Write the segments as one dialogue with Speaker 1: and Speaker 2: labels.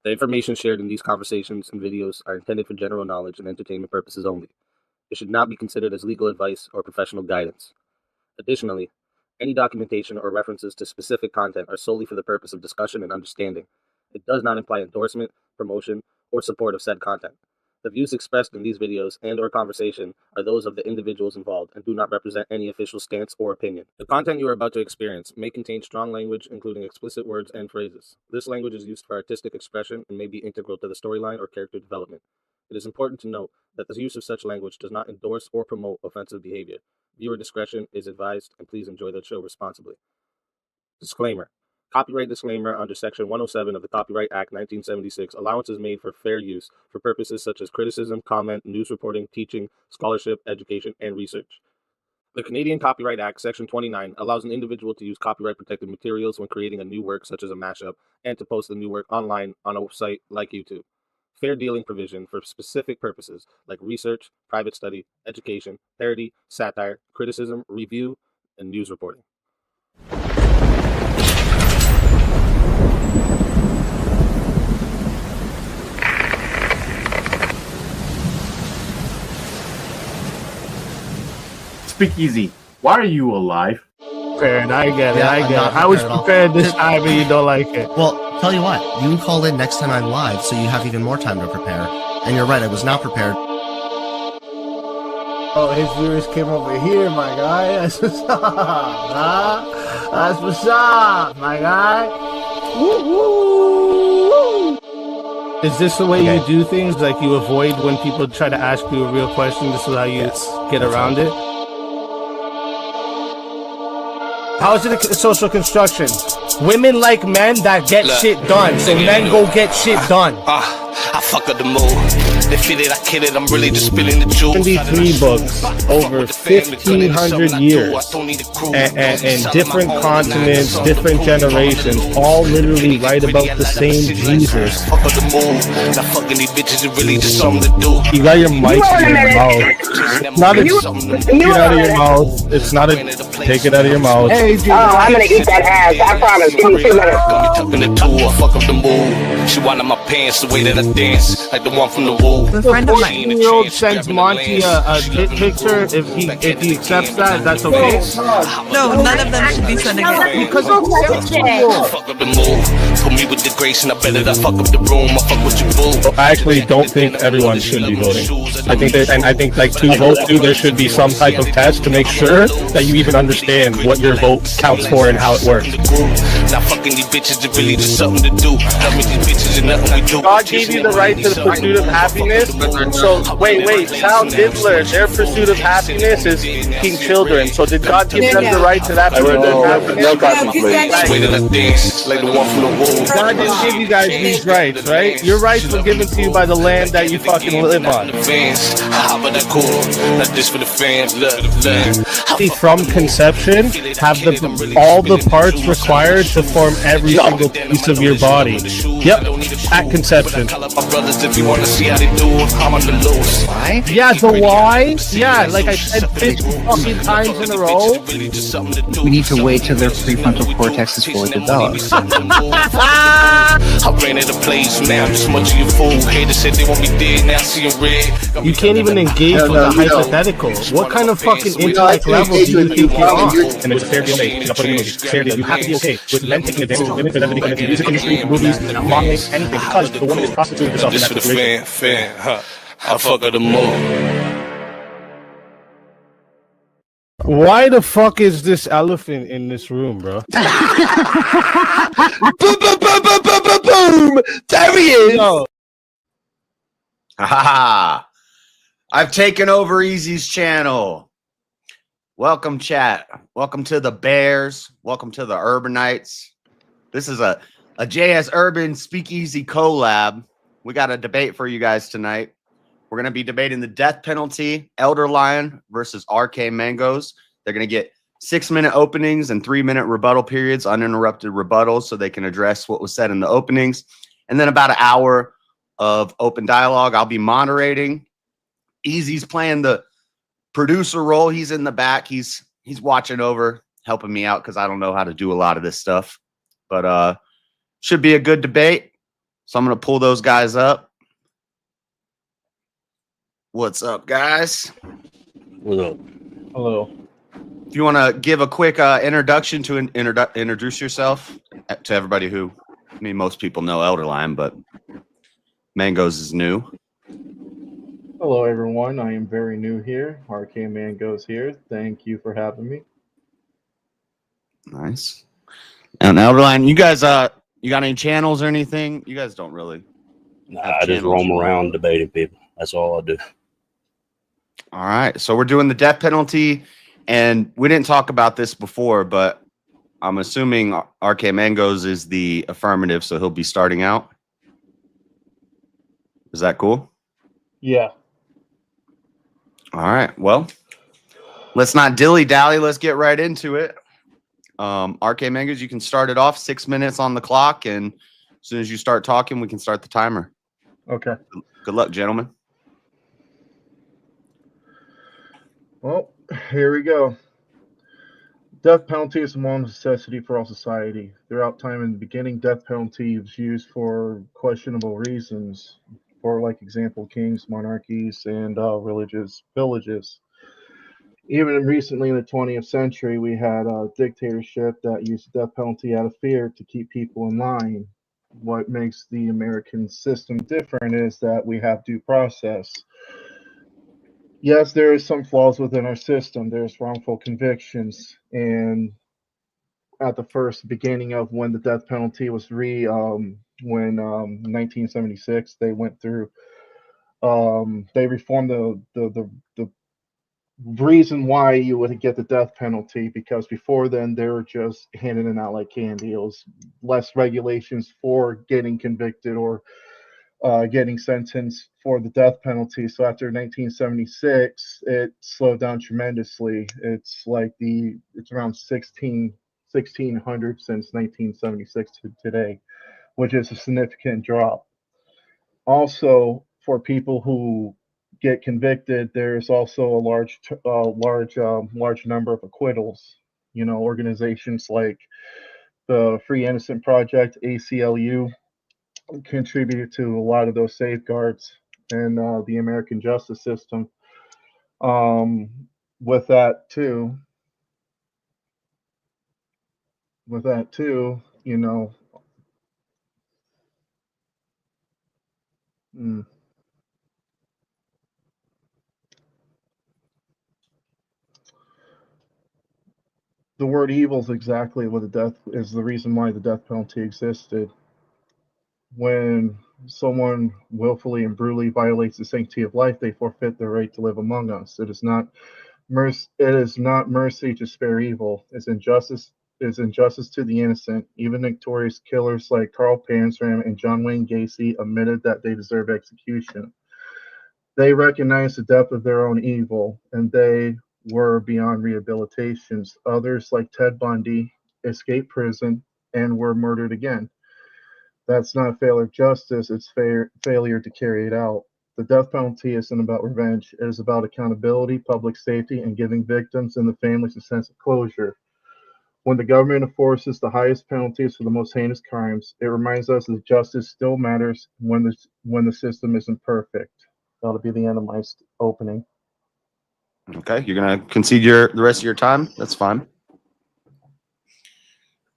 Speaker 1: The information shared in these conversations and videos are intended for general knowledge and entertainment purposes only. It should not be considered as legal advice or professional guidance. Additionally, any documentation or references to specific content are solely for the purpose of discussion and understanding. It does not imply endorsement, promotion, or support of said content. The views expressed in these videos and/or conversation are those of the individuals involved and do not represent any official stance or opinion. The content you are about to experience may contain strong language, including explicit words and phrases. This language is used for artistic expression and may be integral to the storyline or character development. It is important to note that the use of such language does not endorse or promote offensive behavior. Viewer discretion is advised, and please enjoy the show responsibly. Disclaimer. Copyright disclaimer under Section 107 of the Copyright Act 1976. Allowance is made for fair use for purposes such as criticism, comment, news reporting, teaching, scholarship, education, and research. The Canadian Copyright Act, Section 29, allows an individual to use copyright-protected materials when creating a new work such as a mashup and to post the new work online on a site like YouTube. Fair dealing provision for specific purposes like research, private study, education, parody, satire, criticism, review, and news reporting.
Speaker 2: Speakeasy, why are you alive?
Speaker 3: Prepared. I get it. I was prepared this time, and you don't like it.
Speaker 4: Well, tell you what, you can call in next time I'm live, so you have even more time to prepare. And you're right, I was not prepared.
Speaker 3: Oh, his viewers came over here, my guy. That's what's up, huh? That's what's up, my guy. Woo, woo, woo. Is this the way you do things? Like you avoid when people try to ask you a real question? This is how you get around it? How is it a social construction? Women like men that get shit done, so men go get shit done.
Speaker 5: I fuck up the mood. They feel it, I kid it, I'm really just spilling the juice.
Speaker 3: 73 books over 1,500 years and different continents, different generations, all literally write about the same Jesus.
Speaker 5: Fuck up the mood. Now fucking these bitches is really just something to do.
Speaker 3: You got your mic in your mouth. Not a get it out of your mouth. It's not a take it out of your mouth.
Speaker 6: Hey, I'm gonna eat that ass. I promise. Give me 2 minutes.
Speaker 5: Tucking the two, I fuck up the mood. She wanted my pants the way that I dance, like the one from the wall.
Speaker 3: The 14-year-old sends Monty a picture. If he accepts that, that's okay.
Speaker 7: No, none of them should be sending it.
Speaker 3: Because
Speaker 5: fuck up the mood. Put me with the grace and I bet that I fuck up the room. I fuck with you, boo.
Speaker 3: I actually don't think everyone should be voting. I think like to vote too, there should be some type of test to make sure that you even understand what your vote counts for and how it works.
Speaker 5: Now fucking these bitches is really just something to do. Tell me these bitches and nothing we do.
Speaker 3: God gave you the right to the pursuit of happiness. So wait, Child Diddler, their pursuit of happiness is king children. So did God give them the right to that pursuit of happiness? God didn't give you guys these rights, right? Your rights were given to you by the land that you fucking live on. From conception, have all the parts required to form every single piece of your body. Yep, at conception.
Speaker 6: Why?
Speaker 3: Yeah, the why? Yeah, like I said 50 fucking times in a row.
Speaker 6: We need to wait till their prefrontal cortex is fully developed.
Speaker 5: I ran out of place, now I'm just much of your fool. Haters said they want me dead, now I see them red.
Speaker 3: You can't even engage with the hypothetical. What kind of fucking intellect level do you think you're on? And it's fair deal, mate. Fair deal. You have to be okay with men taking advantage of women for them to become in the music industry, movies, modeling, anything, because the woman is prostituting herself in that situation.
Speaker 5: Fan, huh? I fuck her the more.
Speaker 3: Why the fuck is this elephant in this room, bro?
Speaker 2: Boom! There he is!
Speaker 3: No.
Speaker 2: Ha! I've taken over Easy's channel. Welcome, chat. Welcome to the Bears. Welcome to the Urbanites. This is a JS Urban Speakeasy collab. We got a debate for you guys tonight. We're going to be debating the death penalty, Elderlyon versus RK Mangoes. They're going to get 6-minute openings and 3-minute rebuttal periods, uninterrupted rebuttals, so they can address what was said in the openings. And then about an hour of open dialogue. I'll be moderating. Easy's playing the producer role. He's in the back. He's watching over, helping me out because I don't know how to do a lot of this stuff. But should be a good debate. So I'm going to pull those guys up. What's up, guys?
Speaker 1: What up?
Speaker 3: Hello.
Speaker 2: If you want to give a quick introduction to introduce yourself to everybody who, I mean, most people know Elderlyon, but Mangoes is new.
Speaker 3: Hello, everyone. I am very new here. RK Mangoes here. Thank you for having me.
Speaker 2: Nice. And Elderlyon, you guys, you got any channels or anything? You guys don't really.
Speaker 8: I just roam around debating people. That's all I do.
Speaker 2: All right. So we're doing the death penalty, and we didn't talk about this before, but I'm assuming RK Mangoes is the affirmative, so he'll be starting out. Is that cool?
Speaker 3: Yeah.
Speaker 2: All right. Well, let's not dilly-dally. Let's get right into it. RK Mangoes, you can start it off. 6 minutes on the clock, and as soon as you start talking, we can start the timer.
Speaker 3: Okay.
Speaker 2: Good luck, gentlemen.
Speaker 3: Well, here we go. Death penalty is a moral necessity for all society. Throughout time in the beginning, death penalty was used for questionable reasons. For, like example, kings, monarchies, and religious villages. Even recently in the 20th century, we had a dictatorship that used the death penalty out of fear to keep people in line. What makes the American system different is that we have due process. Yes, there is some flaws within our system. There's wrongful convictions, and at the first beginning of when the death penalty was when 1976 they went through they reformed the reason why you would get the death penalty, because before then they were just handing it out like candy. It was less regulations for getting convicted or getting sentenced for the death penalty. So after 1976, it slowed down tremendously. It's around 1600 since 1976 to today, which is a significant drop. Also, for people who get convicted, there's also a large number of acquittals. You know, organizations like the Free Innocent Project, ACLU, contributed to a lot of those safeguards in the American justice system. Um, with that too, you know, mm, the word evil is exactly what the reason why the death penalty existed. When someone willfully and brutally violates the sanctity of life, they forfeit their right to live among us. It is not mercy to spare evil. It's injustice to the innocent. Even notorious killers like Carl Panzram and John Wayne Gacy admitted that they deserve execution. They recognized the depth of their own evil, and they were beyond rehabilitations. Others, like Ted Bundy, escaped prison and were murdered again. That's not a failure of justice, it's failure to carry it out. The death penalty isn't about revenge, it is about accountability, public safety, and giving victims and the families a sense of closure. When the government enforces the highest penalties for the most heinous crimes, it reminds us that justice still matters when the system isn't perfect. That'll be the end of my opening.
Speaker 2: Okay, you're gonna concede the rest of your time. That's fine.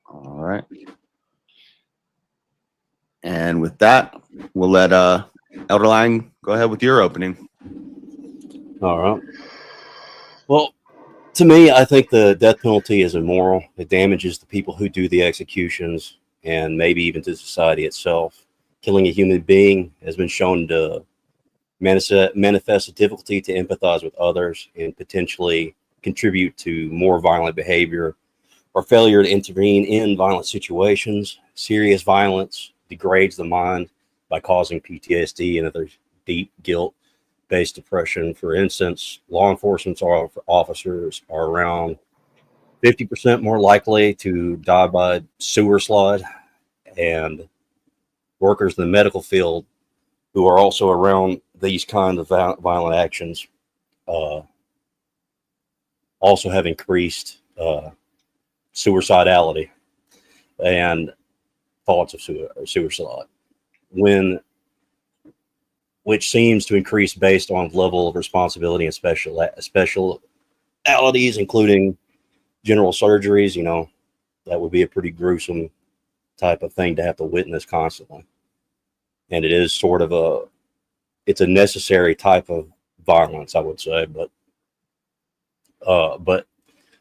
Speaker 2: All right. And with that, we'll let Elderlyon go ahead with your opening.
Speaker 8: All right. Well, to me, I think the death penalty is immoral. It damages the people who do the executions and maybe even to society itself. Killing a human being has been shown to manifest a difficulty to empathize with others and potentially contribute to more violent behavior or failure to intervene in violent situations. Serious violence degrades the mind by causing PTSD and other deep guilt-based depression. For instance, law enforcement officers are around 50% more likely to die by sewer slide, and workers in the medical field who are also around these kind of violent actions also have increased suicidality and thoughts of suicide. which seems to increase based on level of responsibility and specialities, including general surgeries. You know, that would be a pretty gruesome type of thing to have to witness constantly. And it is sort of it's a necessary type of violence, I would say, but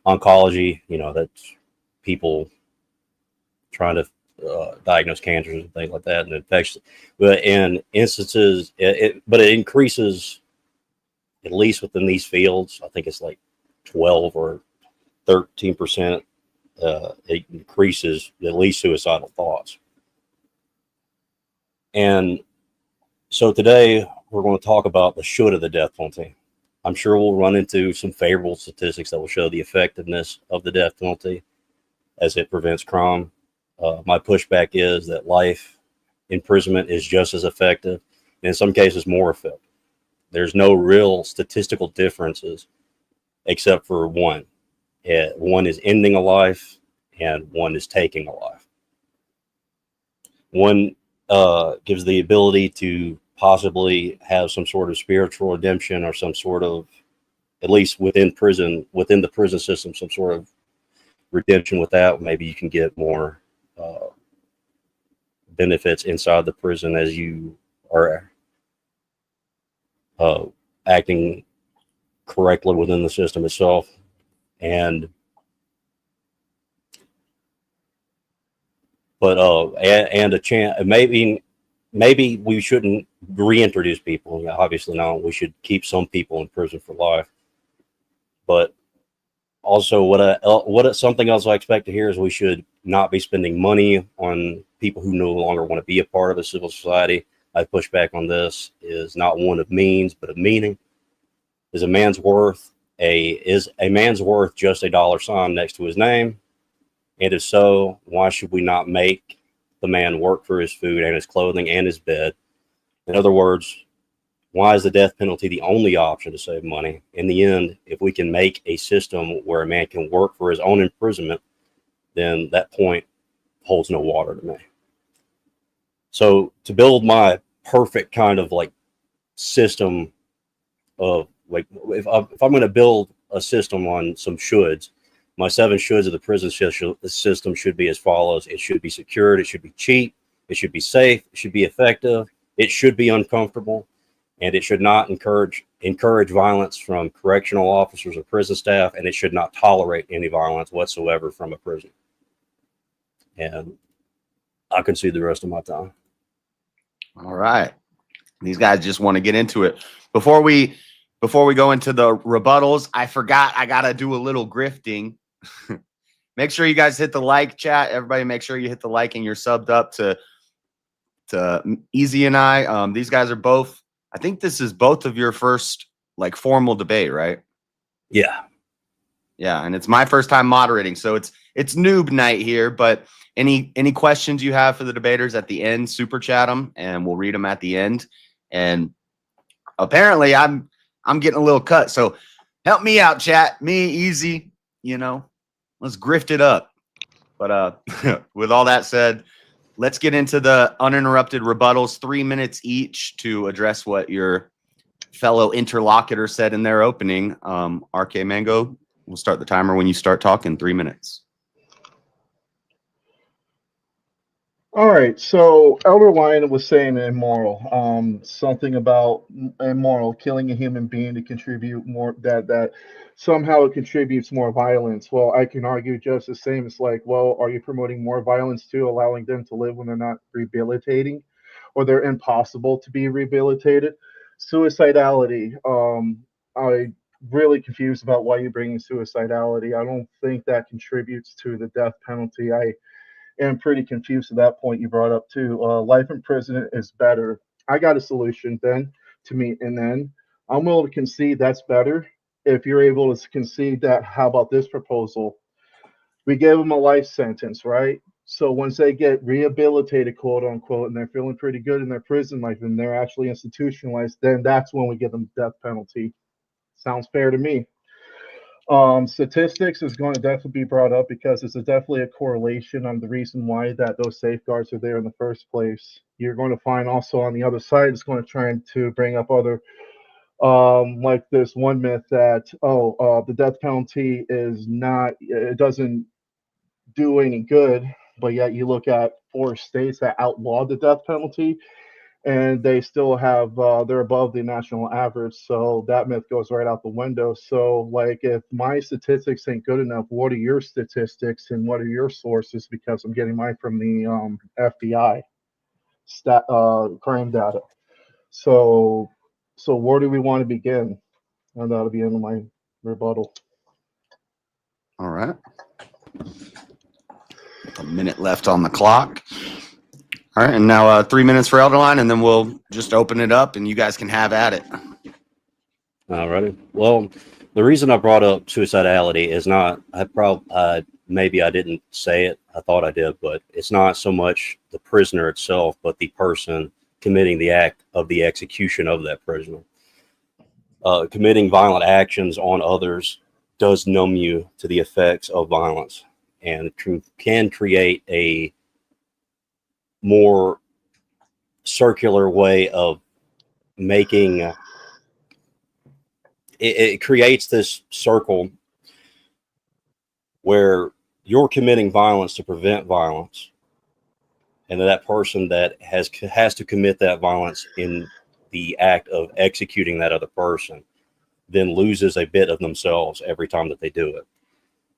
Speaker 8: oncology, you know, that's people trying to diagnose cancers and things like that, and infections. But in instances, it increases, at least within these fields. I think it's like 12 or 13%. It increases at least suicidal thoughts. And so today we're going to talk about the should of the death penalty. I'm sure we'll run into some favorable statistics that will show the effectiveness of the death penalty as it prevents crime. My pushback is that life imprisonment is just as effective, and in some cases more effective. There's no real statistical differences except for one. One is ending a life, and one is taking a life. One gives the ability to possibly have some sort of spiritual redemption, or some sort of, at least within the prison system, some sort of redemption with that. Maybe you can get more benefits inside the prison as you are acting correctly within the system itself. And a chance, maybe we shouldn't reintroduce people. Obviously, no, we should keep some people in prison for life. But also, something else I expect to hear is we should not be spending money on people who no longer want to be a part of a civil society. I push back on this. Is not one of means, but of meaning. Is a man's worth just a dollar sign next to his name? And if so, why should we not make the man work for his food and his clothing and his bed? In other words, why is the death penalty the only option to save money? In the end, if we can make a system where a man can work for his own imprisonment, then that point holds no water to me. So to build my perfect kind of like system of like, if I'm going to build a system on some shoulds, my 7 shoulds of the prison system should be as follows. It should be secured. It should be cheap. It should be safe. It should be effective. It should be uncomfortable. And it should not encourage violence from correctional officers or prison staff. And it should not tolerate any violence whatsoever from a prison. And I can see the rest of my time.
Speaker 2: All right. These guys just want to get into it. Before we go into the rebuttals, I forgot I got to do a little grifting. Make sure you guys hit the like, chat. Everybody make sure you hit the like and you're subbed up to Easy and I. These guys are both, I think this is both of your first like formal debate, right?
Speaker 8: Yeah.
Speaker 2: Yeah, and it's my first time moderating, so it's noob night here, but any questions you have for the debaters at the end, super chat them and we'll read them at the end. And apparently I'm getting a little cut, so help me out, chat. Me, Easy, let's grift it up. But with all that said, let's get into the uninterrupted rebuttals, 3 minutes each to address what your fellow interlocutor said in their opening. RK Mango, we'll start the timer when you start talking. 3 minutes.
Speaker 3: All right, so Elderlyon was saying immoral, something about immoral, killing a human being to contribute more, that somehow it contributes more violence. Well, I can argue just the same. It's like, well, are you promoting more violence too, allowing them to live when they're not rehabilitating, or they're impossible to be rehabilitated? Suicidality, I really confused about why you're bringing suicidality. I don't think that contributes to the death penalty. I am pretty confused at that point you brought up too. Life imprisonment is better. I got a solution then to meet an end. I'm willing to concede that's better. If you're able to concede that, how about this proposal? We give them a life sentence, right? So once they get rehabilitated, quote unquote, and they're feeling pretty good in their prison life and they're actually institutionalized, then that's when we give them death penalty. Sounds fair to me. Statistics is going to definitely be brought up because it's definitely a correlation on the reason why that those safeguards are there in the first place.
Speaker 9: you're going to find also on the other side, it's going to try to bring up other, like this one myth that, the death penalty is not, it doesn't do any good, but yet you look at 4 states that outlawed the death penalty, and they still have they're above the national average, so that myth goes right out the window. So like, if my statistics ain't good enough, what are your statistics and what are your sources? Because I'm getting mine from the FBI crime data. So where do we want to begin? And that'll be in my rebuttal.
Speaker 2: All right, a minute left on the clock. All right, and now 3 minutes for Elderlyon, and then we'll just open it up, and you guys can have at it.
Speaker 8: All righty. Well, the reason I brought up suicidality is not, maybe I didn't say it. I thought I did, but it's not so much the prisoner itself, but the person committing the act of the execution of that prisoner. Committing violent actions on others does numb you to the effects of violence and can create a more circular way of making it creates this circle where you're committing violence to prevent violence, and that person that has to commit that violence in the act of executing that other person then loses a bit of themselves every time that they do it.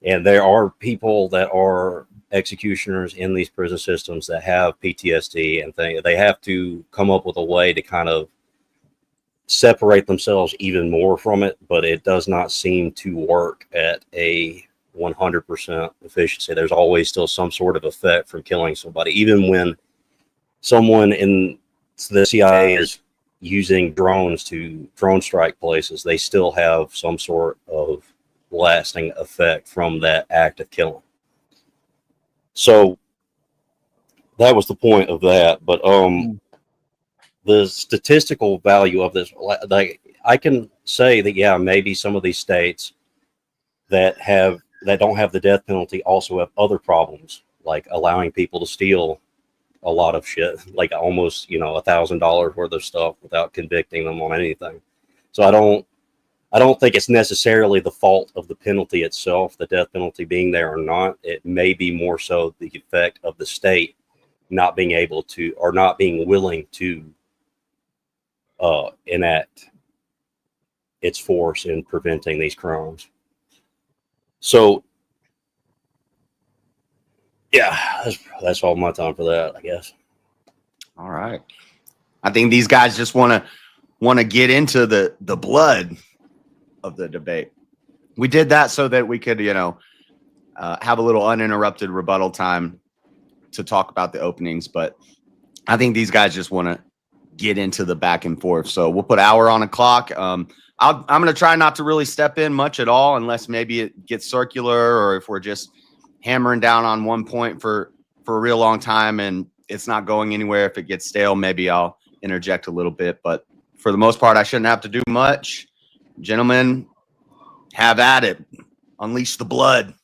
Speaker 8: And there are people that are executioners in these prison systems that have PTSD, and they have to come up with a way to kind of separate themselves even more from it, but it does not seem to work at a 100% efficiency. There's always still some sort of effect from killing somebody. Even when someone in the CIA is using drones to drone strike places, they still have some sort of lasting effect from that act of killing. So that was the point of that. But the statistical value of this, like, I can say that, yeah, maybe some of these states that don't have the death penalty also have other problems, like allowing people to steal a lot of shit, like almost, $1,000 worth of stuff without convicting them on anything. So I don't think it's necessarily the fault of the penalty itself, the death penalty being there or not. It may be more so the effect of the state not being able to, or not being willing to enact its force in preventing these crimes. So yeah, that's all my time for that, I guess.
Speaker 2: All right. I think these guys just want to get into the blood of the debate. We did that so that we could, have a little uninterrupted rebuttal time to talk about the openings. But I think these guys just want to get into the back and forth. So we'll put hour on a clock. I'm going to try not to really step in much at all, unless maybe it gets circular, or if we're just hammering down on one point for a real long time and it's not going anywhere. If it gets stale, maybe I'll interject a little bit. But for the most part, I shouldn't have to do much. Gentlemen, have at it. Unleash the blood.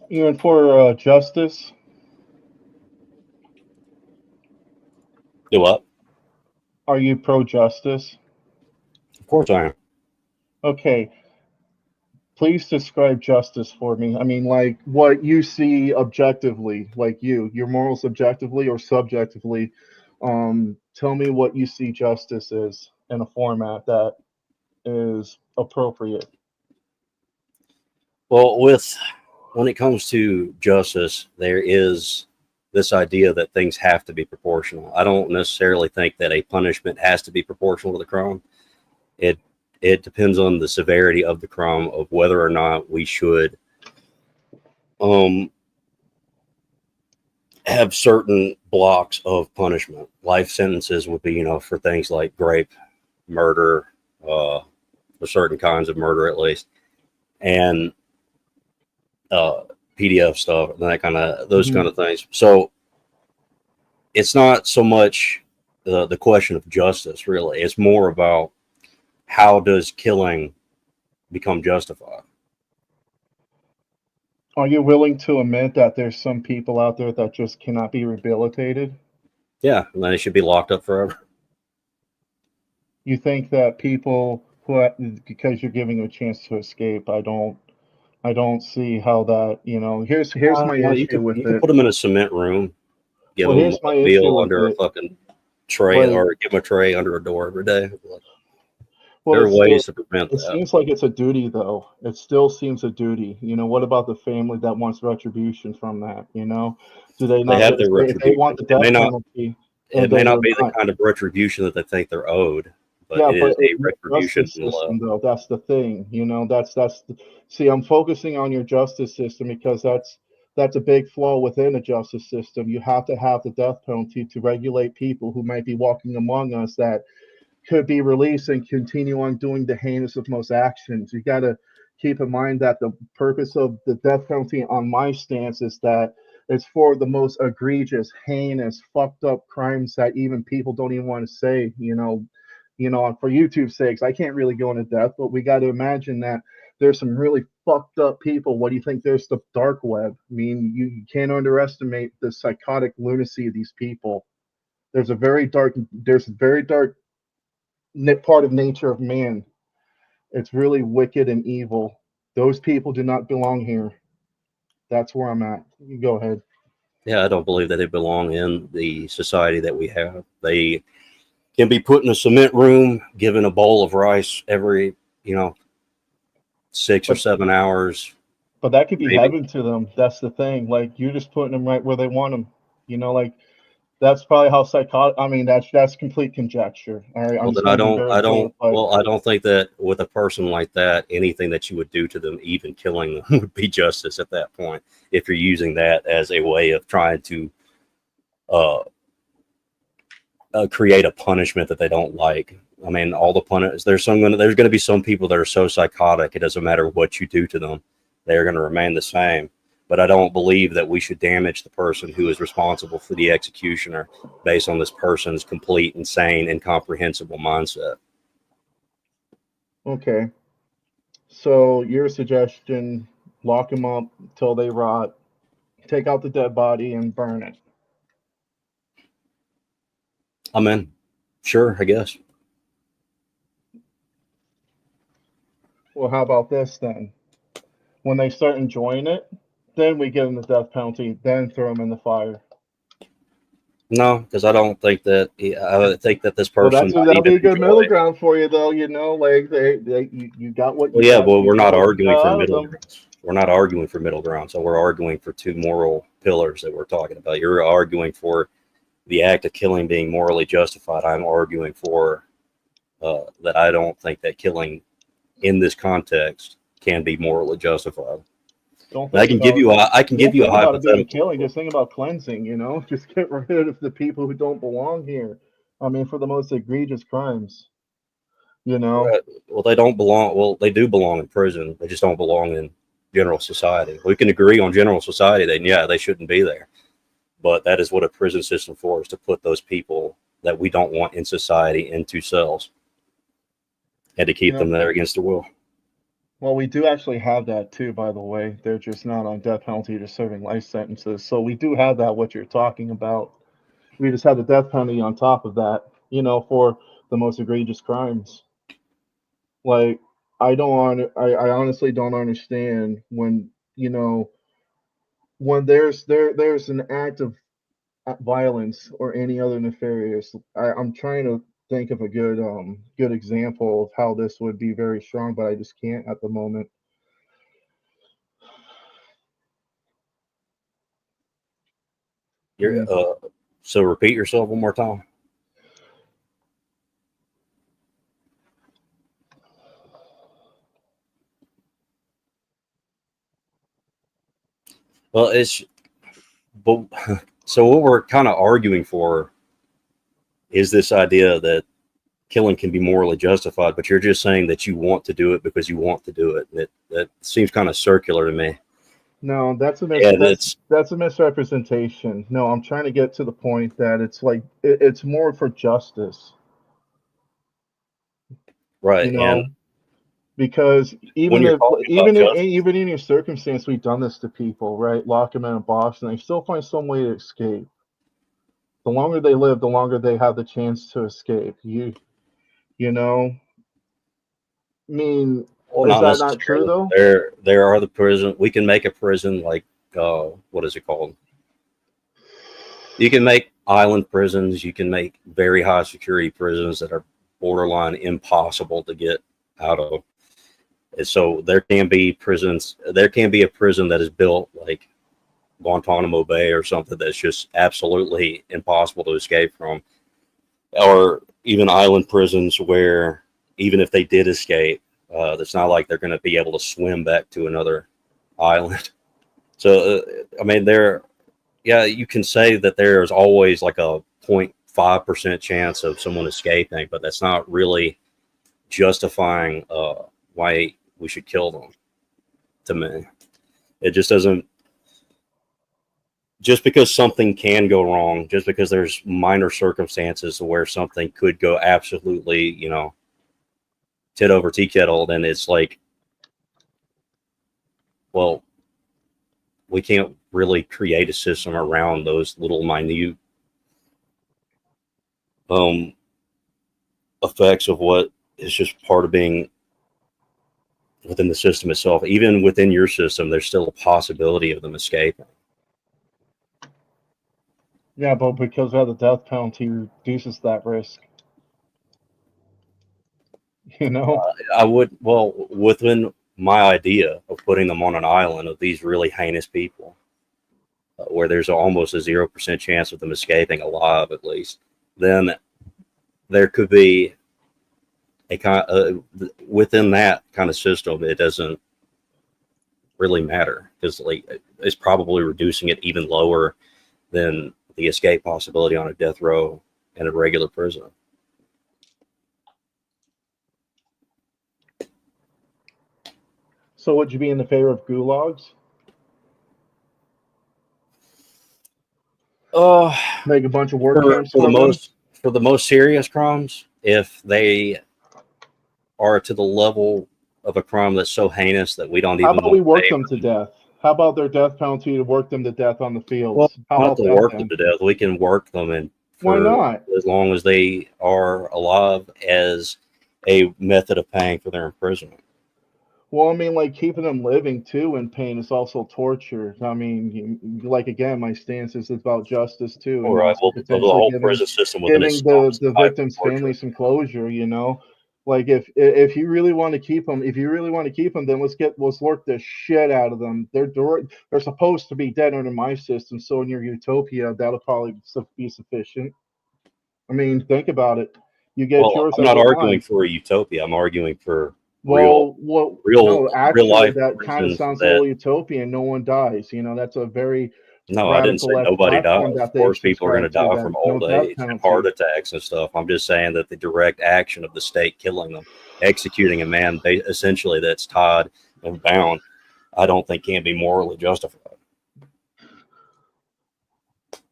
Speaker 9: Even for justice.
Speaker 8: Do what?
Speaker 9: Are you pro-justice?
Speaker 8: Of course I am.
Speaker 9: Okay. Please describe justice for me. I mean, like, what you see objectively, like your morals objectively or subjectively. Tell me what you see justice is in a format that is appropriate.
Speaker 8: Well, when it comes to justice, there is this idea that things have to be proportional. I don't necessarily think that a punishment has to be proportional to the crime. It depends on the severity of the crime, of whether or not we should have certain blocks of punishment. Life sentences would be, for things like rape, murder, for certain kinds of murder at least, and PDF stuff and that kind of kind of things. So it's not so much the question of justice, really. It's more about, how does killing become justified?
Speaker 9: Are you willing to admit that there's some people out there that just cannot be rehabilitated?
Speaker 8: Yeah, and then they should be locked up forever.
Speaker 9: You think that people who, because you're giving them a chance to escape, I don't see how that, here's my
Speaker 8: Well, you
Speaker 9: issue
Speaker 8: could
Speaker 9: with
Speaker 8: put
Speaker 9: it.
Speaker 8: them in a cement room, give
Speaker 9: Well,
Speaker 8: them
Speaker 9: here's my
Speaker 8: a
Speaker 9: issue
Speaker 8: meal
Speaker 9: with
Speaker 8: under a
Speaker 9: it.
Speaker 8: fucking tray,
Speaker 9: Like,
Speaker 8: or give them a tray under a door every day. Like,
Speaker 9: well,
Speaker 8: there are ways to prevent
Speaker 9: it
Speaker 8: that.
Speaker 9: seems like it's a duty, though. It still seems a duty. What about the family that wants retribution from that? Do they
Speaker 8: They
Speaker 9: not
Speaker 8: have
Speaker 9: get,
Speaker 8: their
Speaker 9: if they want
Speaker 8: retribution.
Speaker 9: the death penalty,
Speaker 8: It
Speaker 9: they
Speaker 8: may not
Speaker 9: will
Speaker 8: be the
Speaker 9: not?
Speaker 8: kind of retribution that they think they're owed, but
Speaker 9: Yeah,
Speaker 8: it
Speaker 9: but
Speaker 8: is a
Speaker 9: your
Speaker 8: retribution
Speaker 9: justice
Speaker 8: in love.
Speaker 9: system, though, that's the thing. See, I'm focusing on your justice system because that's a big flaw within a justice system. You have to have the death penalty to regulate people who might be walking among us that could be released and continue on doing the heinous of most actions. You got to keep in mind that the purpose of the death penalty, on my stance, is that it's for the most egregious, heinous, fucked up crimes that even people don't even want to say. For YouTube's sakes, I can't really go into depth, but we got to imagine that there's some really fucked up people. What do you think? There's the dark web. I mean, you can't underestimate the psychotic lunacy of these people. There's a very dark part of nature of man. It's really wicked and evil. Those people do not belong here. That's where I'm at. You go ahead.
Speaker 8: Yeah, I don't believe that they belong in the society that we have. They can be put in a cement room, given a bowl of rice every, 6 or 7 hours.
Speaker 9: But that could be
Speaker 8: Maybe.
Speaker 9: heaven to them. That's the thing. Like, you're just putting them right where they want them. Like, that's probably how psychotic. I mean, that's complete conjecture. All right, I'm
Speaker 8: Well,
Speaker 9: just
Speaker 8: then I
Speaker 9: going to be
Speaker 8: don't,
Speaker 9: very
Speaker 8: I
Speaker 9: clear.
Speaker 8: don't, well, I don't think that with a person like that, anything that you would do to them, even killing them, would be justice at that point. If you're using that as a way of trying to create a punishment that they don't like. I mean, all the punishments. There's going to be some people that are so psychotic, it doesn't matter what you do to them, they're going to remain the same. But I don't believe that we should damage the person who is responsible for the executioner based on this person's complete, insane, incomprehensible mindset.
Speaker 9: Okay. So your suggestion: lock them up till they rot, take out the dead body, and burn it.
Speaker 8: I'm in. Sure, I guess.
Speaker 9: Well, how about this then? When they start enjoying it, then we give them the death penalty, then throw them in the fire.
Speaker 8: No, because I don't think that. I think that this
Speaker 9: Well,
Speaker 8: person.
Speaker 9: that'll be a good middle ground for you, though. Like you got what you.
Speaker 8: Well, yeah,
Speaker 9: got,
Speaker 8: well, we're not
Speaker 9: got what you
Speaker 8: arguing
Speaker 9: got
Speaker 8: for
Speaker 9: out of
Speaker 8: middle
Speaker 9: them.
Speaker 8: grounds. We're not arguing for middle ground. So we're arguing for two moral pillars that we're talking about. You're arguing for the act of killing being morally justified. I'm arguing for that I don't think that killing in this context can be morally justified. I can give you a hypothetical.
Speaker 9: Killing. Just think about cleansing. Just get rid of the people who don't belong here. I mean, for the most egregious crimes.
Speaker 8: Well, they don't belong. Well, they do belong in prison. They just don't belong in general society. We can agree on general society. Then, yeah, they shouldn't be there. But that is what a prison system for, is to put those people that we don't want in society into cells and to keep them there against their will.
Speaker 9: Well, we do actually have that too, by the way. They're just not on death penalty, just serving life sentences. So we do have that, what you're talking about. We just have the death penalty on top of that, for the most egregious crimes. Like, I honestly don't understand when, when there's an act of violence or any other nefarious. I'm trying to think of a good example of how this would be very strong, but I just can't at the moment.
Speaker 8: So repeat yourself one more time. Well, so what we're kind of arguing for is this idea that killing can be morally justified, but you're just saying that you want to do it because you want to do it. That seems kind of circular to me.
Speaker 9: No, that's a misrepresentation. No, I'm trying to get to the point that it's like it's more for justice.
Speaker 8: Right. And
Speaker 9: because even in your circumstance, we've done this to people, right? Lock them in a box, and they still find some way to escape. The longer they live, the longer they have the chance to escape. You know, I mean,
Speaker 8: Well,
Speaker 9: is
Speaker 8: not
Speaker 9: that not true
Speaker 8: necessarily.
Speaker 9: though?
Speaker 8: There are the prison. We can make a prison like what is it called? You can make island prisons. You can make very high security prisons that are borderline impossible to get out of. And so there can be prisons. There can be a prison that is built like Guantanamo Bay or something that's just absolutely impossible to escape from, or even island prisons where even if they did escape, it's not like they're going to be able to swim back to another island. So I mean, yeah, you can say that there's always like a 0.5% chance of someone escaping, but that's not really justifying why we should kill them. To me, it just doesn't. Just because something can go wrong, just because there's minor circumstances where something could go absolutely, tit over tea kettle, then it's like, well, we can't really create a system around those little minute effects of what is just part of being within the system itself. Even within your system, there's still a possibility of them escaping.
Speaker 9: Yeah, but because we have the death penalty reduces that risk.
Speaker 8: I would, well, within my idea of putting them on an island of these really heinous people, where there's almost a 0% chance of them escaping alive, at least, then there could be a kind within that kind of system. It doesn't really matter because like it's probably reducing it even lower than the escape possibility on a death row in a regular prison.
Speaker 9: So would you be in the favor of gulags? Make a bunch of work camps
Speaker 8: for the most serious crimes, if they are to the level of a crime that's so heinous that we don't even.
Speaker 9: How about we work them to death? How about their death penalty to work them to death on the fields?
Speaker 8: Well,
Speaker 9: How
Speaker 8: not
Speaker 9: about
Speaker 8: to
Speaker 9: that
Speaker 8: work
Speaker 9: then?
Speaker 8: them to death. We can work them and
Speaker 9: Why not?
Speaker 8: as long as they are alive as a method of paying for their imprisonment.
Speaker 9: Well, I mean, like keeping them living too in pain is also torture. I mean, like again, my stance is about justice too.
Speaker 8: All right. Well, the whole prison system within
Speaker 9: giving
Speaker 8: itself
Speaker 9: the victim's family some closure. Like if you really want to keep them, then let's work the shit out of them. They're supposed to be dead under my system. So in your utopia, that'll probably be sufficient. I mean, think about it. You get yours.
Speaker 8: I'm not arguing for a utopia. I'm arguing for real
Speaker 9: actually,
Speaker 8: life.
Speaker 9: that kind of sounds a little utopian. No one dies. That's a very
Speaker 8: no. I didn't say nobody dies. Of course, people are going to die from old age and heart attacks and stuff. I'm just saying that the direct action of the state killing them, executing a man essentially that's tied and bound, I don't think can be morally justified.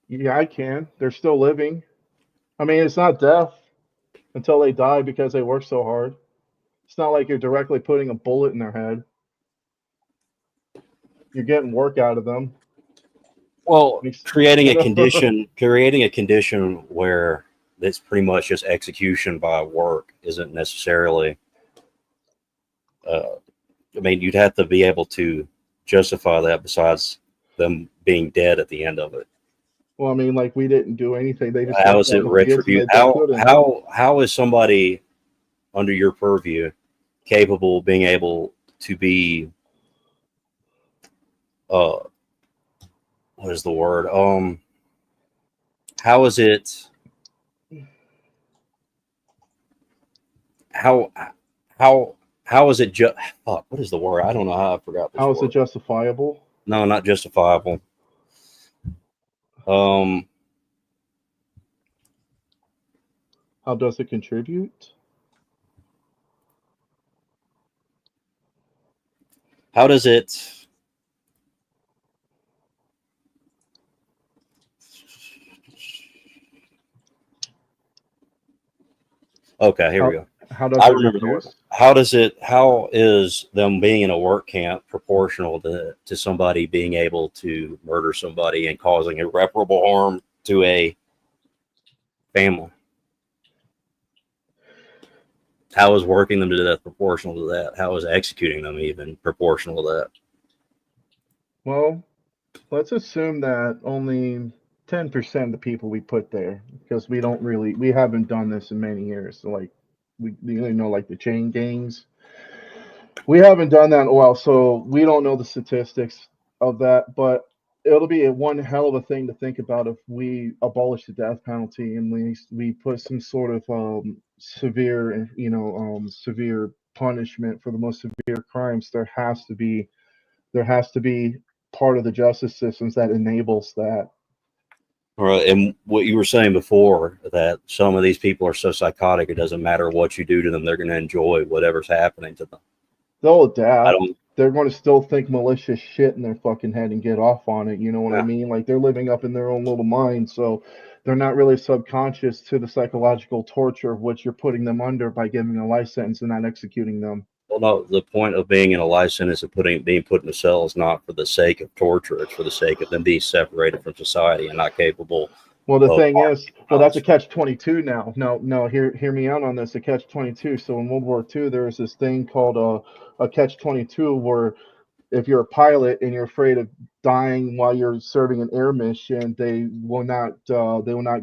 Speaker 9: Yeah, I can. They're still living. I mean, it's not death until they die because they work so hard. It's not like you're directly putting a bullet in their head. You're getting work out of them.
Speaker 8: Well, creating a condition where it's pretty much just execution by work isn't necessarily. I mean, you'd have to be able to justify that besides them being dead at the end of it.
Speaker 9: Well, I mean, like we didn't do anything. They just
Speaker 8: how is it retributed? How is somebody under your purview capable of being able to be what is the word? How is it how is it what is the word? I don't know how I forgot this
Speaker 9: How is
Speaker 8: word.
Speaker 9: it justifiable?
Speaker 8: No, not justifiable.
Speaker 9: How does it contribute?
Speaker 8: How does it Okay, here we go. I remember the word. How is them being in a work camp proportional to somebody being able to murder somebody and causing irreparable harm to a family. How is working them to death proportional to that? How is executing them even proportional to that?
Speaker 9: Well, let's assume that only 10% of the people we put there, because we haven't done this in many years. So like, like the chain gangs. We haven't done that in a while, so we don't know the statistics of that. But it'll be one hell of a thing to think about if we abolish the death penalty and we put some sort of severe, severe punishment for the most severe crimes. There has to be part of the justice systems that enables that.
Speaker 8: Right, and what you were saying before, that some of these people are so psychotic, it doesn't matter what you do to them, they're going to enjoy whatever's happening to them.
Speaker 9: They'll
Speaker 8: I
Speaker 9: adapt.
Speaker 8: don't.
Speaker 9: They're going to still think malicious shit in their fucking head and get off on it. You know what I
Speaker 8: Yeah.
Speaker 9: mean? Like they're living up in their own little mind, so they're not really subconscious to the psychological torture of what you're putting them under by giving a life sentence and not executing them.
Speaker 8: Well, no, the point of being in a life sentence and being put in a cell is not for the sake of torture. It's for the sake of them being separated from society and not capable.
Speaker 9: Well, the
Speaker 8: of
Speaker 9: thing is, well, that's a
Speaker 8: knowledge.
Speaker 9: catch-22 now. No, hear me out on this. A catch-22. So in World War II, there was this thing called a catch-22 where if you're a pilot and you're afraid of dying while you're serving an air mission, they will not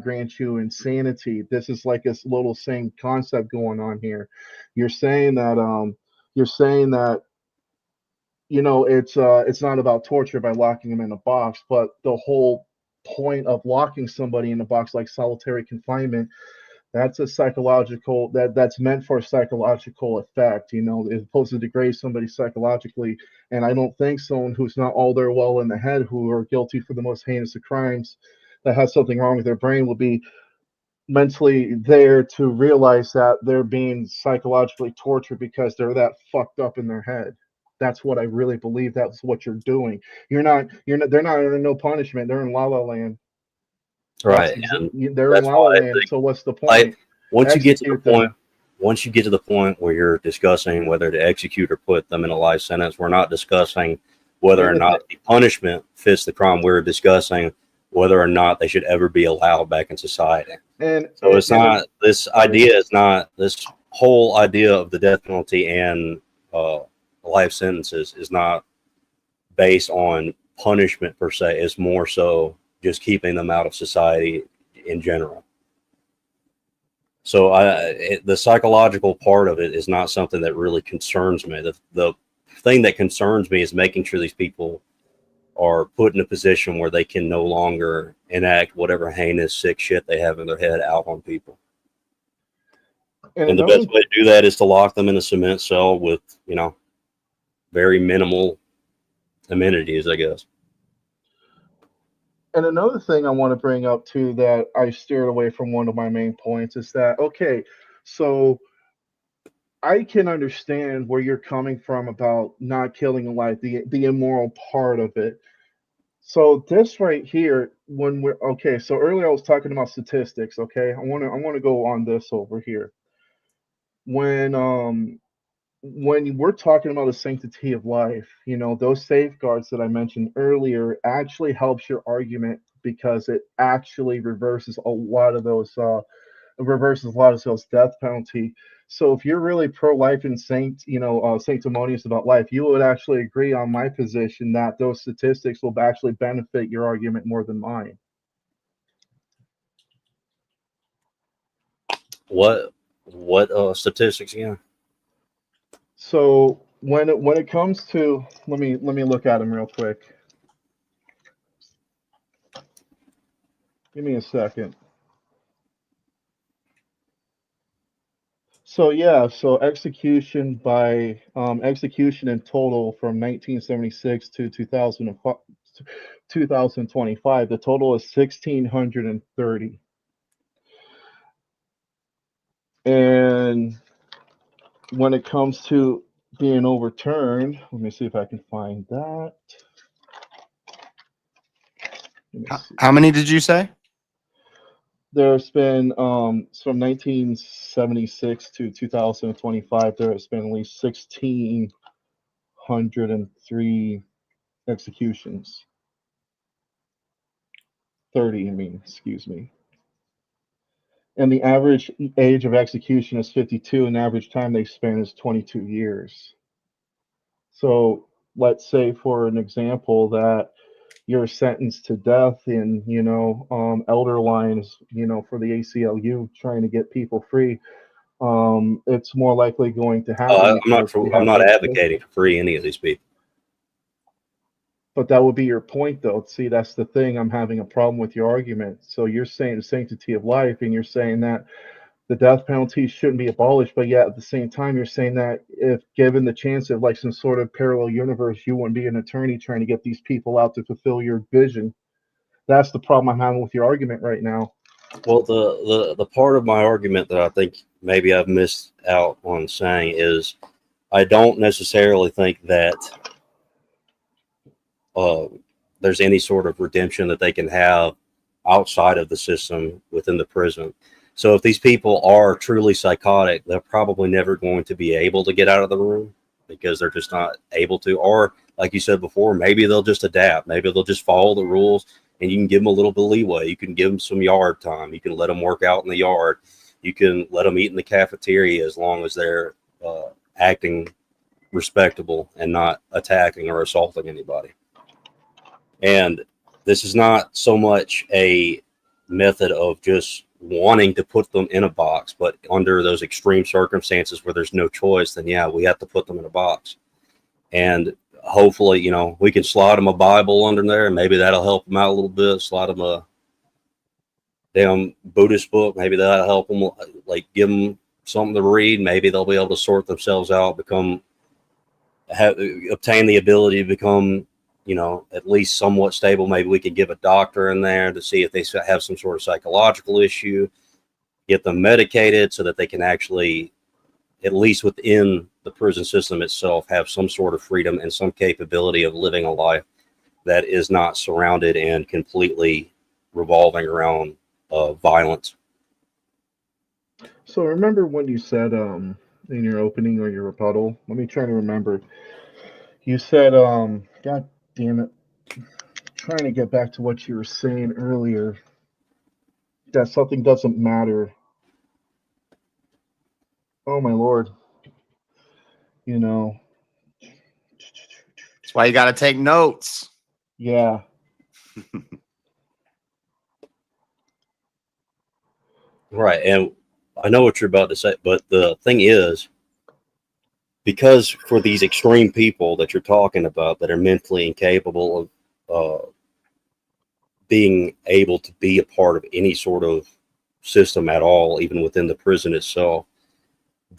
Speaker 9: grant you insanity. This is like this little same concept going on here. You're saying that it's not about torture by locking them in a box, but the whole point of locking somebody in a box like solitary confinement, that's a psychological that's meant for a psychological effect, it's supposed to degrade somebody psychologically. And I don't think someone who's not all there well in the head, who are guilty for the most heinous of crimes, that has something wrong with their brain, will be mentally there to realize that they're being psychologically tortured because they're that fucked up in their head. That's what I really believe. That's what you're doing. They're not under no punishment. They're in La La Land.
Speaker 8: Right, and
Speaker 9: They're in
Speaker 8: that's
Speaker 9: La La
Speaker 8: why I
Speaker 9: Land.
Speaker 8: think,
Speaker 9: So what's the
Speaker 8: like,
Speaker 9: point?
Speaker 8: once you get to the
Speaker 9: Execute
Speaker 8: point,
Speaker 9: them.
Speaker 8: once you get to the point where you're discussing whether to execute or put them in a life sentence, we're not discussing whether or not the punishment fits the crime. We're discussing whether or not they should ever be allowed back in society. So it's not this idea. It's not this whole idea of the death penalty and life sentences is not based on punishment per se. It's more so just keeping them out of society in general. So the psychological part of it is not something that really concerns me. The thing that concerns me is making sure these people are put in a position where they can no longer enact whatever heinous, sick shit they have in their head out on people. And the best way to do that is to lock them in a cement cell with, very minimal amenities, I guess.
Speaker 9: And another thing I want to bring up too, that I steered away from one of my main points, is that, okay, so I can understand where you're coming from about not killing a life, the immoral part of it. So this right here, so earlier I was talking about statistics, okay? I want to go on this over here. When we're talking about the sanctity of life, those safeguards that I mentioned earlier actually helps your argument, because it actually reverses a lot of those death penalty. So if you're really pro-life and sanctimonious about life, you would actually agree on my position that those statistics will actually benefit your argument more than mine.
Speaker 8: What statistics again?
Speaker 9: So when it comes to, let me look at them real quick. Give me a second. So yeah, so execution in total from 1976 to 2025, the total is 1,630. And when it comes to being overturned, let me see if I can find that.
Speaker 2: How many did you say?
Speaker 9: There's been from 1976 to 2025, there has been at least 1,603 executions. 30, excuse me. And the average age of execution is 52, and the average time they spend is 22 years. So let's say, for an example, that you're sentenced to death in, Elderlyon is, for the ACLU trying to get people free. It's more likely going to happen because they
Speaker 8: I'm
Speaker 9: have
Speaker 8: not
Speaker 9: to,
Speaker 8: advocating to free any of these people.
Speaker 9: but that would be your point, though. See, that's the thing. I'm having a problem with your argument. So you're saying the sanctity of life, and you're saying that the death penalty shouldn't be abolished, but yet at the same time, you're saying that if given the chance of like some sort of parallel universe, you wouldn't be an attorney trying to get these people out to fulfill your vision. That's the problem I'm having with your argument right now.
Speaker 8: Well, the part of my argument that I think maybe I've missed out on saying is I don't necessarily think that there's any sort of redemption that they can have outside of the system within the prison. So if these people are truly psychotic, they're probably never going to be able to get out of the room because they're just not able to. Or like you said before, maybe they'll just adapt. Maybe they'll just follow the rules, and you can give them a little bit of leeway. You can give them some yard time. You can let them work out in the yard. You can let them eat in the cafeteria as long as they're acting respectable and not attacking or assaulting anybody. And this is not so much a method of just wanting to put them in a box, but under those extreme circumstances where there's no choice, then yeah, we have to put them in a box. And hopefully, we can slide them a Bible under there, and maybe that'll help them out a little bit. Slide them a damn Buddhist book, maybe that'll help them, like give them something to read. Maybe they'll be able to sort themselves out, obtain the ability to become, at least somewhat stable. Maybe we could give a doctor in there to see if they have some sort of psychological issue, get them medicated so that they can actually, at least within the prison system itself, have some sort of freedom and some capability of living a life that is not surrounded and completely revolving around violence.
Speaker 9: So remember when you said in your opening or your rebuttal, let me try to remember. You said, God damn it, trying to get back to what you were saying earlier, that something doesn't matter. Oh my Lord.
Speaker 2: That's why you got to take notes.
Speaker 9: Yeah.
Speaker 8: Right. And I know what you're about to say, but the thing is, because for these extreme people that you're talking about that are mentally incapable of being able to be a part of any sort of system at all, even within the prison itself,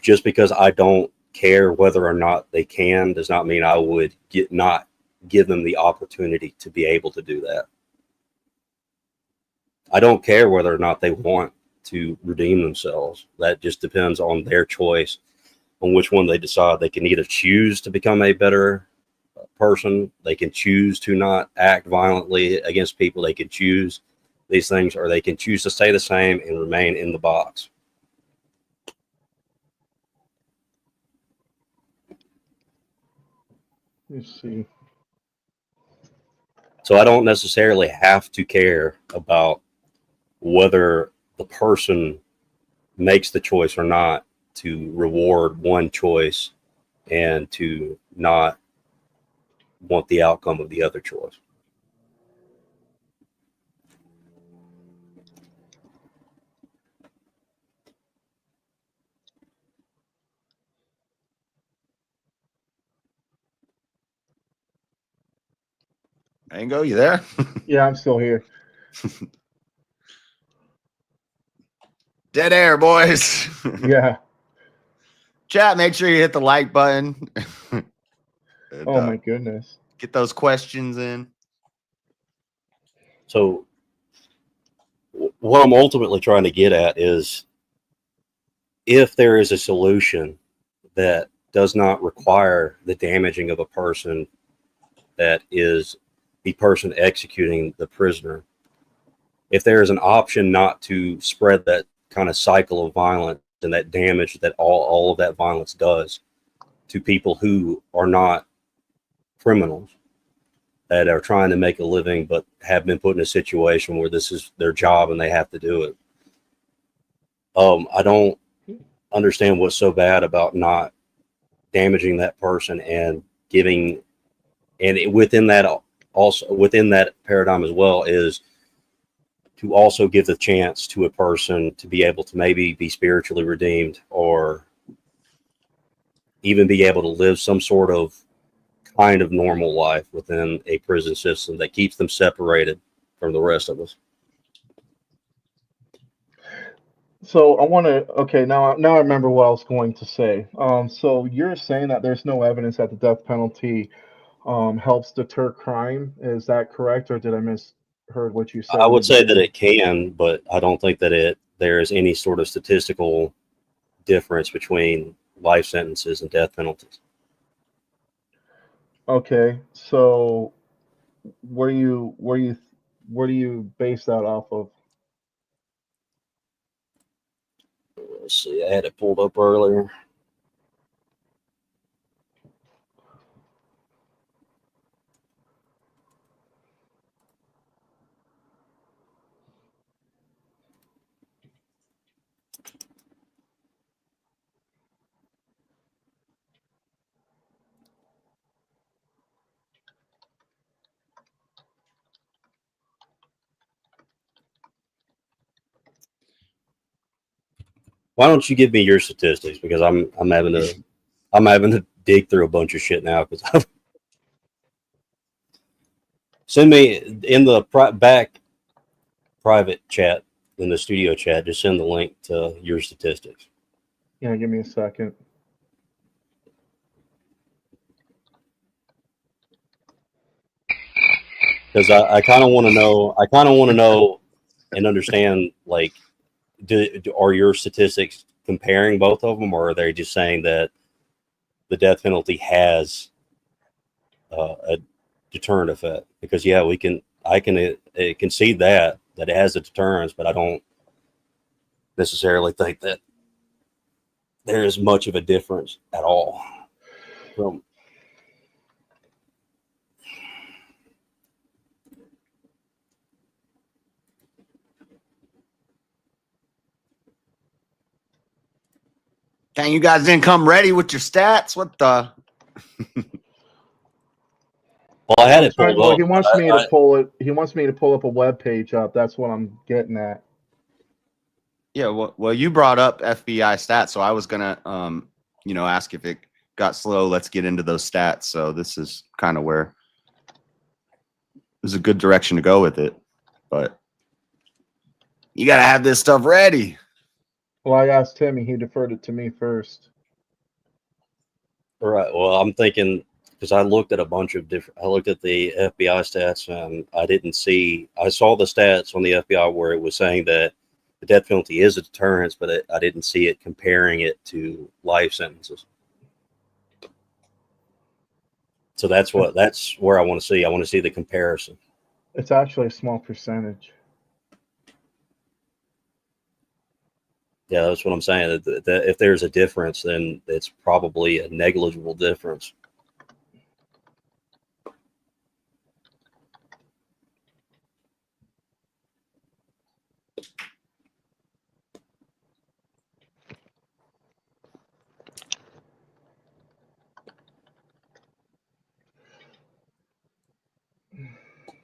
Speaker 8: just because I don't care whether or not they can does not mean I would not give them the opportunity to be able to do that. I don't care whether or not they want to redeem themselves. That just depends on their choice on which one they decide. They can either choose to become a better person, they can choose to not act violently against people, they can choose these things, or they can choose to stay the same and remain in the box.
Speaker 9: Let's see.
Speaker 8: So I don't necessarily have to care about whether the person makes the choice or not to reward one choice and to not want the outcome of the other choice.
Speaker 2: Mango, you there?
Speaker 9: Yeah, I'm still here.
Speaker 2: Dead air, boys.
Speaker 9: Yeah.
Speaker 2: Chat, make sure you hit the like button. And,
Speaker 9: Oh my goodness.
Speaker 2: get those questions in.
Speaker 8: So what I'm ultimately trying to get at is, if there is a solution that does not require the damaging of a person that is the person executing the prisoner, if there is an option not to spread that kind of cycle of violence and that damage that all of that violence does to people who are not criminals, that are trying to make a living but have been put in a situation where this is their job and they have to do it, I don't understand what's so bad about not damaging that person and giving, within that, also within that paradigm as well, is to also give the chance to a person to be able to maybe be spiritually redeemed, or even be able to live some sort of kind of normal life within a prison system that keeps them separated from the rest of us.
Speaker 9: So I want to. Okay, now I remember what I was going to say. So you're saying that there's no evidence that the death penalty helps deter crime. Is that correct, or did I misheard what you said
Speaker 8: I
Speaker 9: in the
Speaker 8: would say that
Speaker 9: beginning?
Speaker 8: it can, but I don't think that there is any sort of statistical difference between life sentences and death penalties.
Speaker 9: Okay, so where do you base that off of?
Speaker 8: Let's see, I had it pulled up earlier. Why don't you give me your statistics? Because I'm having to dig through a bunch of shit now. Because send me in the back private chat, in the studio chat. Just send the link to your statistics.
Speaker 9: Yeah, give me a second.
Speaker 8: Because I kind of want to know. I kind of want to know and understand. Like, are your statistics comparing both of them, or are they just saying that the death penalty has a deterrent effect? Because yeah, I can concede that it has a deterrence, but I don't necessarily think that there is much of a difference at all. From
Speaker 2: Dang, you guys didn't come ready with your stats. What the?
Speaker 8: well, I had it pulled
Speaker 9: Well,
Speaker 8: up.
Speaker 9: he wants me to pull it. He wants me to pull up a web page up. That's what I'm getting at.
Speaker 2: Yeah, well, you brought up FBI stats, so I was gonna, ask if it got slow. Let's get into those stats. So this is kind of where there's a good direction to go with it, but you gotta have this stuff ready.
Speaker 9: Well, I asked Timmy. He deferred it to me first.
Speaker 8: Right. Well, I'm thinking, because I looked at a bunch of different. I looked at the FBI stats, and I didn't see. I saw the stats on the FBI where it was saying that the death penalty is a deterrence, but I didn't see it comparing it to life sentences. So that's where I want to see. I want to see the comparison.
Speaker 9: It's actually a small percentage.
Speaker 8: Yeah, that's what I'm saying. That if there's a difference, then it's probably a negligible difference.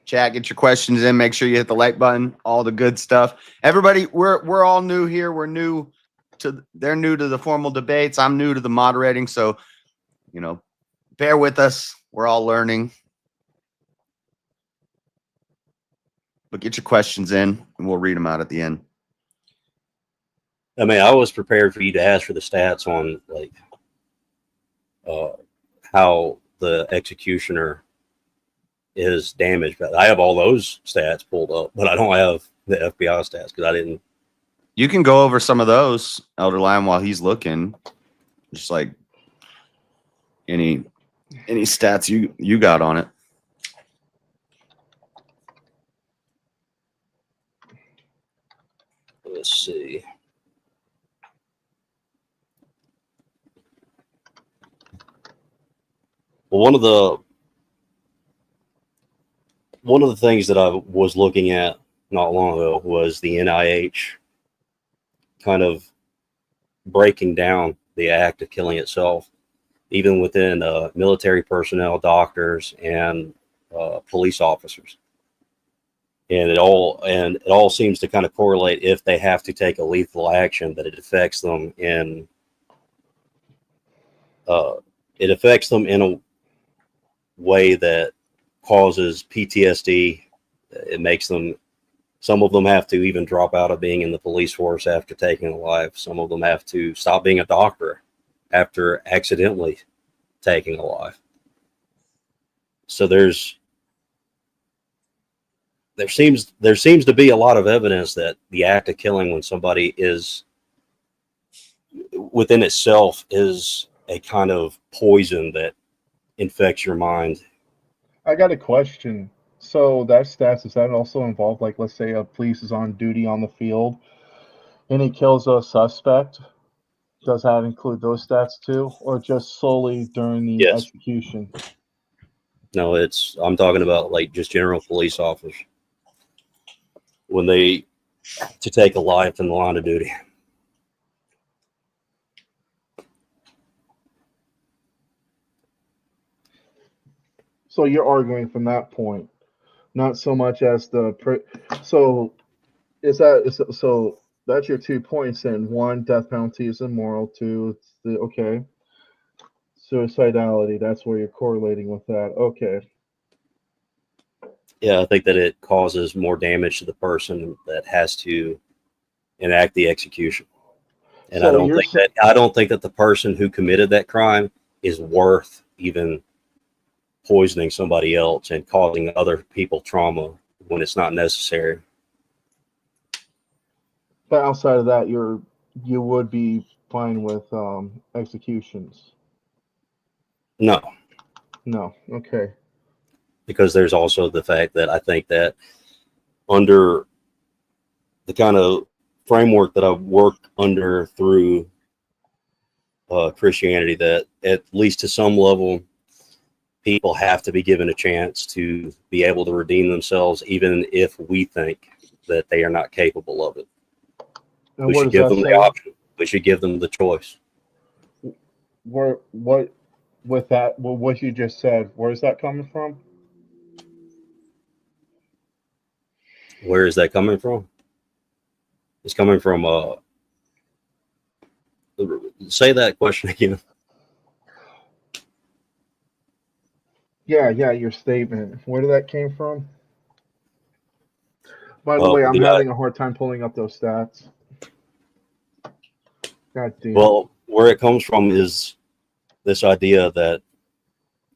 Speaker 2: Chat, get your questions in. Make sure you hit the like button. All the good stuff. Everybody, we're all new here. They're new to the formal debates. I'm new to the moderating, so bear with us. We're all learning. But get your questions in, and we'll read them out at the end.
Speaker 8: I mean, I was prepared for you to ask for the stats on like how the executioner is damaged. But I have all those stats pulled up, but I don't have the FBI stats because I didn't.
Speaker 2: You can go over some of those, Elderlyon, while he's looking. Just like any stats you got on it.
Speaker 8: Let's see. Well, one of the things that I was looking at not long ago was the NIH kind of breaking down the act of killing itself, even within military personnel, doctors, and police officers. And it all seems to kind of correlate. If they have to take a lethal action, that it affects them in a way that causes PTSD. It makes them. Some of them have to even drop out of being in the police force after taking a life. Some of them have to stop being a doctor after accidentally taking a life. So there seems to be a lot of evidence that the act of killing, when somebody is within itself, is a kind of poison that infects your mind.
Speaker 9: I got a question. So that stats, does that also involve, like, let's say a police is on duty on the field and he kills a suspect? Does that include those stats too, or just solely during the
Speaker 8: Yes.
Speaker 9: execution?
Speaker 8: No, I'm talking about like just general police officers when they to take a life in the line of duty.
Speaker 9: So you're arguing from that point, not so much as so that's your 2 points then. One, death penalty is immoral. Two, it's okay, suicidality, that's where you're correlating with that. Okay.
Speaker 8: Yeah, I think that it causes more damage to the person that has to enact the execution. And
Speaker 9: So
Speaker 8: I don't think that the person who committed that crime is worth even poisoning somebody else and causing other people trauma when it's not necessary.
Speaker 9: But outside of that, you would be fine with executions?
Speaker 8: No.
Speaker 9: Okay.
Speaker 8: Because there's also the fact that I think that under the kind of framework that I've worked under through Christianity, that at least to some level, people have to be given a chance to be able to redeem themselves, even if we think that they are not capable of it.
Speaker 9: And
Speaker 8: we should give them the option. We should give them the choice.
Speaker 9: What you just said, where is that coming from?
Speaker 8: Where is that coming from? It's coming from say that question again.
Speaker 9: Yeah, your statement. Where did that came from? By the way, I'm having a hard time pulling up those stats. God damn.
Speaker 8: Well, where it comes from is this idea that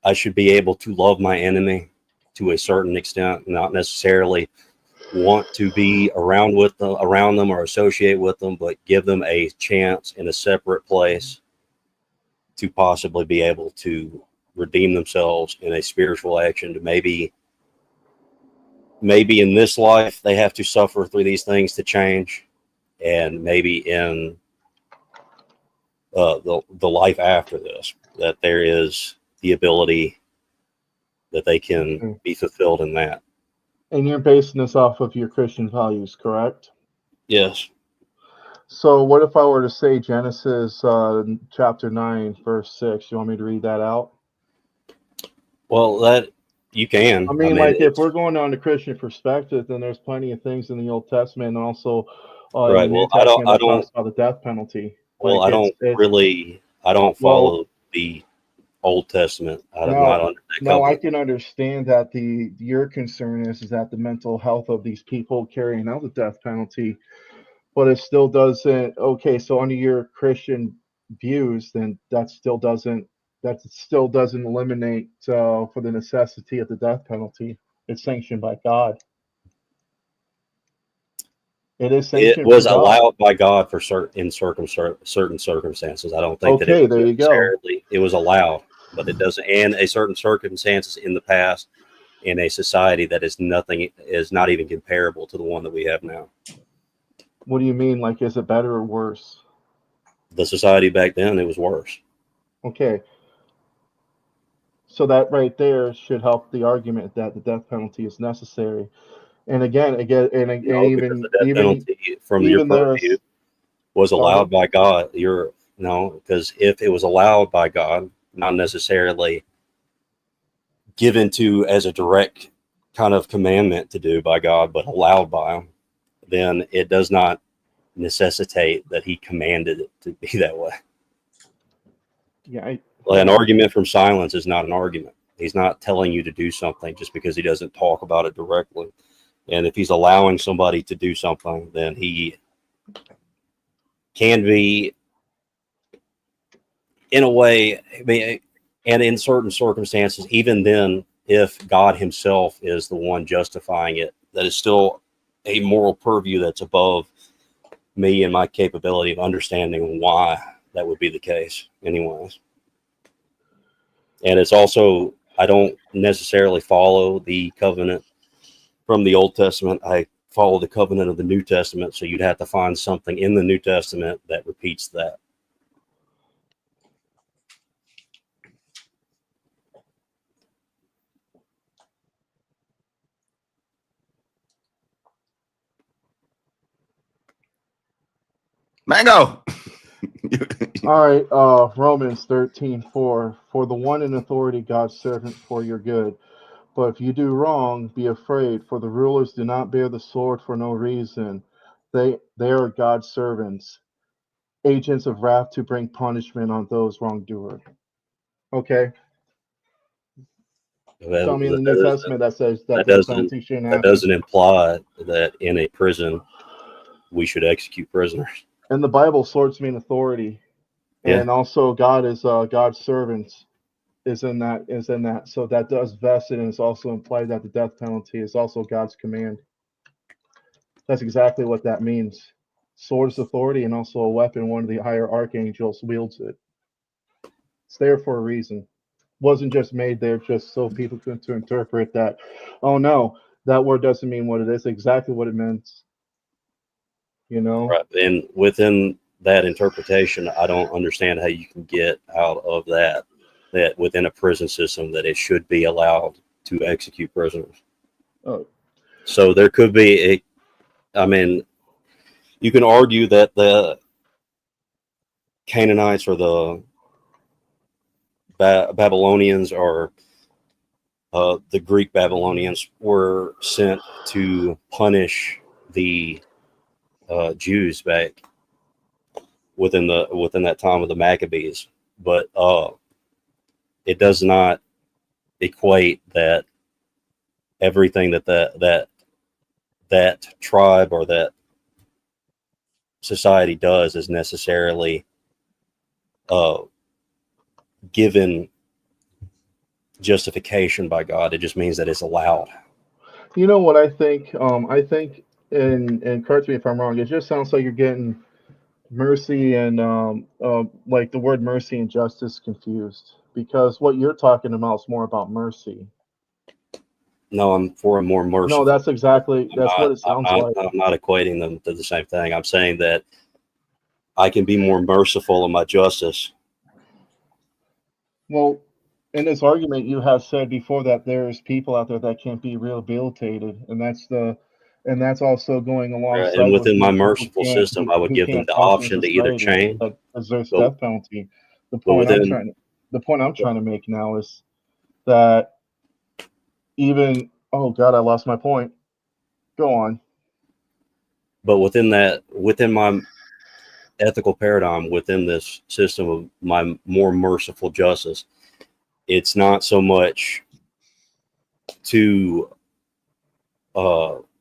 Speaker 8: I should be able to love my enemy to a certain extent, not necessarily want to be around them or associate with them, but give them a chance in a separate place to possibly be able to redeem themselves in a spiritual action. To maybe in this life they have to suffer through these things to change, and maybe in the life after this, that there is the ability that they can be fulfilled in that.
Speaker 9: And you're basing this off of your Christian values, correct?
Speaker 8: Yes.
Speaker 9: So what if I were to say Genesis chapter 9, verse 6? You want me to read that out?
Speaker 8: Well, that you can.
Speaker 9: I mean, if we're going on the Christian perspective, then there's plenty of things in the Old Testament and also
Speaker 8: right.
Speaker 9: in the
Speaker 8: Well,
Speaker 9: New Testament that talks about the death penalty.
Speaker 8: Well, I don't follow the Old Testament.
Speaker 9: I can understand that your concern is that the mental health of these people carrying out the death penalty, but it still doesn't. Okay, so under your Christian views, then that still doesn't eliminate for the necessity of the death penalty. It's sanctioned by God. It is sanctioned.
Speaker 8: It was allowed by God for certain circumstances. I don't think that it was
Speaker 9: there you go.
Speaker 8: It was allowed, but it doesn't. And a certain circumstances in the past, in a society that is not even comparable to the one that we have now.
Speaker 9: What do you mean? Like, is it better or worse?
Speaker 8: The society back then, it was worse.
Speaker 9: Okay. So that right there should help the argument that the death penalty is necessary. And again,
Speaker 8: the death penalty, from your point of view, was allowed by God. Because if it was allowed by God, not necessarily given to as a direct kind of commandment to do by God, but allowed by him, then it does not necessitate that he commanded it to be that way.
Speaker 9: Yeah.
Speaker 8: An argument from silence is not an argument. He's not telling you to do something just because he doesn't talk about it directly. And if he's allowing somebody to do something, then he can be, in a way, and in certain circumstances, even then, if God himself is the one justifying it, that is still a moral purview that's above me and my capability of understanding why that would be the case anyways. And it's also, I don't necessarily follow the covenant from the Old Testament. I follow the covenant of the New Testament. So you'd have to find something in the New Testament that repeats that.
Speaker 2: Mango.
Speaker 9: All right, Romans 13:4. For the one in authority, God's servant for your good. But if you do wrong, be afraid, for the rulers do not bear the sword for no reason. They are God's servants, agents of wrath to bring punishment on those wrongdoers. Okay. Tell me in the New Testament that says that the penalty shouldn't happen.
Speaker 8: That doesn't imply that in a prison we should execute prisoners.
Speaker 9: In the Bible, swords mean authority, and also God is God's servants is in that. So that does vest it, and it's also implied that the death penalty is also God's command. That's exactly what that means. Sword is authority, and also a weapon. One of the higher archangels wields it. It's there for a reason. Wasn't just made there just so people could to interpret that. Oh no, that word doesn't mean what it is. Exactly what it means. You know.
Speaker 8: Right. And within that interpretation, I don't understand how you can get out of that within a prison system that it should be allowed to execute prisoners.
Speaker 9: Oh.
Speaker 8: So there could be you can argue that the Canaanites or the Babylonians or the Greek Babylonians were sent to punish the Jews back within that time of the Maccabees, but it does not equate that everything that tribe or that society does is necessarily given justification by God. It just means that it's allowed.
Speaker 9: You know what I think? I think, and correct me if I'm wrong, it just sounds like you're getting mercy and like the word mercy and justice confused, because what you're talking about is more about mercy.
Speaker 8: No, I'm for a more merciful.
Speaker 9: No, that's what it sounds like.
Speaker 8: I'm not equating them to the same thing. I'm saying that I can be more merciful in my justice.
Speaker 9: Well, in this argument, you have said before that there's people out there that can't be rehabilitated, and that's also going alongside.
Speaker 8: And within my merciful system, I would give them the option to either change.
Speaker 9: There's death penalty. The point I'm trying to make now is that even oh God, I lost my point. Go on.
Speaker 8: But within my ethical paradigm, within this system of my more merciful justice, it's not so much to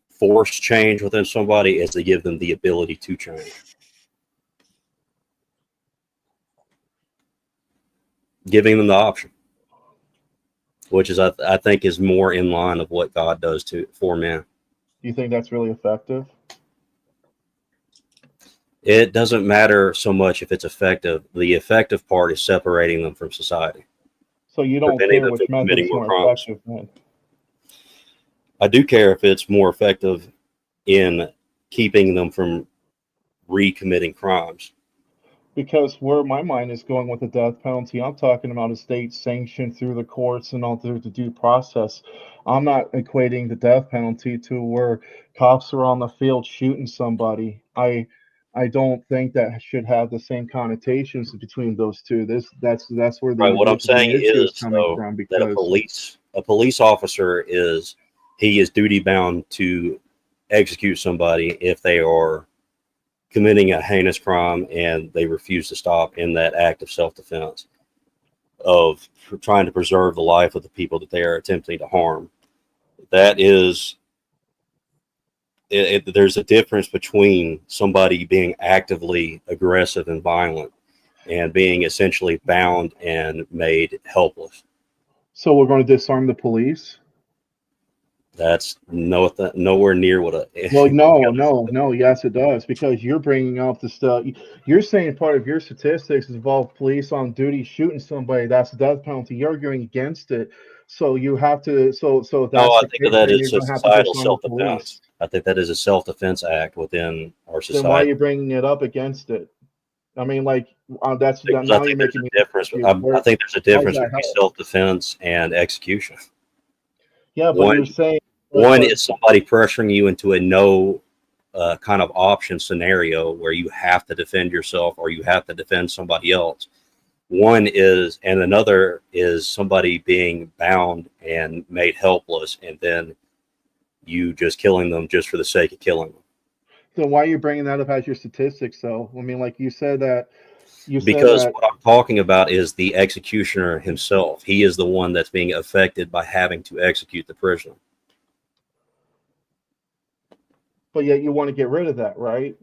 Speaker 8: force change within somebody as to give them the ability to change. Giving them the option, which is I think is more in line of what God does for men.
Speaker 9: Do you think that's really effective?
Speaker 8: It doesn't matter so much if it's effective. The effective part is separating them from society.
Speaker 9: So you don't care which method is more effective then?
Speaker 8: I do care if it's more effective in keeping them from recommitting crimes.
Speaker 9: Because where my mind is going with the death penalty, I'm talking about a state sanctioned through the courts and all through the due process. I'm not equating the death penalty to where cops are on the field shooting somebody. I I don't think that should have the same connotations between those two. That's where the
Speaker 8: Right. What I'm saying
Speaker 9: issue is
Speaker 8: is,
Speaker 9: coming
Speaker 8: though,
Speaker 9: from,
Speaker 8: that
Speaker 9: because
Speaker 8: a police officer is duty bound to execute somebody if they are committing a heinous crime and they refuse to stop in that act of self-defense of trying to preserve the life of the people that they are attempting to harm. That is, there's a difference between somebody being actively aggressive and violent and being essentially bound and made helpless.
Speaker 9: so we're going to disarm the police.
Speaker 8: That's nowhere near what a
Speaker 9: Well, no. Yes, it does, because you're bringing up the stuff. You're saying part of your statistics involve police on duty shooting somebody. That's the death penalty. You're arguing against it, so you have to. So if
Speaker 8: No,
Speaker 9: that's
Speaker 8: I
Speaker 9: the
Speaker 8: think
Speaker 9: case,
Speaker 8: that
Speaker 9: then
Speaker 8: is
Speaker 9: you're
Speaker 8: a
Speaker 9: going to have to
Speaker 8: societal
Speaker 9: disarm the
Speaker 8: self-defense.
Speaker 9: police.
Speaker 8: I think that is a self-defense act within our
Speaker 9: Then why are
Speaker 8: society.
Speaker 9: you bringing it up against it? I mean, like that's
Speaker 8: Because
Speaker 9: now
Speaker 8: I
Speaker 9: you're
Speaker 8: think there's
Speaker 9: making
Speaker 8: a
Speaker 9: me
Speaker 8: difference. I think there's a
Speaker 9: How does
Speaker 8: difference
Speaker 9: that
Speaker 8: between
Speaker 9: help?
Speaker 8: self-defense and execution.
Speaker 9: Yeah, but you're
Speaker 8: One,
Speaker 9: saying
Speaker 8: one is somebody pressuring you into a no kind of option scenario where you have to defend yourself or you have to defend somebody else. And another is somebody being bound and made helpless, and then you just killing them just for the sake of killing them.
Speaker 9: Then why are you bringing that up as your statistics, though? I mean, like you said that.
Speaker 8: Because what I'm talking about is the executioner himself. He is the one that's being affected by having to execute the prisoner.
Speaker 9: But yet you want to get rid of that, right?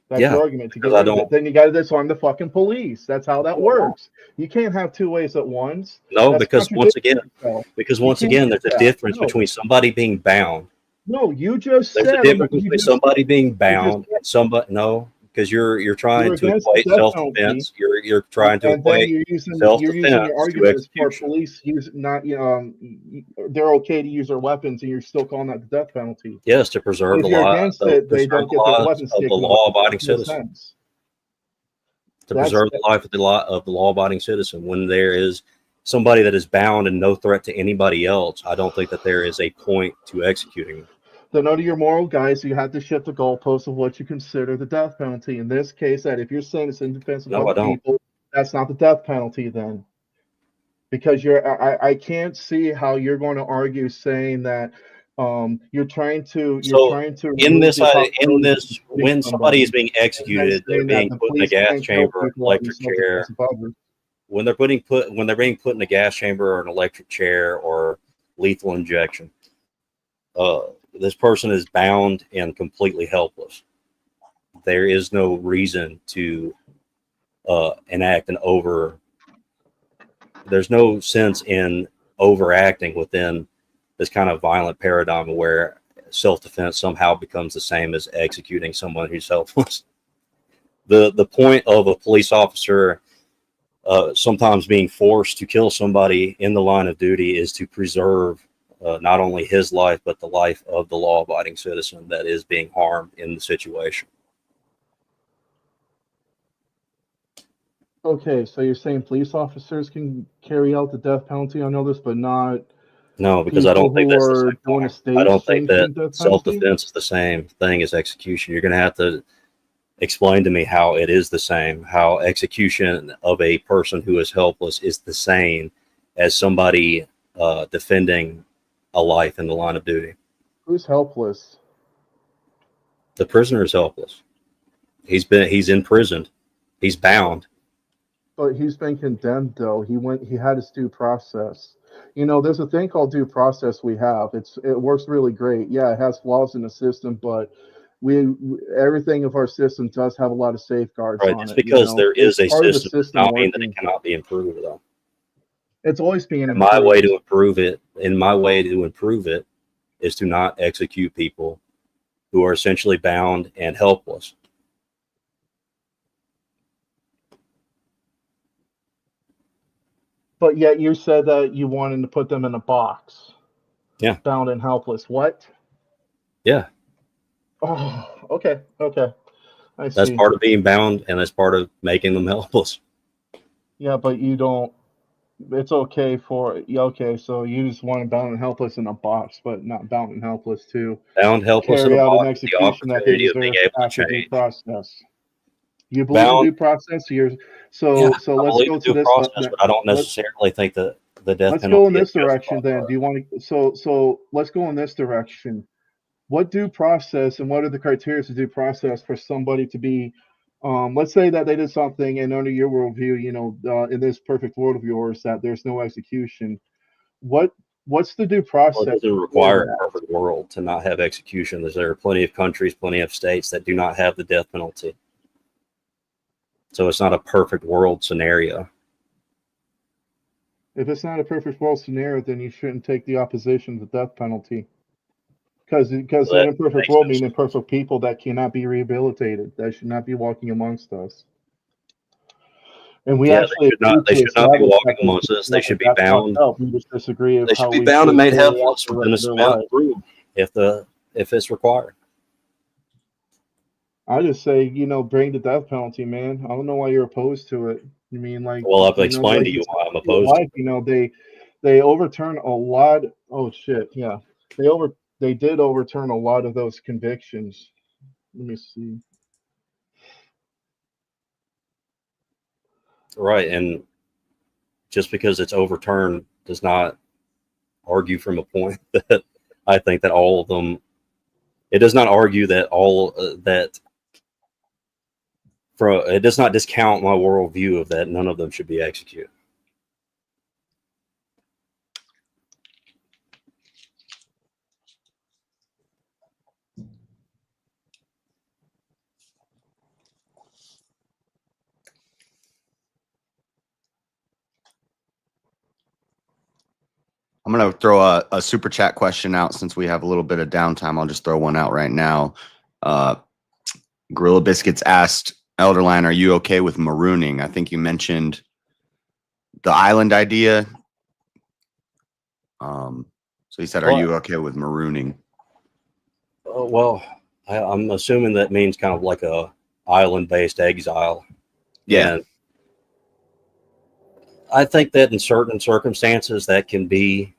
Speaker 9: That's
Speaker 8: Yeah,
Speaker 9: your argument to get
Speaker 8: because
Speaker 9: rid of it. Then you got to disarm the fucking police. That's how that works. You can't have two ways at once.
Speaker 8: No,
Speaker 9: That's
Speaker 8: because once again,
Speaker 9: yourself.
Speaker 8: there's a difference between somebody being bound.
Speaker 9: No, you just
Speaker 8: There's
Speaker 9: said
Speaker 8: a difference between somebody being bound and somebody. No, because you're trying to
Speaker 9: against the
Speaker 8: equate
Speaker 9: death
Speaker 8: self-defense. You're trying to
Speaker 9: and then
Speaker 8: equate
Speaker 9: you're using
Speaker 8: self-defense
Speaker 9: your
Speaker 8: to
Speaker 9: argument as for
Speaker 8: execution.
Speaker 9: police use not they're okay to use their weapons, and you're still calling that the death penalty.
Speaker 8: Yes, to preserve
Speaker 9: If
Speaker 8: the
Speaker 9: you're
Speaker 8: life,
Speaker 9: against it, they don't get their weapons
Speaker 8: of the
Speaker 9: taken away.
Speaker 8: law-abiding
Speaker 9: That makes no
Speaker 8: citizen.
Speaker 9: sense.
Speaker 8: To preserve the life of the law-abiding citizen. When there is somebody that is bound and no threat to anybody else, I don't think that there is a point to executing them.
Speaker 9: Then under your moral guys, you have to shift the goalposts of what you consider the death penalty. In this case, that if you're saying it's in defense of other people, that's not the death penalty then. Because I can't see how you're going to argue saying that you're trying to
Speaker 8: when somebody is being executed, they're being put in a gas chamber or an electric chair. When they're being put in a gas chamber or an electric chair or lethal injection, this person is bound and completely helpless. There is no reason to enact an over. There's no sense in overacting within this kind of violent paradigm where self-defense somehow becomes the same as executing someone who's helpless. The point of a police officer sometimes being forced to kill somebody in the line of duty is to preserve not only his life, but the life of the law-abiding citizen that is being harmed in the situation.
Speaker 9: Okay, so you're saying police officers can carry out the death penalty on others, but not
Speaker 8: no, because I don't think that's the same. I don't think that self-defense is the same thing as execution. You're going to have to explain to me how it is the same, how execution of a person who is helpless is the same as somebody defending a life in the line of duty.
Speaker 9: Who's helpless?
Speaker 8: The prisoner is helpless. He's imprisoned. He's bound.
Speaker 9: But he's been condemned, though. He had his due process. You know, there's a thing called due process we have. It works really great. Yeah, it has flaws in the system, but everything of our system does have a lot of safeguards on it.
Speaker 8: Just because there is a system does not mean that
Speaker 9: working.
Speaker 8: it cannot be improved, though.
Speaker 9: It's always being improved.
Speaker 8: My way to improve it is to not execute people who are essentially bound and helpless.
Speaker 9: But yet you said that you wanted to put them in a box.
Speaker 8: Yeah.
Speaker 9: Bound and helpless. What?
Speaker 8: Yeah.
Speaker 9: Oh, okay. I see.
Speaker 8: That's part of being bound, and that's part of making them helpless.
Speaker 9: Yeah, but you don't. It's okay so you just want bound and helpless in a box, but not bound and helpless to
Speaker 8: bound helpless in a
Speaker 9: carry out
Speaker 8: box,
Speaker 9: an execution that they deserve after due process. You believe in
Speaker 8: Bound,
Speaker 9: due process?
Speaker 8: yeah,
Speaker 9: So
Speaker 8: I
Speaker 9: let's
Speaker 8: believe
Speaker 9: go
Speaker 8: in
Speaker 9: to
Speaker 8: due
Speaker 9: this.
Speaker 8: process, but I don't
Speaker 9: Let,
Speaker 8: necessarily think that the death
Speaker 9: let's go in
Speaker 8: penalty is
Speaker 9: this direction
Speaker 8: justified.
Speaker 9: then. Do you want to? So let's go in this direction. What due process and what are the criteria to due process for somebody to be? Let's say that they did something, and under your worldview, in this perfect world of yours, that there's no execution. What what's the due
Speaker 8: Well, it
Speaker 9: process
Speaker 8: doesn't
Speaker 9: for
Speaker 8: require a
Speaker 9: that?
Speaker 8: perfect world to not have executions. There are plenty of countries, plenty of states that do not have the death penalty. So it's not a perfect world scenario.
Speaker 9: If it's not a perfect world scenario, then you shouldn't take the opposition to the death penalty. Because
Speaker 8: So
Speaker 9: an
Speaker 8: that
Speaker 9: imperfect
Speaker 8: makes
Speaker 9: world
Speaker 8: no
Speaker 9: means
Speaker 8: sense.
Speaker 9: imperfect people that cannot be rehabilitated. That should not be walking amongst us. And we
Speaker 8: Yeah,
Speaker 9: actually agreed
Speaker 8: they
Speaker 9: to
Speaker 8: should not be
Speaker 9: establish
Speaker 8: walking
Speaker 9: that those
Speaker 8: amongst
Speaker 9: people
Speaker 8: us. They
Speaker 9: that
Speaker 8: should be
Speaker 9: that's fucked
Speaker 8: bound.
Speaker 9: up. We just disagree of
Speaker 8: They should
Speaker 9: how
Speaker 8: be
Speaker 9: we
Speaker 8: bound and
Speaker 9: should
Speaker 8: made
Speaker 9: carry out
Speaker 8: helpless
Speaker 9: the rest
Speaker 8: within a
Speaker 9: of their
Speaker 8: surrounding
Speaker 9: lives.
Speaker 8: room if it's required.
Speaker 9: I just say, bring the death penalty, man. I don't know why you're opposed to it. You mean like,
Speaker 8: Well, I've
Speaker 9: like
Speaker 8: explained to
Speaker 9: you
Speaker 8: you
Speaker 9: said,
Speaker 8: why I'm
Speaker 9: your
Speaker 8: opposed to
Speaker 9: life,
Speaker 8: it.
Speaker 9: they overturn a lot. Oh shit, yeah, they did overturn a lot of those convictions. Let me see.
Speaker 8: Right, and just because it's overturned does not argue from a point that I think that all of them. It does not argue that all that. It does not discount my worldview of that none of them should be executed.
Speaker 2: I'm going to throw a super chat question out since we have a little bit of downtime. I'll just throw one out right now. Gorilla Biscuits asked Elderline, are you okay with marooning? I think you mentioned the island idea. So he said, are you okay with marooning?
Speaker 8: Well, I'm assuming that means kind of like a island-based exile.
Speaker 2: Yeah.
Speaker 8: And I think that in certain circumstances that can be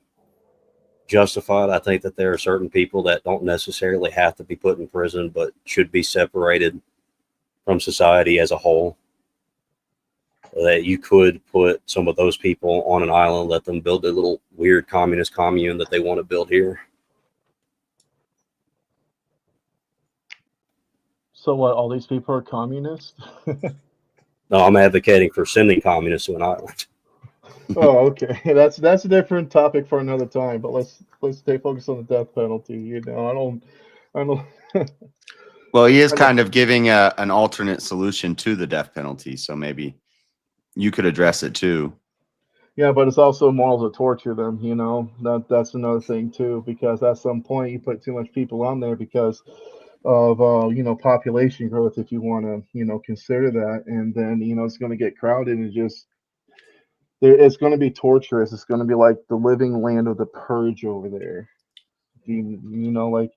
Speaker 8: justified. I think that there are certain people that don't necessarily have to be put in prison, but should be separated from society as a whole. That you could put some of those people on an island, let them build a little weird communist commune that they want to build here.
Speaker 9: So what? All these people are communists?
Speaker 8: No, I'm advocating for sending communists to an island.
Speaker 9: Oh, okay. That's a different topic for another time. But let's stay focused on the death penalty. I don't.
Speaker 2: Well, he is kind of giving an alternate solution to the death penalty. So maybe you could address it too.
Speaker 9: Yeah, but it's also immoral to torture them. That's another thing too, because at some point you put too much people on there because of population growth, if you want to consider that, and then it's going to get crowded and it's going to be torturous. It's going to be like the living land of the purge over there. Like,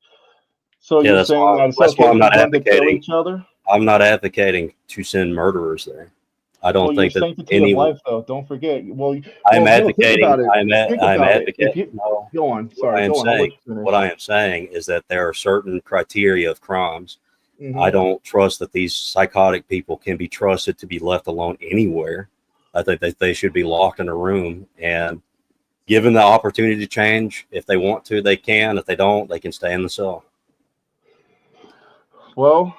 Speaker 9: so
Speaker 8: Yeah,
Speaker 9: you're saying that it's
Speaker 8: that's why
Speaker 9: okay
Speaker 8: I'm
Speaker 9: for
Speaker 8: not
Speaker 9: them to kill
Speaker 8: advocating.
Speaker 9: each other?
Speaker 8: I'm not advocating to send murderers there. I
Speaker 9: Well,
Speaker 8: don't
Speaker 9: your
Speaker 8: think that
Speaker 9: sanctity of life, though. Don't forget.
Speaker 8: I'm
Speaker 9: No. Think
Speaker 8: advocating.
Speaker 9: about it. Think
Speaker 8: I'm
Speaker 9: about it. If
Speaker 8: advocating.
Speaker 9: you
Speaker 8: No,
Speaker 9: go on,
Speaker 8: what I
Speaker 9: sorry,
Speaker 8: am
Speaker 9: go on. I'll let
Speaker 8: saying,
Speaker 9: you
Speaker 8: what
Speaker 9: finish.
Speaker 8: I am saying is that there are certain criteria of crimes. I
Speaker 9: Hmm.
Speaker 8: don't trust that these psychotic people can be trusted to be left alone anywhere. I think that they should be locked in a room and given the opportunity to change. If they want to, they can. If they don't, they can stay in the cell.
Speaker 9: Well,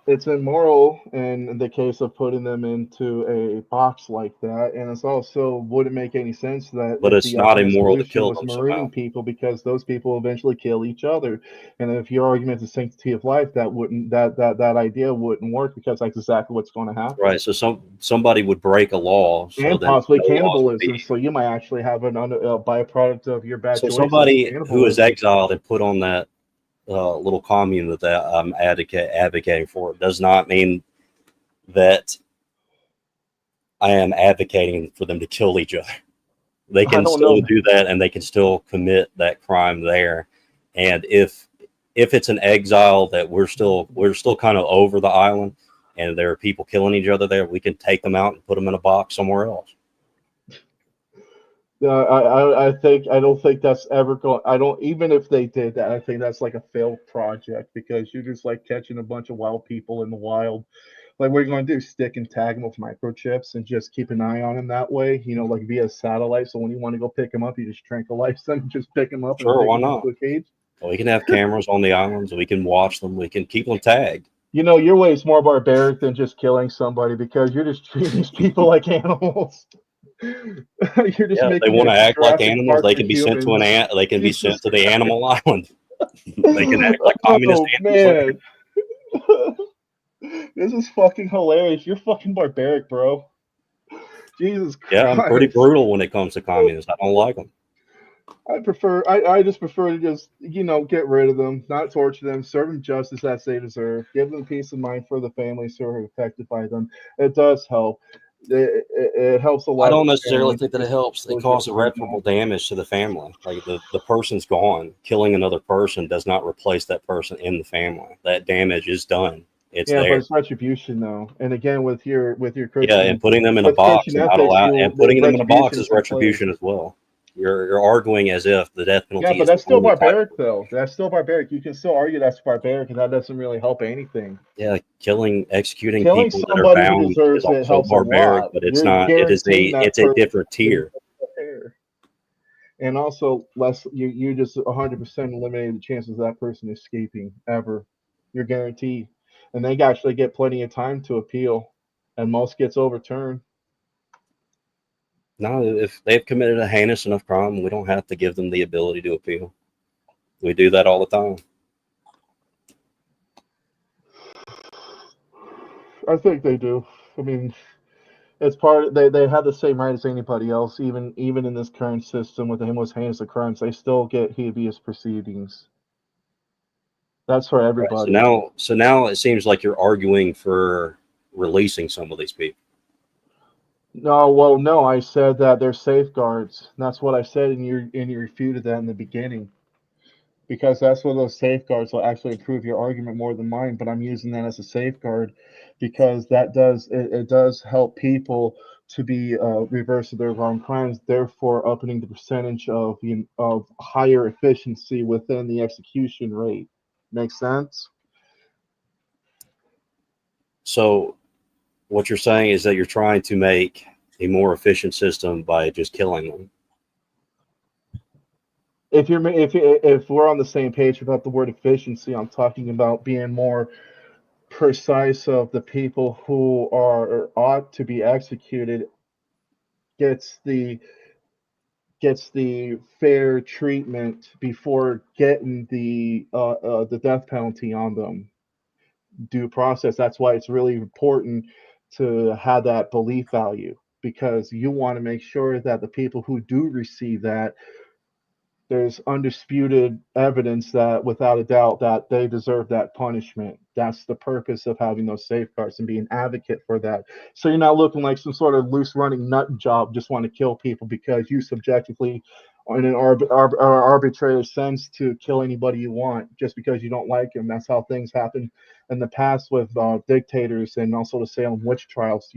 Speaker 9: it's immoral in the case of putting them into a box like that, and it's also wouldn't make any sense that
Speaker 8: But
Speaker 9: if
Speaker 8: it's
Speaker 9: the
Speaker 8: not
Speaker 9: alternate
Speaker 8: immoral to
Speaker 9: solution
Speaker 8: kill
Speaker 9: was
Speaker 8: them somehow.
Speaker 9: marooning people, because those people eventually kill each other. And if your argument is sanctity of life, that idea wouldn't work, because that's exactly what's going to happen.
Speaker 8: Right. So somebody would break a law, so
Speaker 9: And
Speaker 8: then
Speaker 9: possibly
Speaker 8: no laws would
Speaker 9: cannibalism.
Speaker 8: be.
Speaker 9: So you might actually have a byproduct of your bad
Speaker 8: So
Speaker 9: choices,
Speaker 8: somebody who is
Speaker 9: cannibalism.
Speaker 8: exiled and put on that little commune that I'm advocating for does not mean that I am advocating for them to kill each other. They
Speaker 9: I
Speaker 8: can
Speaker 9: don't
Speaker 8: still
Speaker 9: know.
Speaker 8: do that, and they can still commit that crime there. And if it's an exile that we're still kind of over the island, and there are people killing each other there, we can take them out and put them in a box somewhere else.
Speaker 9: I don't think that's ever going. I don't Even if they did that, I think that's like a failed project, because you're just like catching a bunch of wild people in the wild. Like, what are you going to do? Stick and tag them with microchips and just keep an eye on them that way, like via satellite. So when you want to go pick them up, you just tranquilize them, just pick them up and
Speaker 8: Sure,
Speaker 9: take
Speaker 8: why
Speaker 9: them
Speaker 8: not?
Speaker 9: to a cage.
Speaker 8: We can have cameras on the islands. We can watch them. We can keep them tagged.
Speaker 9: Your way is more barbaric than just killing somebody because you're just treating these people like animals. You're just
Speaker 8: Yeah, if they
Speaker 9: making
Speaker 8: want
Speaker 9: it
Speaker 8: to act like
Speaker 9: Jurassic
Speaker 8: animals,
Speaker 9: Park
Speaker 8: they
Speaker 9: for
Speaker 8: can be sent to
Speaker 9: humans.
Speaker 8: they can be
Speaker 9: Jesus
Speaker 8: sent to the
Speaker 9: Christ.
Speaker 8: animal island. They can act like communist
Speaker 9: Oh
Speaker 8: animals.
Speaker 9: man. This is fucking hilarious. You're fucking barbaric, bro. Jesus
Speaker 8: Yeah, I'm pretty
Speaker 9: Christ.
Speaker 8: brutal when it comes to communists. I don't like them.
Speaker 9: I just prefer to just, get rid of them, not torture them, serve them justice as they deserve, give them peace of mind for the families who are affected by them. It does help. It helps a
Speaker 8: I
Speaker 9: lot
Speaker 8: don't
Speaker 9: of
Speaker 8: necessarily
Speaker 9: families.
Speaker 8: think that it helps. It
Speaker 9: Those get
Speaker 8: causes irreparable damage to the family. Like the person's gone. Killing another person does not replace that person in the family. That damage is done. It's
Speaker 9: Yeah, but
Speaker 8: there.
Speaker 9: it's retribution though. And again, with your
Speaker 8: Yeah,
Speaker 9: Christian,
Speaker 8: and putting them in a
Speaker 9: with
Speaker 8: box
Speaker 9: Christian
Speaker 8: and not
Speaker 9: ethics,
Speaker 8: allow and
Speaker 9: the
Speaker 8: putting them in a box
Speaker 9: retribution
Speaker 8: is
Speaker 9: is in play.
Speaker 8: retribution as well. You're arguing as if the death
Speaker 9: Yeah,
Speaker 8: penalty
Speaker 9: but
Speaker 8: is the
Speaker 9: that's still
Speaker 8: only type.
Speaker 9: barbaric though. That's still barbaric. You can still argue that's barbaric, and that doesn't really help anything.
Speaker 8: Yeah, executing
Speaker 9: Killing
Speaker 8: people that are
Speaker 9: somebody who
Speaker 8: bound is
Speaker 9: deserves it
Speaker 8: also
Speaker 9: helps a
Speaker 8: barbaric,
Speaker 9: lot.
Speaker 8: but it's
Speaker 9: You're
Speaker 8: not.
Speaker 9: guaranteeing that
Speaker 8: It's a
Speaker 9: person
Speaker 8: different tier.
Speaker 9: fair. And also, less you just 100% eliminated the chances of that person escaping ever. You're guaranteed, and they actually get plenty of time to appeal, and most gets overturned.
Speaker 8: No, if they've committed a heinous enough crime, we don't have to give them the ability to appeal. We do that all the time.
Speaker 9: I think they do. I mean, it's part. They have the same right as anybody else. Even in this current system with the most heinous of crimes, they still get habeas proceedings. That's for
Speaker 8: Right.
Speaker 9: everybody.
Speaker 8: So now it seems like you're arguing for releasing some of these people.
Speaker 9: No, well, no. I said that there's safeguards. That's what I said, and you refuted that in the beginning. Because that's what those safeguards will actually improve your argument more than mine. But I'm using that as a safeguard because it does help people to be reverse of their wrong crimes, therefore upping the percentage of higher efficiency within the execution rate. Makes sense?
Speaker 8: So what you're saying is that you're trying to make a more efficient system by just killing them.
Speaker 9: If we're on the same page about the word efficiency, I'm talking about being more precise of the people who are or ought to be executed gets the fair treatment before getting the death penalty on them. Due process. That's why it's really important to have that belief value because you want to make sure that the people who do receive that there's undisputed evidence that without a doubt that they deserve that punishment. That's the purpose of having those safeguards and being an advocate for that. So you're not looking like some sort of loose running nut job, just want to kill people because you subjectively in an arbitrary sense to kill anybody you want just because you don't like them. That's how things happen in the past with dictators and also the Salem witch trials.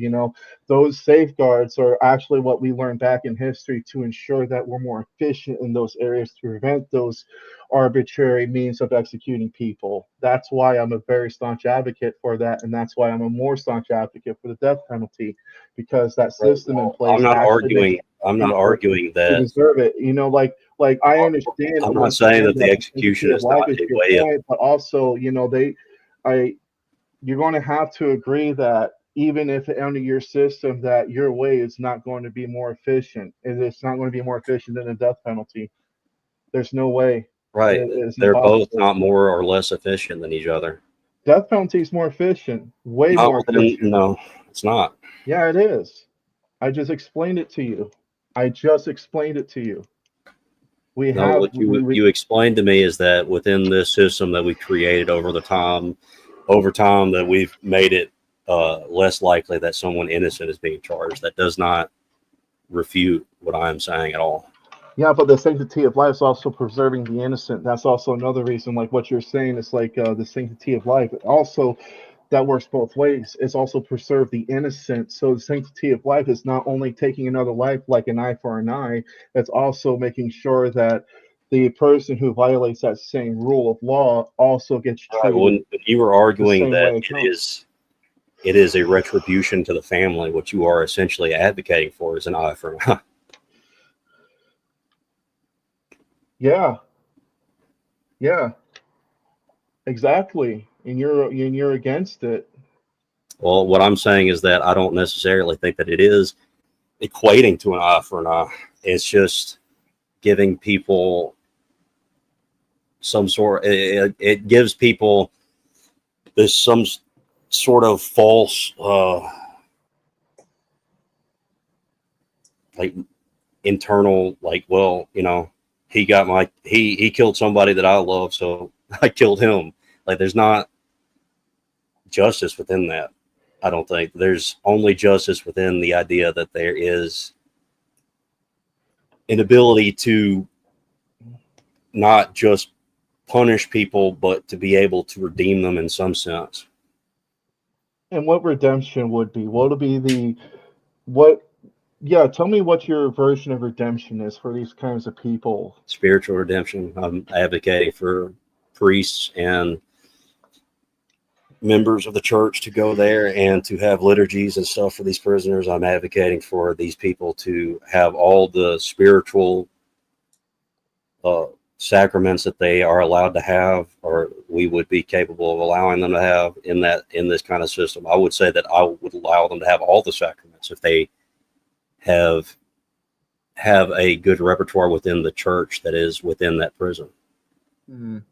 Speaker 9: Those safeguards are actually what we learned back in history to ensure that we're more efficient in those areas to prevent those arbitrary means of executing people. That's why I'm a very staunch advocate for that, and that's why I'm a more staunch advocate for the death penalty, because that system in place
Speaker 8: I'm not arguing
Speaker 9: they
Speaker 8: that.
Speaker 9: deserve it. Like I understand.
Speaker 8: I'm not saying that the execution is not a way of.
Speaker 9: But also, you're going to have to agree that even if under your system that your way is not going to be more efficient, and it's not going to be more efficient than the death penalty. There's no way.
Speaker 8: Right.
Speaker 9: It's
Speaker 8: They're
Speaker 9: impossible.
Speaker 8: both not more or less efficient than each other.
Speaker 9: Death penalty is more efficient. Way more efficient.
Speaker 8: No, it's not.
Speaker 9: Yeah, it is. I just explained it to you.
Speaker 8: What you explained to me is that within this system that we created over time that we've made it less likely that someone innocent is being charged. That does not refute what I am saying at all.
Speaker 9: Yeah, but the sanctity of life is also preserving the innocent. That's also another reason, like what you're saying, is like the sanctity of life. Also, that works both ways. It's also preserve the innocent. So the sanctity of life is not only taking another life like an eye for an eye, it's also making sure that the person who violates that same rule of law also gets treated.
Speaker 8: When you were arguing that it is it is a retribution to the family. What you are essentially advocating for is an eye for an eye.
Speaker 9: Yeah, yeah, exactly. And you're against it.
Speaker 8: Well, what I'm saying is that I don't necessarily think that it is equating to an eye for an eye. It's just giving people some sort. It gives people this some sort of false, like internal, like, well, you know, he killed somebody that I love, so I killed him. Like, there's not justice within that. I don't think there's only justice within the idea that there is an ability to not just punish people, but to be able to redeem them in some sense.
Speaker 9: And what redemption would be? What would be what? Yeah, tell me what your version of redemption is for these kinds of people.
Speaker 8: Spiritual redemption. I'm advocating for priests and members of the church to go there and to have liturgies and stuff for these prisoners. I'm advocating for these people to have all the spiritual sacraments that they are allowed to have, or we would be capable of allowing them to have in this kind of system. I would say that I would allow them to have all the sacraments if they have a good repertoire within the church that is within that prison.
Speaker 9: Mm.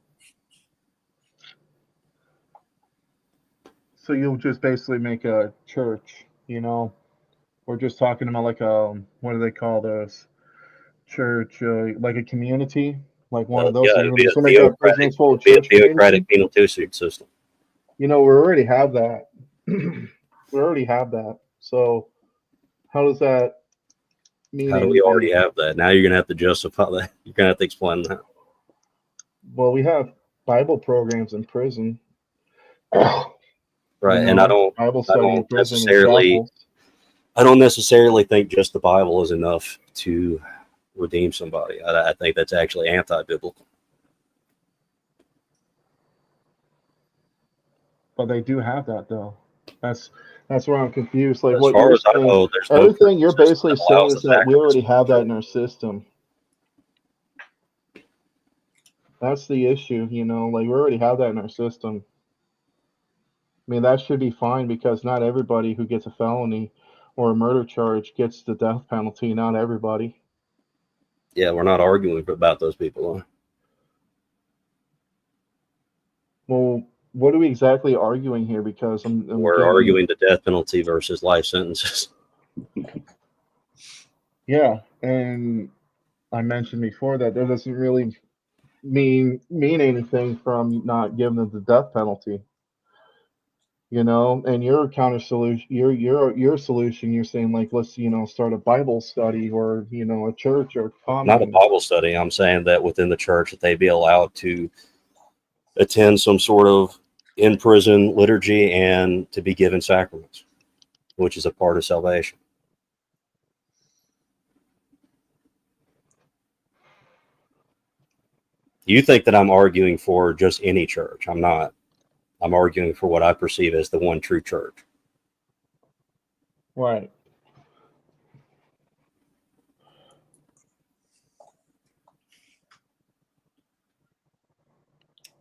Speaker 9: So you'll just basically make a church, you know? We're just talking about like what do they call those? Church, like a community, like one of those.
Speaker 8: Yeah,
Speaker 9: So
Speaker 8: it'd be
Speaker 9: so make a prisons full of church
Speaker 8: a theocratic
Speaker 9: community.
Speaker 8: penal suit system.
Speaker 9: You know, we already have that. We already have that. So how does that mean
Speaker 8: How do we
Speaker 9: anything?
Speaker 8: already have that? Now you're going to have to justify that. You're going to have to explain that.
Speaker 9: Well, we have Bible programs in prison.
Speaker 8: Right.
Speaker 9: You
Speaker 8: And
Speaker 9: know, Bible study in prison and chapels.
Speaker 8: I don't necessarily think just the Bible is enough to redeem somebody. I think that's actually anti-biblical.
Speaker 9: But they do have that though. That's where I'm confused. Like
Speaker 8: As
Speaker 9: what
Speaker 8: far
Speaker 9: you're
Speaker 8: as I
Speaker 9: saying,
Speaker 8: know, there's no
Speaker 9: everything you're
Speaker 8: system
Speaker 9: basically
Speaker 8: that
Speaker 9: saying
Speaker 8: allows
Speaker 9: is
Speaker 8: the
Speaker 9: that we already
Speaker 8: sacraments.
Speaker 9: have that in our system. That's the issue, you know, like we already have that in our system. I mean, that should be fine because not everybody who gets a felony or a murder charge gets the death penalty. Not everybody.
Speaker 8: Yeah, we're not arguing about those people. Huh?
Speaker 9: Well, what are we exactly arguing here? Because I'm
Speaker 8: We're
Speaker 9: getting,
Speaker 8: arguing the death penalty versus life sentences.
Speaker 9: yeah, and I mentioned before that doesn't really mean anything from not giving them the death penalty. You know, and your counter solution, your solution, you're saying like let's start a Bible study or a church or
Speaker 8: Not a
Speaker 9: commune.
Speaker 8: Bible study. I'm saying that within the church that they be allowed to attend some sort of in-prison liturgy and to be given sacraments, which is a part of salvation. You think that I'm arguing for just any church. I'm not. I'm arguing for what I perceive as the one true church.
Speaker 9: Right.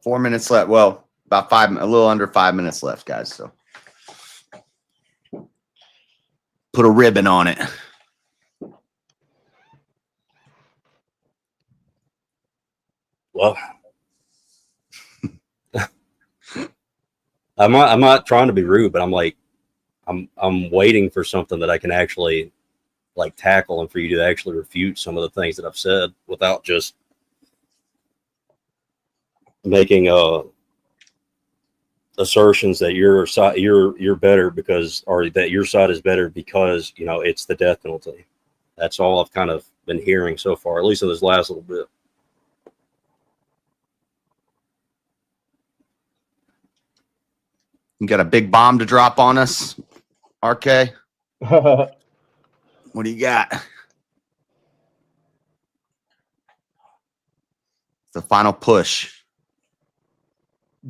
Speaker 2: Four minutes left. Well, about a little under 5 minutes left, guys. So put a ribbon on it.
Speaker 8: Well, I'm not trying to be rude, but I'm waiting for something that I can actually like tackle and for you to actually refute some of the things that I've said without just making assertions that you're better because, or that your side is better because it's the death penalty. That's all I've kind of been hearing so far, at least in this last little bit.
Speaker 2: You got a big bomb to drop on us, RK? What do you got? The final push.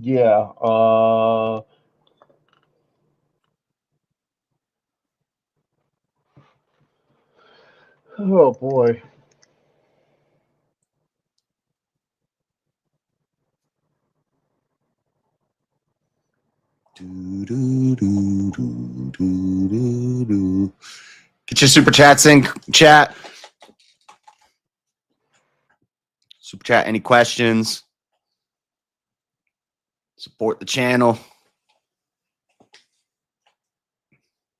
Speaker 9: Yeah. Oh boy.
Speaker 2: Get your super chats in chat. Super chat. Any questions? Support the channel.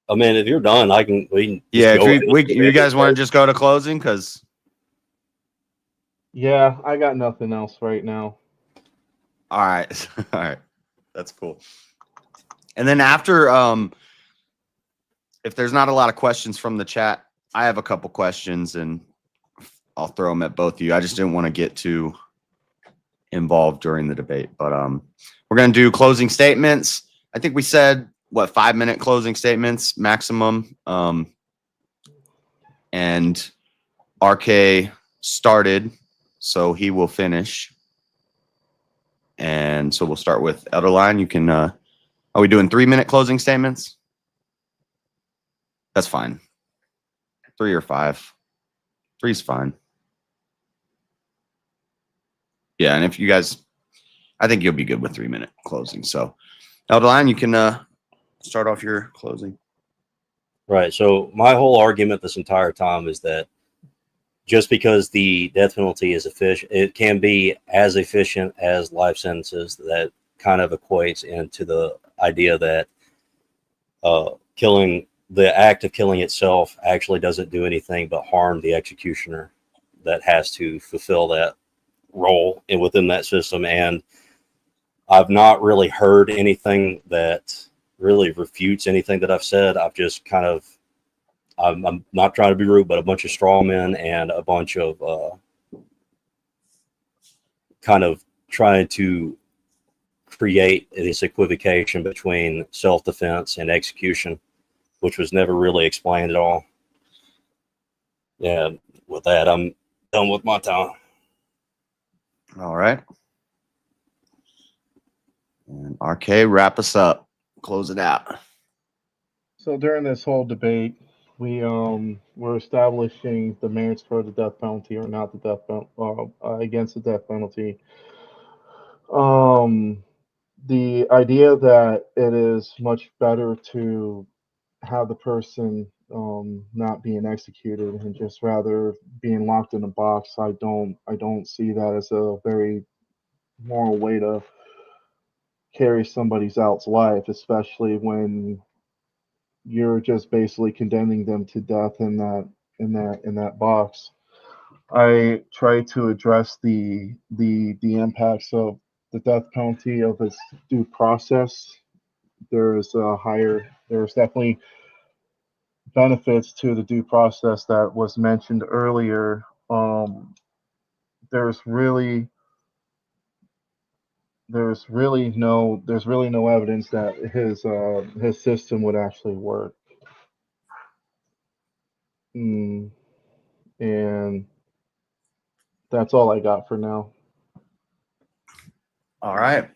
Speaker 8: I mean, if you're done, we can just
Speaker 2: Yeah,
Speaker 8: go.
Speaker 2: if you guys want to just go to closing, because
Speaker 9: Yeah, I got nothing else right now.
Speaker 2: all right, all right, that's cool. And then after, if there's not a lot of questions from the chat, I have a couple questions, and I'll throw them at both of you. I just didn't want to get too involved during the debate, but we're gonna do closing statements. I think we said what 5-minute closing statements maximum. And RK started, so he will finish. And so we'll start with Elderlyon. You can, are we doing 3-minute closing statements? That's fine. 3 or 5. 3's fine. Yeah, and if you guys, I think you'll be good with 3-minute closing. So Elderlyon, you can start off your closing.
Speaker 8: Right. So my whole argument this entire time is that just because the death penalty is efficient, it can be as efficient as life sentences. That kind of equates into the idea that the act of killing itself actually doesn't do anything but harm the executioner that has to fulfill that role within that system. And I've not really heard anything that really refutes anything that I've said. I've just kind of, I'm not trying to be rude, but a bunch of straw men and a bunch of kind of trying to create this equivocation between self-defense and execution, which was never really explained at all. Yeah, with that, I'm done with my time.
Speaker 2: All right. And RK, wrap us up. Close it out.
Speaker 9: So during this whole debate, we were establishing the merits for the death penalty or not the death penalty, against the death penalty. The idea that it is much better to have the person not being executed and just rather being locked in a box. I don't see that as a very moral way to carry somebody's out's life, especially when you're just basically condemning them to death in that box. I try to address the impacts of the death penalty of its due process. There's definitely benefits to the due process that was mentioned earlier. There's really no evidence that his system would actually work. And that's all I got for now.
Speaker 2: All right.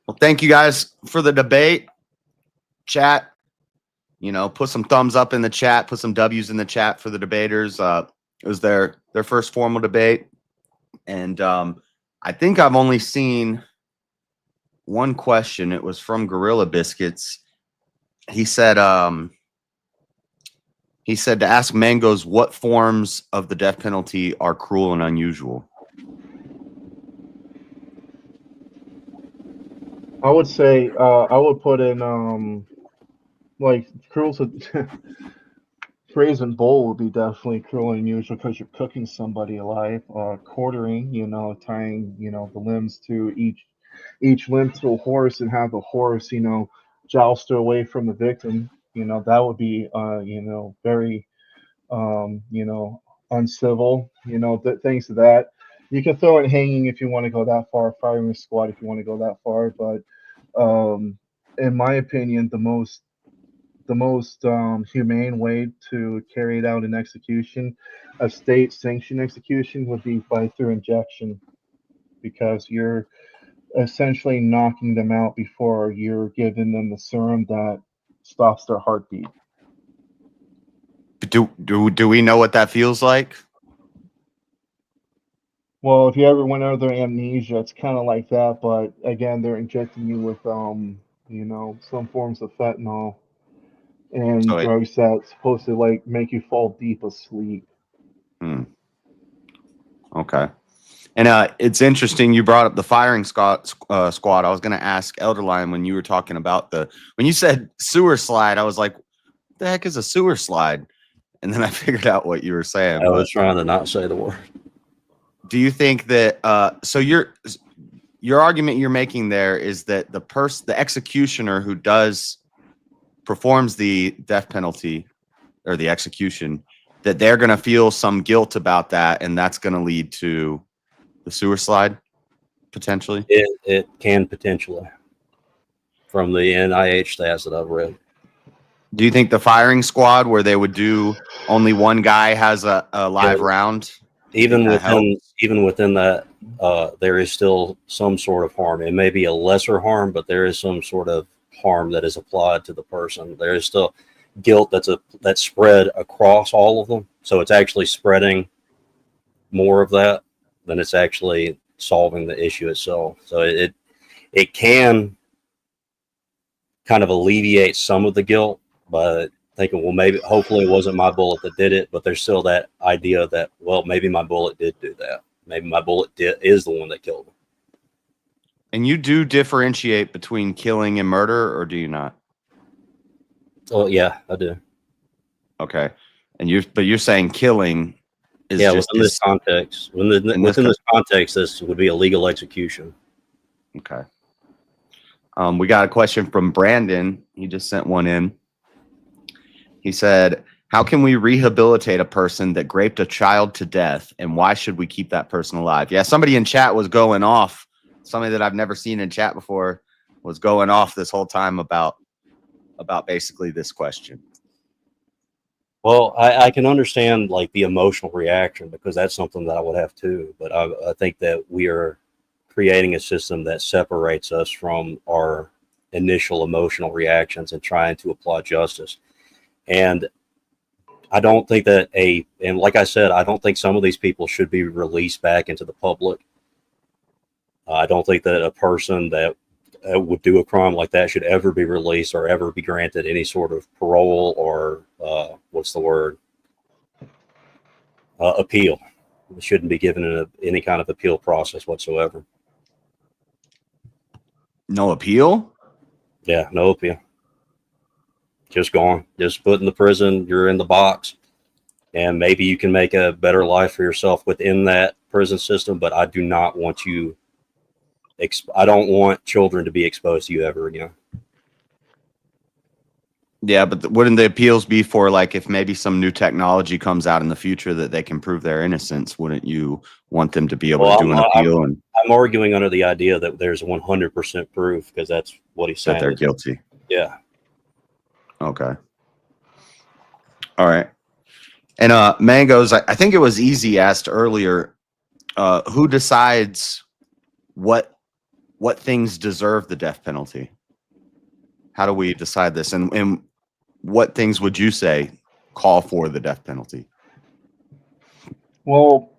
Speaker 2: Well, thank you guys for the debate. Chat, put some thumbs up in the chat, put some W's in the chat for the debaters. It was their first formal debate. And I think I've only seen one question. It was from Gorilla Biscuits. He said to ask Mangoes what forms of the death penalty are cruel and unusual.
Speaker 9: I would say I would put in like cruel to brazen bowl would be definitely cruel and unusual because you're cooking somebody alive. Quartering, tying the limbs to each limb to a horse and have the horse joust away from the victim. That would be very uncivil. Things of that. You can throw it hanging if you want to go that far, firing squad if you want to go that far, but in my opinion, the most humane way to carry it out in execution, a state-sanctioned execution, would be through injection, because you're essentially knocking them out before you're giving them the serum that stops their heartbeat.
Speaker 2: Do we know what that feels like?
Speaker 9: Well, if you ever went under amnesia, it's kind of like that, but again, they're injecting you with some forms of fentanyl and
Speaker 2: So
Speaker 9: drugs that's supposed to like make you fall deep asleep.
Speaker 2: Okay. And it's interesting you brought up the firing squad. I was going to ask Elderlyon when you were talking about when you said sewer slide, I was like, what the heck is a sewer slide? And then I figured out what you were saying.
Speaker 8: I was trying to not say the word.
Speaker 2: Do you think that so your argument you're making there is that the executioner who performs the death penalty or the execution, that they're going to feel some guilt about that, and that's going to lead to the sewer slide potentially?
Speaker 8: It can potentially, from the NIH stats that I've read.
Speaker 2: Do you think the firing squad, where they would do only one guy has a live round,
Speaker 8: even within that, there is still some sort of harm. It may be a lesser harm, but there is some sort of harm that is applied to the person. There is still guilt that's spread across all of them. So it's actually spreading more of that than it's actually solving the issue itself. So it can kind of alleviate some of the guilt by thinking, well, maybe hopefully it wasn't my bullet that did it, but there's still that idea that, well, maybe my bullet did do that. Maybe my bullet is the one that killed him.
Speaker 2: And you do differentiate between killing and murder, or do you not?
Speaker 8: Oh yeah, I do.
Speaker 2: Okay. And you're saying killing is just
Speaker 8: within this context. Within this context, this would be a legal execution.
Speaker 2: Okay. We got a question from Brandon. He just sent one in. He said, how can we rehabilitate a person that raped a child to death, and why should we keep that person alive? Yeah, somebody in chat was going off. Somebody that I've never seen in chat before was going off this whole time about basically this question.
Speaker 8: Well, I can understand like the emotional reaction, because that's something that I would have too. But I think that we are creating a system that separates us from our initial emotional reactions and trying to apply justice. And I don't think that and like I said, I don't think some of these people should be released back into the public. I don't think that a person that would do a crime like that should ever be released or ever be granted any sort of parole or appeal. It shouldn't be given any kind of appeal process whatsoever.
Speaker 2: No appeal?
Speaker 8: Yeah, no appeal. Just gone. Just put in the prison. You're in the box. And maybe you can make a better life for yourself within that prison system, but I do not want you I don't want children to be exposed to you ever again.
Speaker 2: Yeah, but wouldn't the appeals be for, like, if maybe some new technology comes out in the future that they can prove their innocence? Wouldn't you want them to be able to do an appeal?
Speaker 8: I'm arguing under the idea that there's 100% proof, because that's what he's saying.
Speaker 2: That they're guilty.
Speaker 8: Yeah.
Speaker 2: Okay. All right. And Mangoes, I think it was Easy asked earlier, who decides what things deserve the death penalty? How do we decide this? And what things would you say call for the death penalty?
Speaker 9: Well,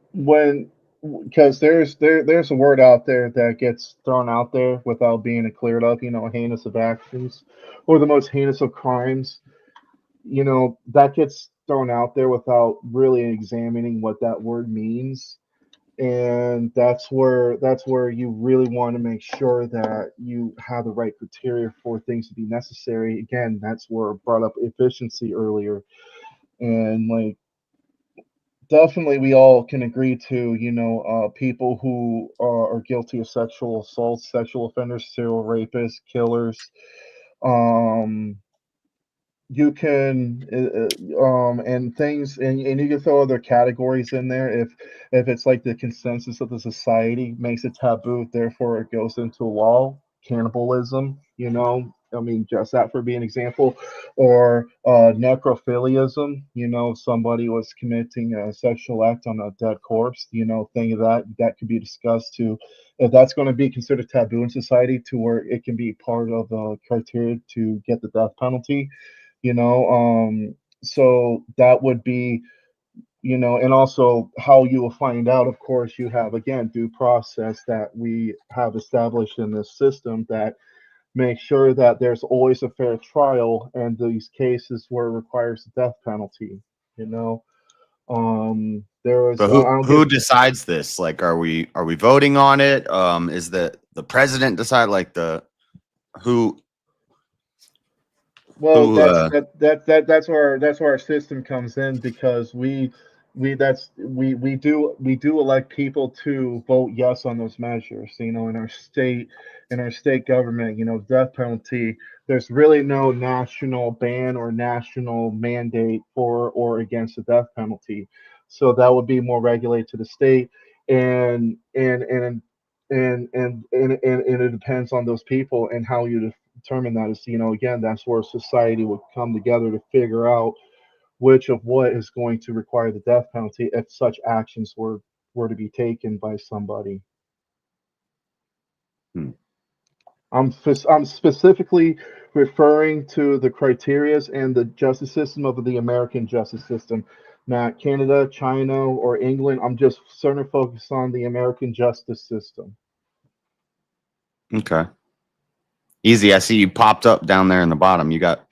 Speaker 9: because there's a word out there that gets thrown out there without being cleared up, heinous of actions or the most heinous of crimes, that gets thrown out there without really examining what that word means. And that's where you really want to make sure that you have the right criteria for things to be necessary. Again, that's where I brought up efficiency earlier. And like, definitely we all can agree to, people who are guilty of sexual assault, sexual offenders, serial rapists, killers. You can and things, and you can throw other categories in there if it's like the consensus of the society makes it taboo, therefore it goes into law. Cannibalism, just that for being an example, or necrophiliism. Somebody was committing a sexual act on a dead corpse. Thing of that could be discussed too, if that's going to be considered taboo in society, to where it can be part of the criteria to get the death penalty. so that would be, and also how you will find out, of course, you have, again, due process that we have established in this system that makes sure that there's always a fair trial, and these cases where it requires the death penalty, you know. There was,
Speaker 2: But who decides this? Like, are we voting on it? Is the president decide, like, who?
Speaker 9: Well, that's where our system comes in, because we do elect people to vote yes on those measures. In our state government, death penalty. There's really no national ban or national mandate for or against the death penalty, so that would be more regulated to the state, and it depends on those people and how you determine that. Is, again, that's where society would come together to figure out which of what is going to require the death penalty if such actions were to be taken by somebody. I'm specifically referring to the criterias and the justice system of the American justice system, not Canada, China, or England. I'm just starting to focus on the American justice system.
Speaker 2: Okay. Easy. I see you popped up down there in the bottom. You got.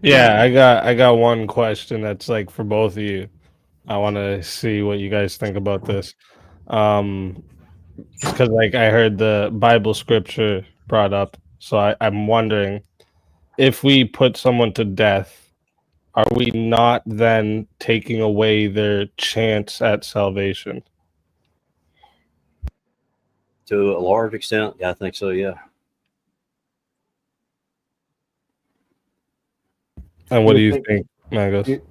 Speaker 10: Yeah, I got one question that's like for both of you. I want to see what you guys think about this. Because like I heard the Bible scripture brought up, so I'm wondering, if we put someone to death, are we not then taking away their chance at salvation?
Speaker 8: To a large extent, yeah, I think so, yeah.
Speaker 10: And what do you think, Magos?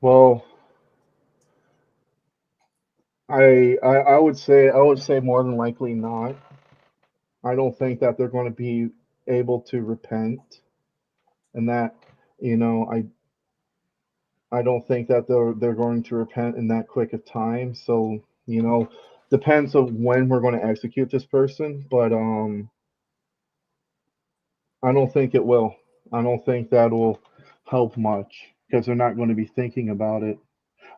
Speaker 9: Well, I would say more than likely not. I don't think that they're going to be able to repent, and that, I don't think that they're going to repent in that quick of time. So, depends on when we're going to execute this person, but I don't think it will. I don't think that will help much, because they're not going to be thinking about it.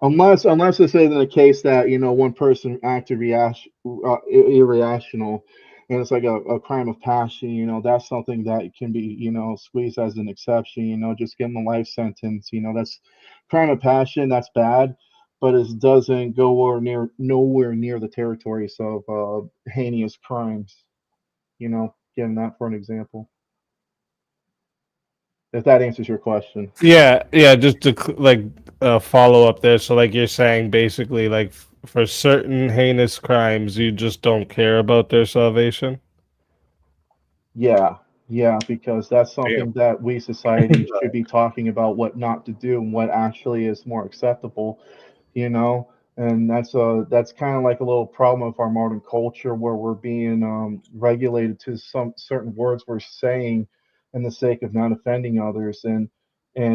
Speaker 9: Unless it's in the case that, one person acted irrational, and it's like a crime of passion. That's something that can be, squeezed as an exception. Just give them a life sentence. That's crime of passion. That's bad, but it doesn't go nowhere near the territories of heinous crimes. Giving that for an example. If that answers your question.
Speaker 10: Yeah, just to like follow up there. So like you're saying basically like for certain heinous crimes, you just don't care about their salvation?
Speaker 9: Yeah, because that's something that we society should be talking about, what not to do and what actually is more acceptable, and that's kind of like a little problem of our modern culture, where we're being regulated to some certain words we're saying in the sake of not offending others, and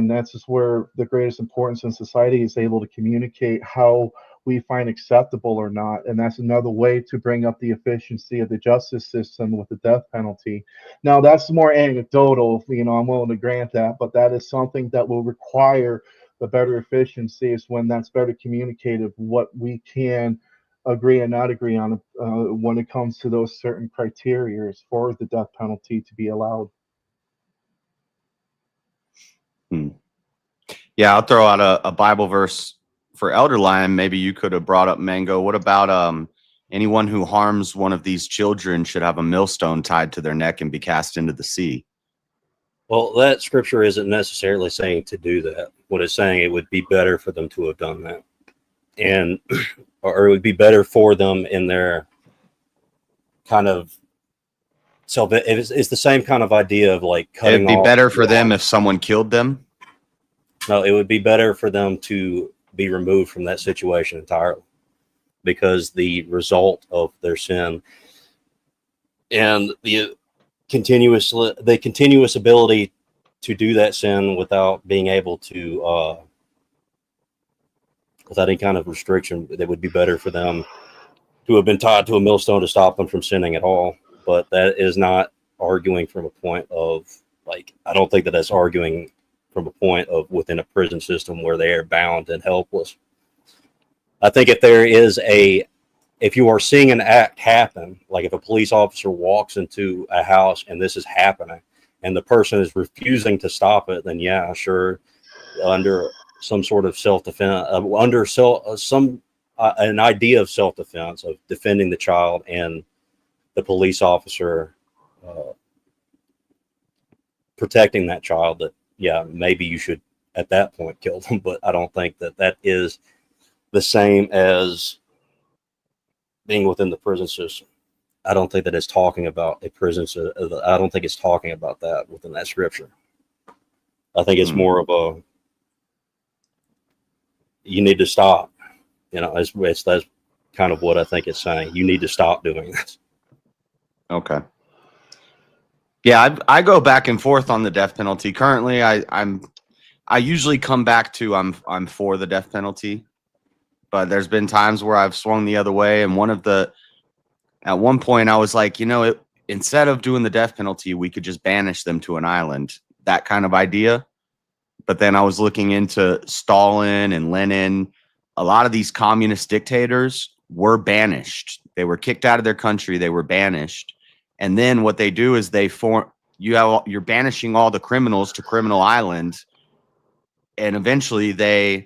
Speaker 9: that's just where the greatest importance in society is able to communicate how we find acceptable or not. And that's another way to bring up the efficiency of the justice system with the death penalty. Now, that's more anecdotal, I'm willing to grant that, but that is something that will require the better efficiency, is when that's better communicated, what we can agree and not agree on when it comes to those certain criteria for the death penalty to be allowed.
Speaker 2: Yeah, I'll throw out a Bible verse for Elderlyon. Maybe you could have brought up, Mango. What about anyone who harms one of these children should have a millstone tied to their neck and be cast into the sea?
Speaker 8: Well, that scripture isn't necessarily saying to do that. What it's saying, it would be better for them to have done that, and or it would be better for them in their kind of. So it's the same kind of idea of like cutting.
Speaker 2: It'd be better for them if someone killed them.
Speaker 8: No, it would be better for them to be removed from that situation entirely, because the result of their sin and the continuous ability to do that sin without being able to, without any kind of restriction, that would be better for them to have been tied to a millstone to stop them from sinning at all. But that is not arguing from a point of like, I don't think that that's arguing from a point of within a prison system where they are bound and helpless. I think if you are seeing an act happen, like if a police officer walks into a house and this is happening and the person is refusing to stop it, then yeah, sure, under some sort of self-defense, an idea of self-defense, of defending the child and the police officer protecting that child, that yeah, maybe you should at that point kill them. But I don't think that is the same as being within the prison system. I don't think that it's talking about a prison. I don't think it's talking about that within that scripture. I think it's more of a, you need to stop. You know, that's kind of what I think it's saying. You need to stop doing this.
Speaker 2: Okay. Yeah, I go back and forth on the death penalty. Currently, I usually come back to I'm for the death penalty, but there's been times where I've swung the other way. And at one point I was like, instead of doing the death penalty, we could just banish them to an island, that kind of idea. But then I was looking into Stalin and Lenin. A lot of these communist dictators were banished. They were kicked out of their country. They were banished. And then what they do is you're banishing all the criminals to Criminal Island, and eventually they're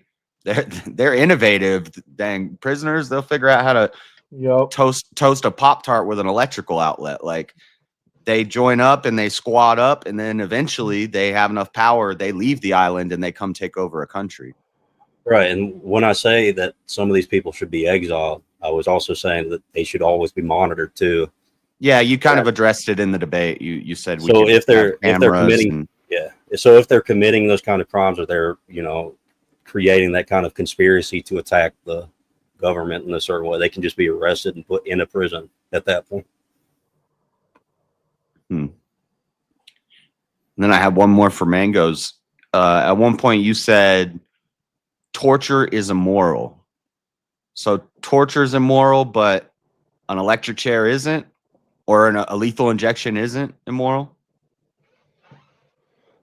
Speaker 2: innovative. Dang prisoners, they'll figure out how to toast a Pop-Tart with an electrical outlet. Like, they join up and they squad up, and then eventually they have enough power, they leave the island and they come take over a country.
Speaker 8: Right. And when I say that some of these people should be exiled, I was also saying that they should always be monitored too.
Speaker 2: Yeah, you kind of addressed it in the debate. You said
Speaker 8: so if they're committing so if they're committing those kind of crimes, or they're creating that kind of conspiracy to attack the government in a certain way, they can just be arrested and put in a prison at that point.
Speaker 2: And then I have one more for Mangoes. At one point you said torture is immoral. So torture is immoral, but an electric chair isn't? Or a lethal injection isn't immoral?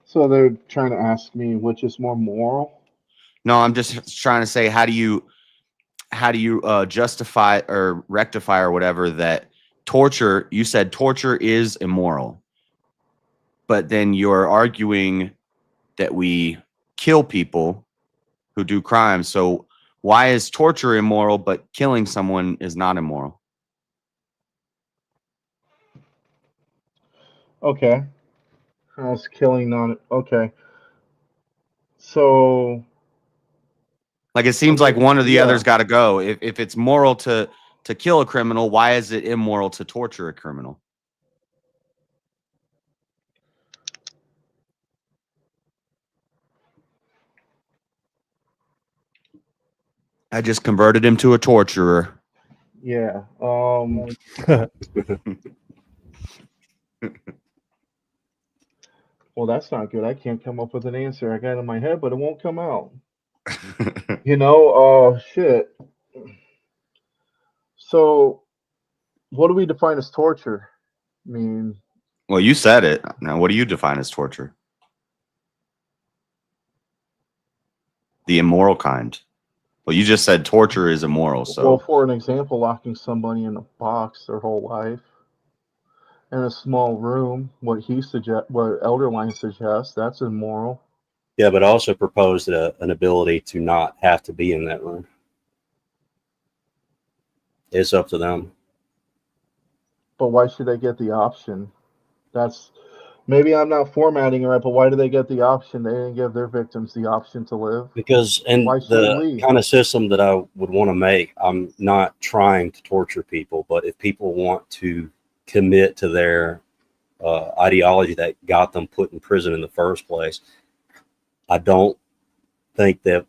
Speaker 9: So they're trying to ask me which is more moral?
Speaker 2: No, I'm just trying to say, how do you justify or rectify or whatever that torture, you said torture is immoral, but then you're arguing that we kill people who do crimes. So why is torture immoral, but killing someone is not immoral?
Speaker 9: Okay. How's killing not okay? So,
Speaker 2: like, it seems like one or the other's got to go. If it's moral to kill a criminal, why is it immoral to torture a criminal? I just converted him to a torturer.
Speaker 9: Yeah. Well, that's not good. I can't come up with an answer. I got it in my head, but it won't come out. Shit. So, what do we define as torture? I mean,
Speaker 2: well, you said it. Now, what do you define as torture? The immoral kind. Well, you just said torture is immoral. So,
Speaker 9: well, for an example, locking somebody in a box their whole life in a small room, what Elderlyon suggests, that's immoral.
Speaker 8: Yeah, but also proposed an ability to not have to be in that room. It's up to them.
Speaker 9: But why should they get the option? That's maybe I'm not formatting it right, but why do they get the option? They didn't give their victims the option to live.
Speaker 8: Because in the kind of system that I would want to make, I'm not trying to torture people, but if people want to commit to their ideology that got them put in prison in the first place, I don't think that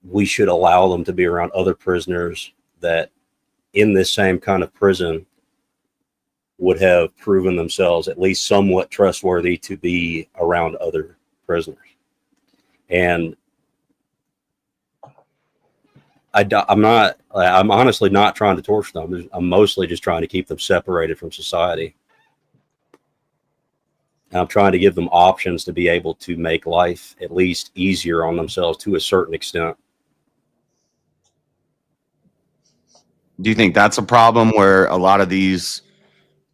Speaker 8: we should allow them to be around other prisoners that in this same kind of prison would have proven themselves at least somewhat trustworthy to be around other prisoners. And I'm honestly not trying to torture them. I'm mostly just trying to keep them separated from society. And I'm trying to give them options to be able to make life at least easier on themselves to a certain extent.
Speaker 2: Do you think that's a problem where a lot of these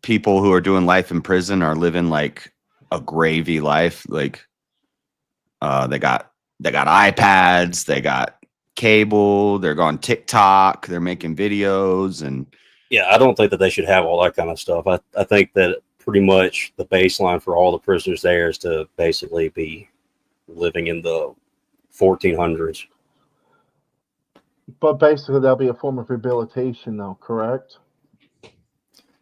Speaker 2: people who are doing life in prison are living like a gravy life? Like they got iPads, they got cable, they're on TikTok, they're making videos, and
Speaker 8: yeah, I don't think that they should have all that kind of stuff. I think that pretty much the baseline for all the prisoners there is to basically be living in the 1400s.
Speaker 9: But basically, that'll be a form of rehabilitation, though, correct?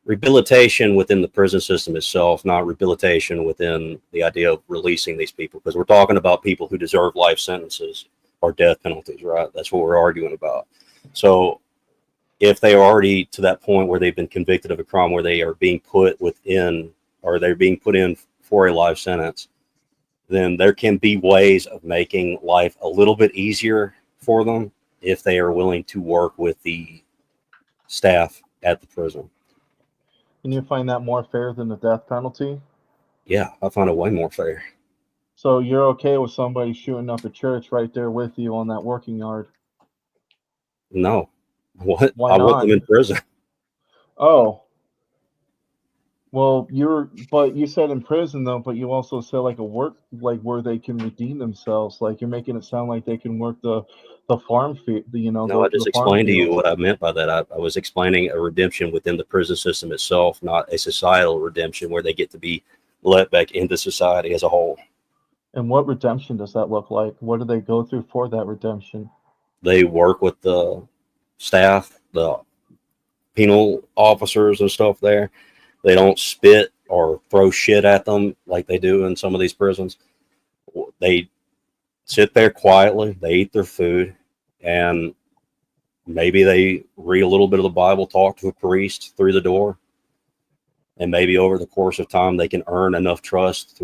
Speaker 8: Rehabilitation within the prison system itself, not rehabilitation within the idea of releasing these people, because we're talking about people who deserve life sentences or death penalties, right? That's what we're arguing about. So if they are already to that point where they've been convicted of a crime where they are being put within, or they're being put in for a life sentence, then there can be ways of making life a little bit easier for them if they are willing to work with the staff at the prison.
Speaker 9: And you find that more fair than the death penalty?
Speaker 8: Yeah, I find it way more fair.
Speaker 9: So you're okay with somebody shooting up a church right there with you on that working yard?
Speaker 8: No. What?
Speaker 9: Why
Speaker 8: I want
Speaker 9: not?
Speaker 8: them in prison.
Speaker 9: Oh. Well, but you said in prison though, but you also said like a work, like where they can redeem themselves. Like you're making it sound like they can work the farm field,
Speaker 8: No, I just explained to you what I meant by that. I was explaining a redemption within the prison system itself, not a societal redemption where they get to be let back into society as a whole.
Speaker 9: And what redemption does that look like? What do they go through for that redemption?
Speaker 8: They work with the staff, the penal officers and stuff there. They don't spit or throw shit at them like they do in some of these prisons. They sit there quietly, they eat their food, and maybe they read a little bit of the Bible, talk to a priest through the door, and maybe over the course of time they can earn enough trust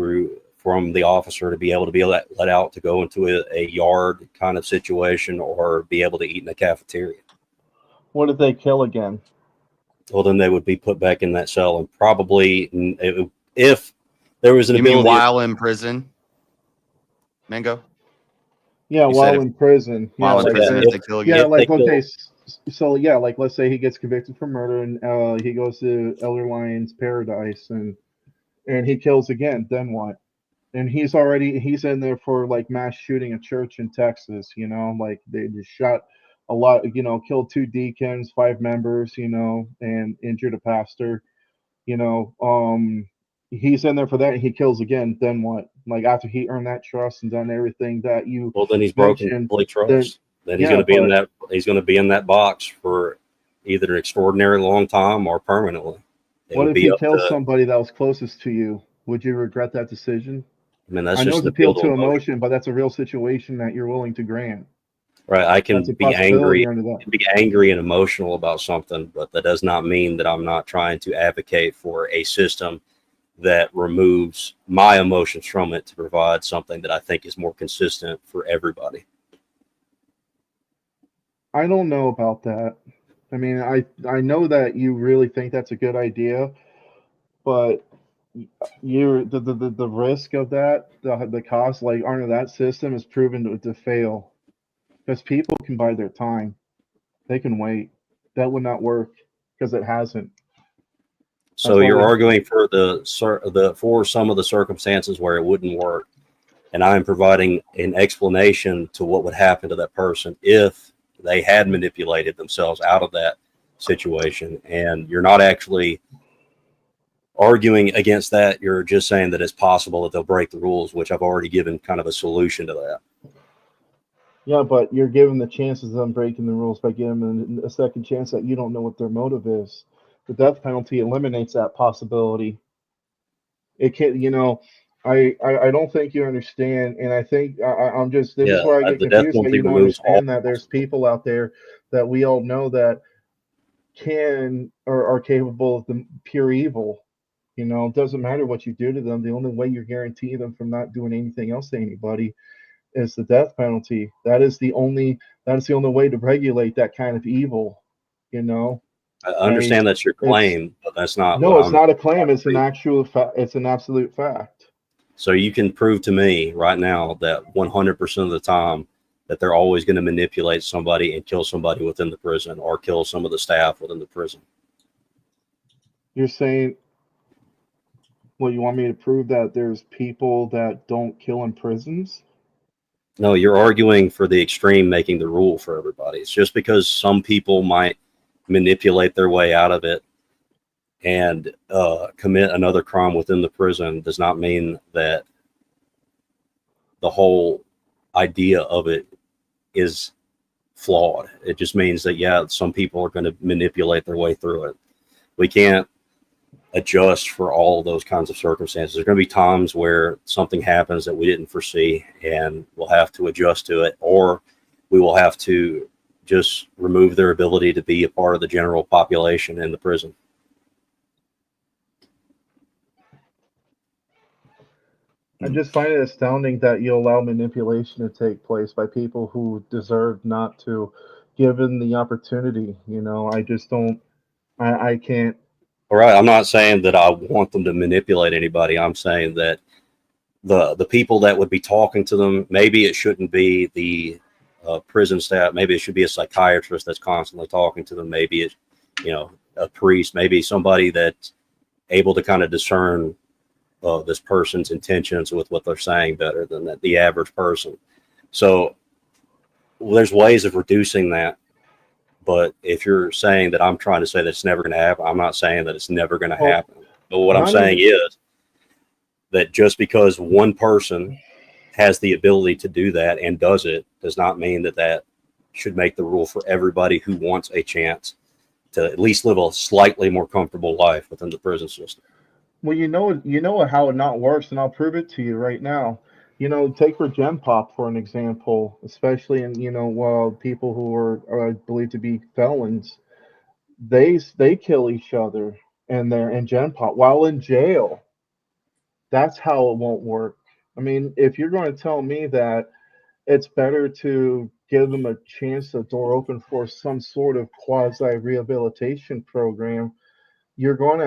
Speaker 8: from the officer to be able to be let out to go into a yard kind of situation or be able to eat in a cafeteria.
Speaker 9: What if they kill again?
Speaker 8: Well, then they would be put back in that cell, and probably if there was an ability.
Speaker 2: You mean while in prison, Mango?
Speaker 9: Yeah, while in prison.
Speaker 2: While in prison, if they kill again.
Speaker 9: Yeah, like okay, so yeah, like let's say he gets convicted for murder and he goes to Elderlyon's paradise and he kills again. Then what? And he's in there for like mass shooting a church in Texas. You know, like they just shot a lot. You know, killed 2 deacons, 5 members. You know, and injured a pastor. You know, he's in there for that and he kills again. Then what? Like after he earned that trust and done everything that you
Speaker 8: then he's broken complete trust. Then he's going to be in that. He's going to be in that box for either an extraordinary long time or permanently.
Speaker 9: What if he kills somebody that was closest to you? Would you regret that decision?
Speaker 8: I mean, that's
Speaker 9: I know
Speaker 8: just
Speaker 9: it's
Speaker 8: an
Speaker 9: appeal to emotion, but that's a real situation that you're willing to grant.
Speaker 8: Right, I can be angry and emotional about something, but that does not mean that I'm not trying to advocate for a system that removes my emotions from it to provide something that I think is more consistent for everybody.
Speaker 9: I don't know about that. I mean, I know that you really think that's a good idea, but the risk of that, the cost, like under that system is proven to fail. Because people can buy their time. They can wait. That would not work because it hasn't.
Speaker 8: So you're arguing for for some of the circumstances where it wouldn't work, and I am providing an explanation to what would happen to that person if they had manipulated themselves out of that situation. And you're not actually arguing against that. You're just saying that it's possible that they'll break the rules, which I've already given kind of a solution to that.
Speaker 9: Yeah, but you're giving the chances of them breaking the rules by giving them a second chance that you don't know what their motive is. The death penalty eliminates that possibility. It can't, you know, I don't think you understand, and I think I'm just this is where I get confused. But you don't understand that there's people out there that we all know that can or are capable of the pure evil. You know, it doesn't matter what you do to them. The only way you guarantee them from not doing anything else to anybody is the death penalty. That is the only way to regulate that kind of evil, you know.
Speaker 8: I understand that's your claim, but that's not.
Speaker 9: No, it's not a claim. It's an actual. It's an absolute fact.
Speaker 8: So you can prove to me right now that 100% of the time that they're always going to manipulate somebody and kill somebody within the prison or kill some of the staff within the prison.
Speaker 9: You're saying, well, you want me to prove that there's people that don't kill in prisons?
Speaker 8: No, you're arguing for the extreme making the rule for everybody. It's just because some people might manipulate their way out of it and commit another crime within the prison does not mean that the whole idea of it is flawed. It just means that, yeah, some people are going to manipulate their way through it. We can't adjust for all of those kinds of circumstances. There's going to be times where something happens that we didn't foresee and we'll have to adjust to it, or we will have to just remove their ability to be a part of the general population in the prison.
Speaker 9: I just find it astounding that you allow manipulation to take place by people who deserve not to, given the opportunity. I just don't. I can't.
Speaker 8: All right, I'm not saying that I want them to manipulate anybody. I'm saying that the people that would be talking to them, maybe it shouldn't be the prison staff. Maybe it should be a psychiatrist that's constantly talking to them. Maybe it's a priest. Maybe somebody that's able to kind of discern this person's intentions with what they're saying better than the average person. So there's ways of reducing that. But if you're saying that I'm trying to say that it's never going to happen, I'm not saying that it's never going to happen. But what I'm saying is that just because one person has the ability to do that and does it does not mean that that should make the rule for everybody who wants a chance to at least live a slightly more comfortable life within the prison system.
Speaker 9: Well, you know how it not works, and I'll prove it to you right now. Take for Gen Pop for an example, especially in people who are believed to be felons. They kill each other, and they're in Gen Pop while in jail. That's how it won't work. I mean, if you're going to tell me that it's better to give them a chance, a door open for some sort of quasi rehabilitation program, you're going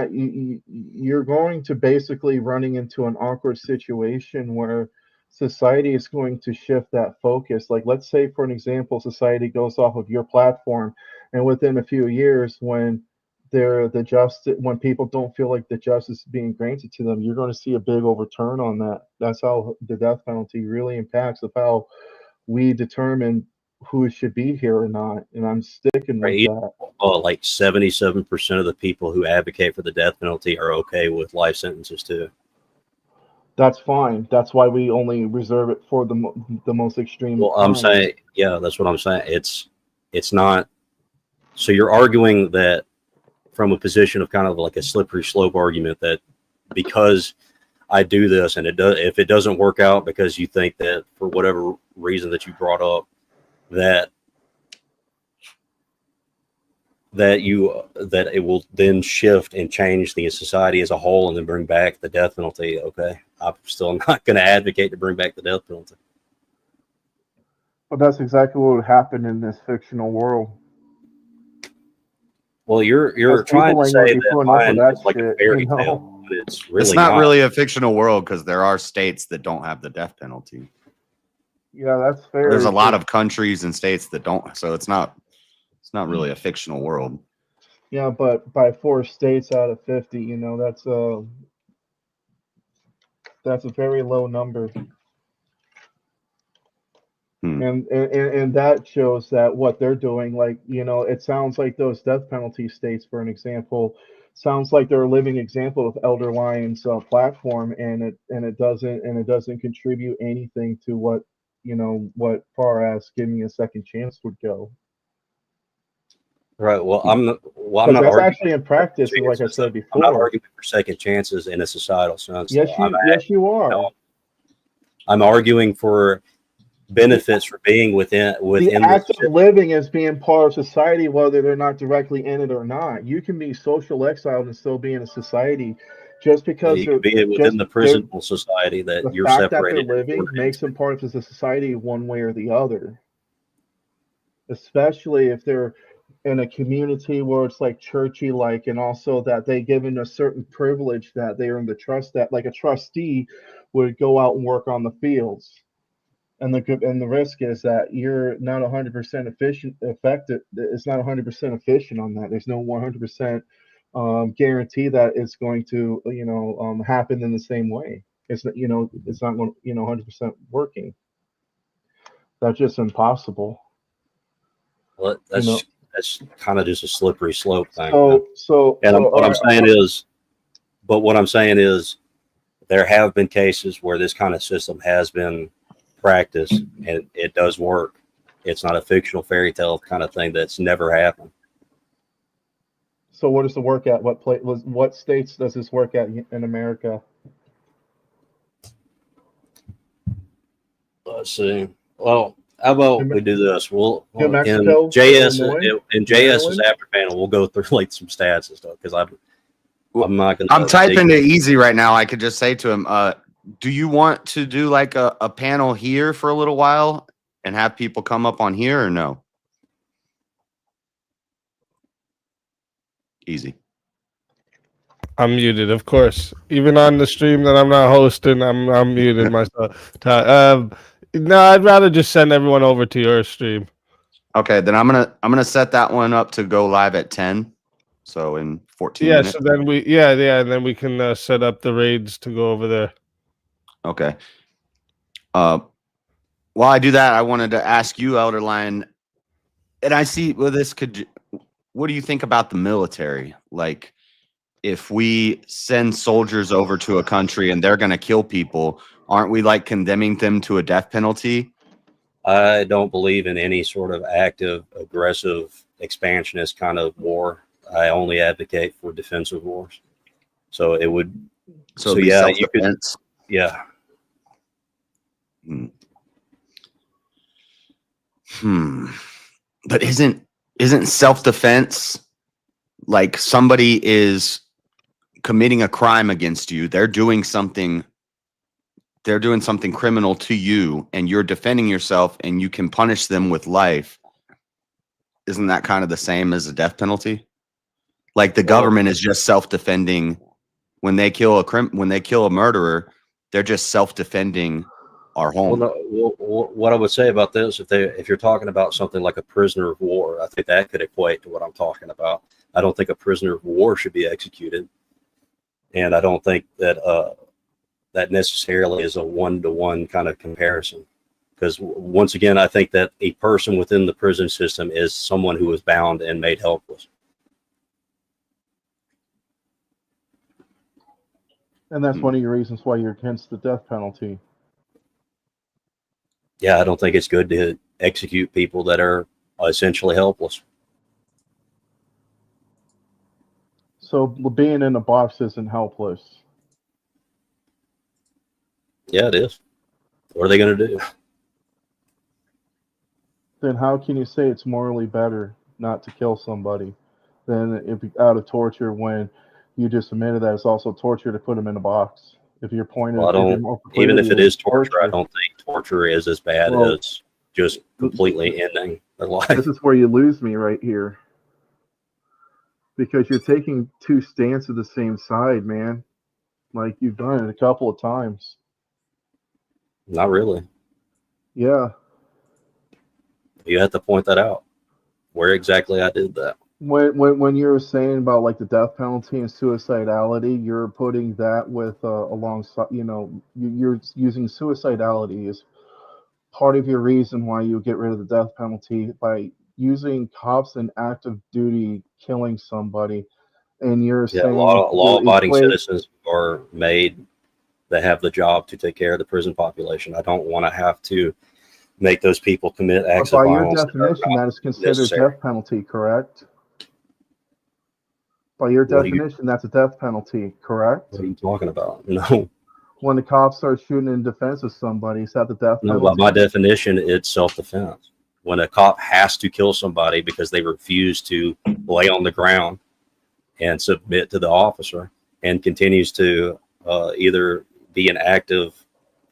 Speaker 9: to basically running into an awkward situation where society is going to shift that focus. Like, let's say, for an example, society goes off of your platform, and within a few years, when when people don't feel like the justice is being granted to them, you're going to see a big overturn on that. That's how the death penalty really impacts of how we determine who should be here or not. And I'm sticking with that.
Speaker 8: Like 77% of the people who advocate for the death penalty are okay with life sentences too.
Speaker 9: That's fine. That's why we only reserve it for the most extreme.
Speaker 8: Well, I'm saying, yeah, that's what I'm saying. It's not. So you're arguing that from a position of kind of like a slippery slope argument that because I do this and if it doesn't work out because you think that for whatever reason that you brought up, that it will then shift and change the society as a whole and then bring back the death penalty. Okay, I'm still not going to advocate to bring back the death penalty.
Speaker 9: But that's exactly what would happen in this fictional world.
Speaker 8: Well, you're trying to say that mine is like a fairy tale, but it's really
Speaker 2: not really a fictional world because there are states that don't have the death penalty.
Speaker 9: Yeah, that's fair.
Speaker 2: There's a lot of countries and states that don't, so it's not really a fictional world.
Speaker 9: Yeah, but by 4 states out of 50, that's a very low number. And that shows that what they're doing, like, it sounds like those death penalty states, for an example, sounds like they're a living example of Elderlyon's platform, and it doesn't contribute anything to what far as giving a second chance would go.
Speaker 8: Right. Well, I'm not
Speaker 9: that's actually in practice, like I said before.
Speaker 8: I'm not arguing for second chances in a societal sense.
Speaker 9: Yes, you are.
Speaker 8: I'm arguing for benefits for being within
Speaker 9: the act of living as being part of society, whether they're not directly in it or not. You can be social exiled and still be in a society. Just because
Speaker 8: you can be within the prison society that you're separated.
Speaker 9: That they're living makes them part of the society one way or the other. Especially if they're in a community where it's like churchy, like, and also that they given a certain privilege that they are in the trust, that like a trustee would go out and work on the fields. And the risk is that you're not 100% effective. It's not 100% efficient on that. There's no 100% guarantee that it's going to happen in the same way. It's not going 100% working. That's just impossible.
Speaker 8: Well, that's kind of just a slippery slope thing.
Speaker 9: What
Speaker 8: I'm saying is, there have been cases where this kind of system has been practiced and it does work. It's not a fictional fairy tale kind of thing that's never happened.
Speaker 9: So what does it work at? What states does this work at in America?
Speaker 8: Let's see. Well, how about we do this? We'll
Speaker 9: New Mexico,
Speaker 8: in JS
Speaker 9: Illinois,
Speaker 8: in JS's after panel, we'll go through like some stats and stuff because I'm not gonna.
Speaker 2: I'm typing to Easy right now. I could just say to him, do you want to do like a panel here for a little while and have people come up on here or no? Easy.
Speaker 10: I'm muted, of course. Even on the stream that I'm not hosting, I'm muted myself. No, I'd rather just send everyone over to your stream.
Speaker 2: Okay, then I'm gonna set that one up to go live at 10. So in 14 minutes.
Speaker 10: So then and then we can set up the raids to go over there.
Speaker 2: Okay. While I do that, I wanted to ask you, Elderlyon, and I see what do you think about the military? Like, if we send soldiers over to a country and they're going to kill people, aren't we like condemning them to a death penalty?
Speaker 8: I don't believe in any sort of active, aggressive, expansionist kind of war. I only advocate for defensive wars. So it would. So yeah, you could. Yeah.
Speaker 2: But isn't self-defense like somebody is committing a crime against you? They're doing something criminal to you, and you're defending yourself, and you can punish them with life. Isn't that kind of the same as a death penalty? Like the government is just self-defending when they kill a murderer. They're just self-defending our home.
Speaker 8: What I would say about this, if you're talking about something like a prisoner of war, I think that could equate to what I'm talking about. I don't think a prisoner of war should be executed, and I don't think that that necessarily is a one-to-one kind of comparison. Because once again, I think that a person within the prison system is someone who is bound and made helpless.
Speaker 9: And that's one of your reasons why you're against the death penalty.
Speaker 8: Yeah, I don't think it's good to execute people that are essentially helpless.
Speaker 9: So being in a box isn't helpless.
Speaker 8: Yeah, it is. What are they going to do?
Speaker 9: Then how can you say it's morally better not to kill somebody than out of torture when you just admitted that it's also torture to put them in a box? If your point
Speaker 8: even if it is torture, I don't think torture is as bad as just completely ending their life.
Speaker 9: This is where you lose me right here. Because you're taking two stands to the same side, man. Like you've done it a couple of times.
Speaker 8: Not really.
Speaker 9: Yeah.
Speaker 8: You have to point that out. Where exactly I did that.
Speaker 9: When you're saying about like the death penalty and suicidality, you're putting that with alongside, you're using suicidality as part of your reason why you get rid of the death penalty by using cops in active duty killing somebody, and you're saying
Speaker 8: law-abiding citizens are made that have the job to take care of the prison population. I don't want to have to make those people commit acts of violence.
Speaker 9: By your definition, that is considered death penalty, correct? By your definition, that's a death penalty, correct?
Speaker 8: What are you talking about? No.
Speaker 9: When the cops start shooting in defense of somebody, is that the death penalty?
Speaker 8: No, by my definition, it's self-defense. When a cop has to kill somebody because they refuse to lay on the ground and submit to the officer and continues to either be an active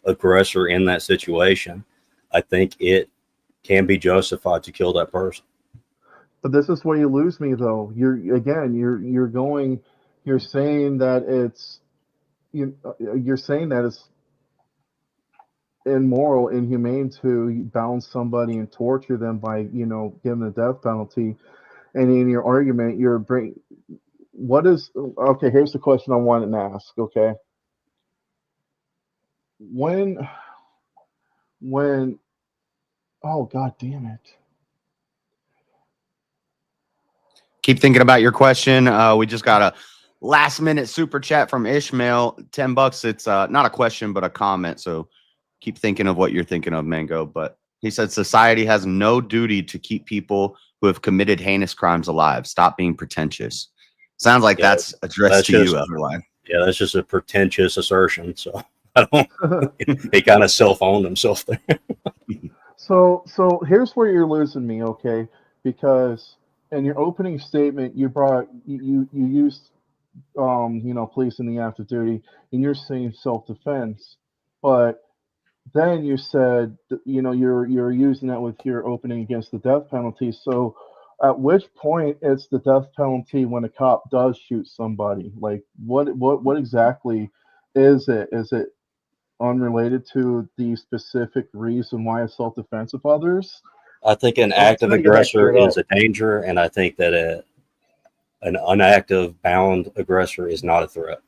Speaker 8: aggressor in that situation, I think it can be justified to kill that person.
Speaker 9: But this is where you lose me, though. You're saying that it's immoral, inhumane to bound somebody and torture them by, giving the death penalty. And in your argument, what is, okay, here's the question I wanted to ask, okay? When, oh, God damn it.
Speaker 2: Keep thinking about your question. We just got a last minute super chat from Ishmael, $10. It's not a question, but a comment. So keep thinking of what you're thinking of, Mango. But he said society has no duty to keep people who have committed heinous crimes alive. Stop being pretentious. Sounds like that's addressed to you, Elderlyon.
Speaker 8: Yeah, that's just a pretentious assertion. So I don't. He kind of self-owned himself there.
Speaker 9: So here's where you're losing me, okay? Because in your opening statement, you used police in the active duty, and you're saying self-defense, but then you said you're using that with your opening against the death penalty. So at which point it's the death penalty when a cop does shoot somebody? Like what exactly is it? Is it unrelated to the specific reason why it's self-defense of others?
Speaker 8: I think an active aggressor is a danger, and I think that an unactive bound aggressor is not a threat.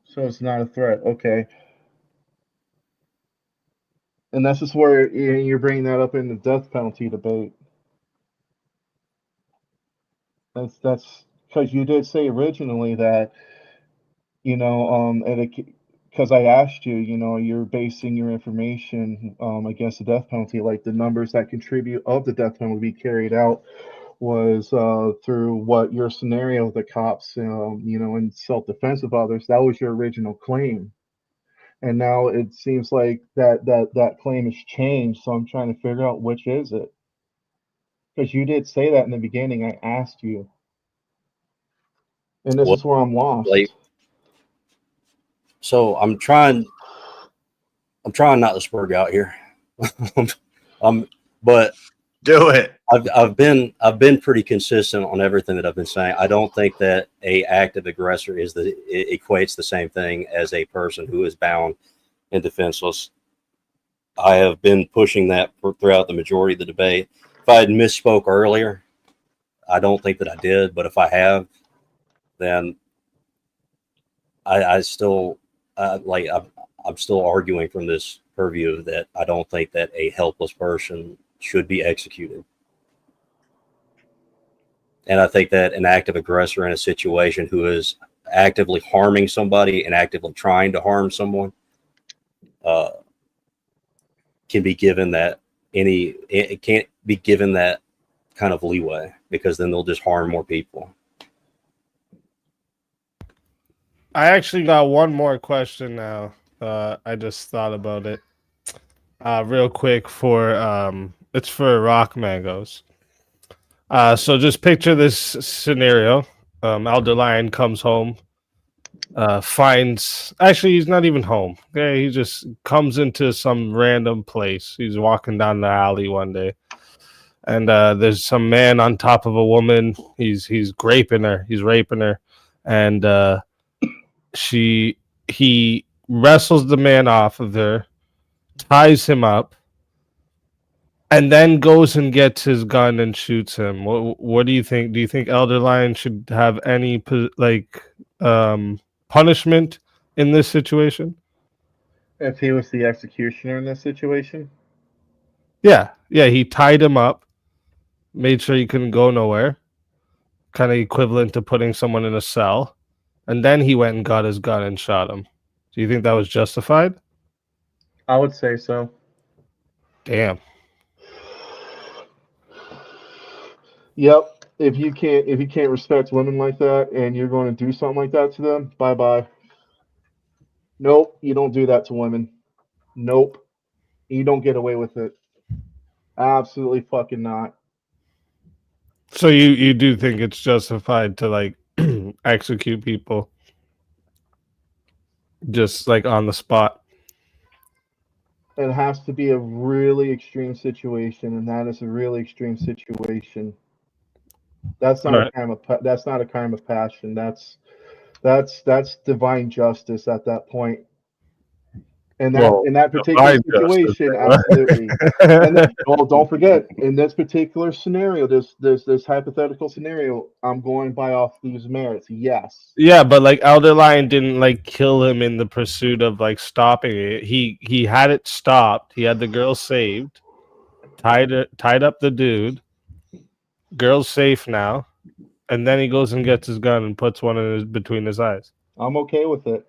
Speaker 9: So it's not a threat, okay. And that's just where you're bringing that up in the death penalty debate. That's because you did say originally that, because I asked you, you're basing your information against the death penalty, like the numbers that contribute of the death penalty be carried out was through what your scenario with the cops, in self-defense of others. That was your original claim. And now it seems like that claim has changed. So I'm trying to figure out which is it. Because you did say that in the beginning. I asked you. And this is where I'm lost.
Speaker 8: So I'm trying not to spurg out here. But
Speaker 2: do it.
Speaker 8: I've been pretty consistent on everything that I've been saying. I don't think that a active aggressor equates the same thing as a person who is bound and defenseless. I have been pushing that throughout the majority of the debate. If I had misspoke earlier, I don't think that I did, but if I have, then I still I'm still arguing from this purview that I don't think that a helpless person should be executed. And I think that an active aggressor in a situation who is actively harming somebody and actively trying to harm someone can be given that it can't be given that kind of leeway, because then they'll just harm more people.
Speaker 10: I actually got one more question now. I just thought about it real quick it's for Rock Mangoes. So just picture this scenario. Elderlyon comes home, actually he's not even home. Okay, he just comes into some random place. He's walking down the alley one day, and there's some man on top of a woman. He's raping her, and he wrestles the man off of her, ties him up, and then goes and gets his gun and shoots him. What do you think? Do you think Elderlyon should have any punishment in this situation?
Speaker 9: If he was the executioner in this situation?
Speaker 10: Yeah, he tied him up, made sure he couldn't go nowhere, kind of equivalent to putting someone in a cell, and then he went and got his gun and shot him. Do you think that was justified?
Speaker 9: I would say so.
Speaker 10: Damn.
Speaker 9: Yep. If you can't respect women like that and you're going to do something like that to them, bye-bye. Nope, you don't do that to women. Nope. You don't get away with it. Absolutely fucking not.
Speaker 10: So you do think it's justified to execute people just on the spot?
Speaker 9: It has to be a really extreme situation, and that is a really extreme situation. That's not a crime of passion. That's That's divine justice at that point. In
Speaker 10: Well,
Speaker 9: that particular
Speaker 10: divine justice,
Speaker 9: situation,
Speaker 10: bro.
Speaker 9: absolutely. And then, well, don't forget, in this particular scenario, this hypothetical scenario, I'm going by off these merits. Yes.
Speaker 10: Yeah, but like Elderlyon didn't like kill him in the pursuit of like stopping it. He had it stopped. He had the girl saved, tied up the dude. Girl's safe now, and then he goes and gets his gun and puts one in between his eyes.
Speaker 9: I'm okay with it.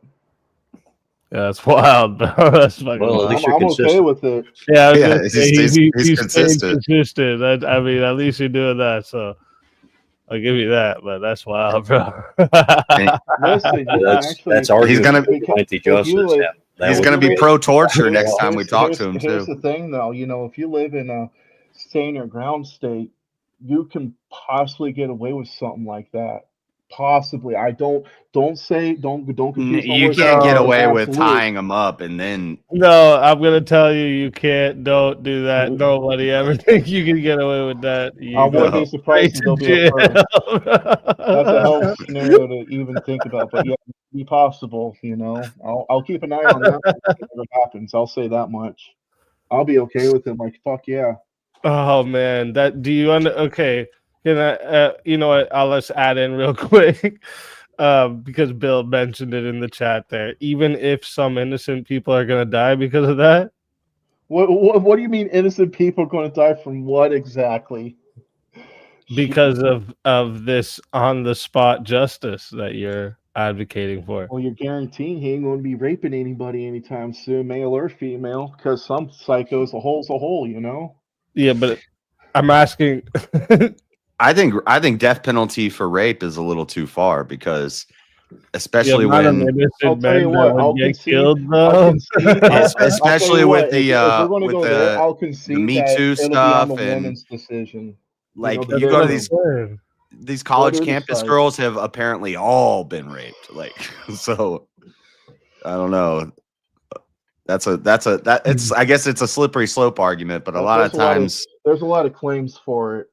Speaker 10: Yeah, that's wild, bro. That's fucking
Speaker 8: Well, at
Speaker 10: wild.
Speaker 8: least you're
Speaker 9: I'm okay
Speaker 8: consistent.
Speaker 9: with it.
Speaker 10: Yeah, I was
Speaker 2: Yeah,
Speaker 10: gonna say
Speaker 2: he's
Speaker 10: he's staying
Speaker 2: consistent.
Speaker 10: consistent. I mean, at least you're doing that, so I'll give you that. But that's wild, bro.
Speaker 9: Listen, you
Speaker 8: That's
Speaker 9: actually,
Speaker 8: arguing
Speaker 2: He's gonna-
Speaker 8: for vigilante
Speaker 9: if you
Speaker 8: justice.
Speaker 9: live,
Speaker 8: That
Speaker 2: He's
Speaker 8: would
Speaker 2: going to be
Speaker 8: be
Speaker 2: pro-torture next time we
Speaker 9: here's,
Speaker 2: talk
Speaker 9: here's,
Speaker 2: to him
Speaker 9: here's
Speaker 2: too.
Speaker 9: the thing, though. You know, if you live in a stand your ground state, you can possibly get away with something like that. Possibly. I don't confuse my
Speaker 2: You
Speaker 9: words.
Speaker 2: can't get
Speaker 10: No,
Speaker 2: away with
Speaker 9: Absolute.
Speaker 2: tying him up and then
Speaker 10: No, I'm gonna tell you, you can't. Don't do that. Nobody ever think you can get away with that.
Speaker 9: I
Speaker 10: You go
Speaker 9: wouldn't be surprised if
Speaker 10: straight
Speaker 9: there'll
Speaker 10: to
Speaker 9: be a
Speaker 10: jail.
Speaker 9: That's a hell of a scenario to even think about, but yeah, it'd be possible. You know, I'll keep an eye on that if it ever happens. I'll say that much. I'll be okay with it. Like fuck yeah.
Speaker 10: Oh man, that do you under? Okay, can I? You know what? I'll just add in real quick, because Bill mentioned it in the chat there. Even if some innocent people are gonna die because of that,
Speaker 9: What do you mean innocent people are going to die from what exactly?
Speaker 10: because of this on the spot justice that you're advocating for.
Speaker 9: Well, you're guaranteeing he ain't going to be raping anybody anytime soon, male or female, because some psycho's a hole, you know?
Speaker 10: Yeah, but I'm asking.
Speaker 2: I think death penalty for rape is a little too far because especially
Speaker 10: The amount of
Speaker 2: when
Speaker 10: innocent
Speaker 9: I'll tell
Speaker 10: men
Speaker 9: you
Speaker 10: that
Speaker 9: what,
Speaker 10: would
Speaker 9: I'll
Speaker 10: get
Speaker 9: concede.
Speaker 10: killed,
Speaker 9: I'll
Speaker 10: bro.
Speaker 9: concede.
Speaker 2: especially with the
Speaker 9: if we're going to go there, I'll
Speaker 2: the
Speaker 9: concede
Speaker 2: Me
Speaker 9: that
Speaker 2: Too
Speaker 9: it'll be on the
Speaker 2: stuff and
Speaker 9: woman's decision.
Speaker 2: like
Speaker 9: the
Speaker 2: you go to
Speaker 9: victim.
Speaker 2: these college
Speaker 9: Let her
Speaker 2: campus
Speaker 9: decide.
Speaker 2: girls have apparently all been raped. Like so I don't know. It's I guess it's a slippery slope argument, but a lot of times
Speaker 9: there's a lot of claims for it.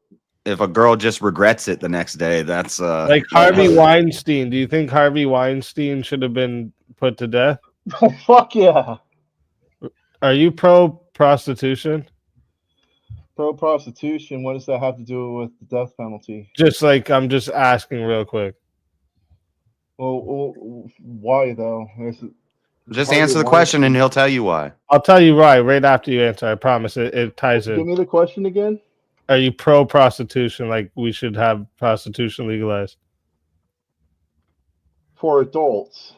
Speaker 2: if a girl just regrets it the next day, that's
Speaker 10: Like Harvey Weinstein. Do you think Harvey Weinstein should have been put to death?
Speaker 9: Oh fuck yeah.
Speaker 10: Are you pro prostitution?
Speaker 9: Pro prostitution, what does that have to do with the death penalty?
Speaker 10: Just like I'm just asking real quick.
Speaker 9: Well why though?
Speaker 2: just answer the question and he'll tell you why.
Speaker 10: I'll tell you right after you answer. I promise it ties in.
Speaker 9: Give me the question again.
Speaker 10: Are you pro prostitution? Like we should have prostitution legalized?
Speaker 9: For adults.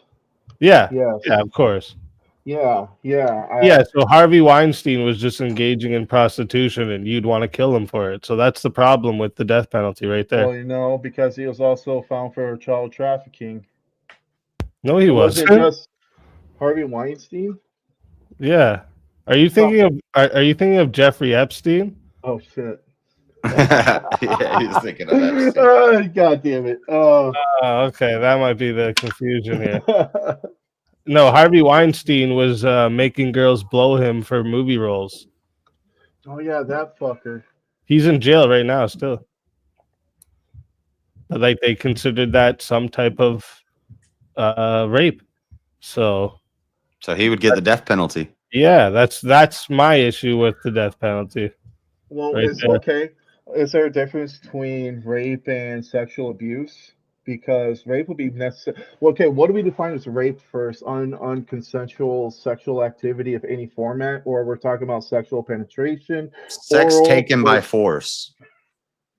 Speaker 10: Yeah.
Speaker 9: Yes.
Speaker 10: Yeah, of course.
Speaker 9: Yeah.
Speaker 10: So Harvey Weinstein was just engaging in prostitution and you'd want to kill him for it. So that's the problem with the death penalty right there.
Speaker 9: Well, you know, because he was also found for child trafficking.
Speaker 10: No, he wasn't.
Speaker 9: Was it just Harvey Weinstein?
Speaker 10: Yeah. Are you thinking of Jeffrey Epstein?
Speaker 9: Oh shit.
Speaker 2: Yeah, he's thinking of that.
Speaker 9: God damn it.
Speaker 10: Okay, that might be the confusion here. No, Harvey Weinstein was making girls blow him for movie roles.
Speaker 9: Oh yeah, that fucker.
Speaker 10: He's in jail right now still. But like they considered that some type of rape. So
Speaker 2: he would get the death penalty.
Speaker 10: Yeah, that's my issue with the death penalty.
Speaker 9: Well,
Speaker 10: right
Speaker 9: okay. Is there a difference between rape and sexual abuse? Because rape would be necessary. Well, okay, what do we define as rape first? Unconsensual sexual activity of any format, or we're talking about sexual penetration?
Speaker 2: Sex
Speaker 9: oral,
Speaker 2: taken by force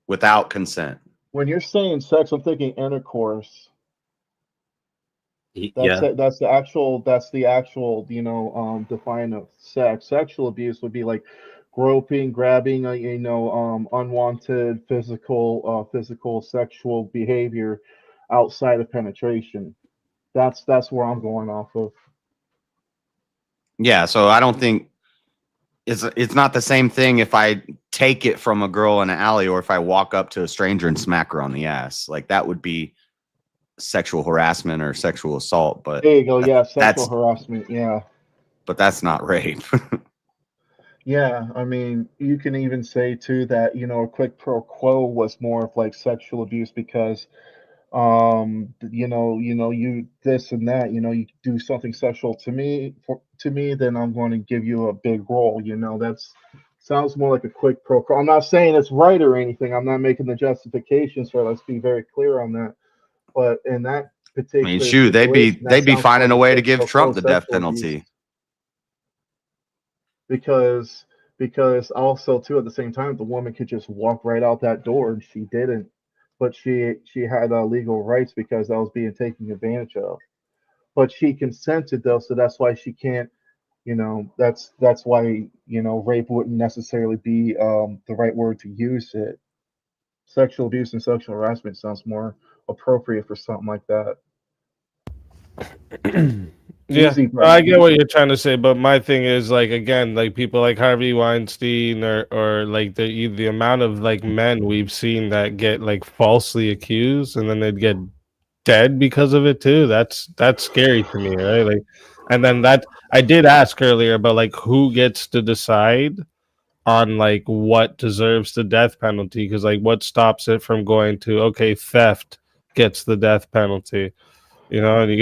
Speaker 2: without consent.
Speaker 9: When you're saying sex, I'm thinking intercourse. That's the actual define of sex. Sexual abuse would be like groping, grabbing, unwanted physical sexual behavior outside of penetration. That's where I'm going off of.
Speaker 2: Yeah, so I don't think it's not the same thing if I take it from a girl in an alley or if I walk up to a stranger and smack her on the ass. Like that would be sexual harassment or sexual assault. But
Speaker 9: there you go. Yeah, sexual harassment. Yeah,
Speaker 2: but that's not rape.
Speaker 9: Yeah, I mean, you can even say too that a quid pro quo was more of like sexual abuse because you this and that, you do something sexual to me, then I'm going to give you a big role. That's sounds more like a quick pro quo. I'm not saying it's right or anything. I'm not making the justifications for it. Let's be very clear on that. But in that
Speaker 2: I mean,
Speaker 9: particular
Speaker 2: shoot,
Speaker 9: situation, that
Speaker 2: they'd be
Speaker 9: sounds more
Speaker 2: finding
Speaker 9: like
Speaker 2: a
Speaker 9: a
Speaker 2: way to
Speaker 9: quid
Speaker 2: give
Speaker 9: pro quo
Speaker 2: Trump the death
Speaker 9: sexual abuse.
Speaker 2: penalty.
Speaker 9: Because also too, at the same time, the woman could just walk right out that door, and she didn't. But she had legal rights because that was being taken advantage of. But she consented though, so that's why she can't. That's why rape wouldn't necessarily be the right word to use it. Sexual abuse and sexual harassment sounds more appropriate for something like that.
Speaker 10: Yeah,
Speaker 9: Easy, bro.
Speaker 10: I get what you're trying to say, but my thing is like again, like people like Harvey Weinstein or like the amount of like men we've seen that get like falsely accused and then they'd get dead because of it too. That's scary to me, right? Like, and then that I did ask earlier about like who gets to decide on like what deserves the death penalty because like what stops it from going to okay, theft gets the death penalty. And you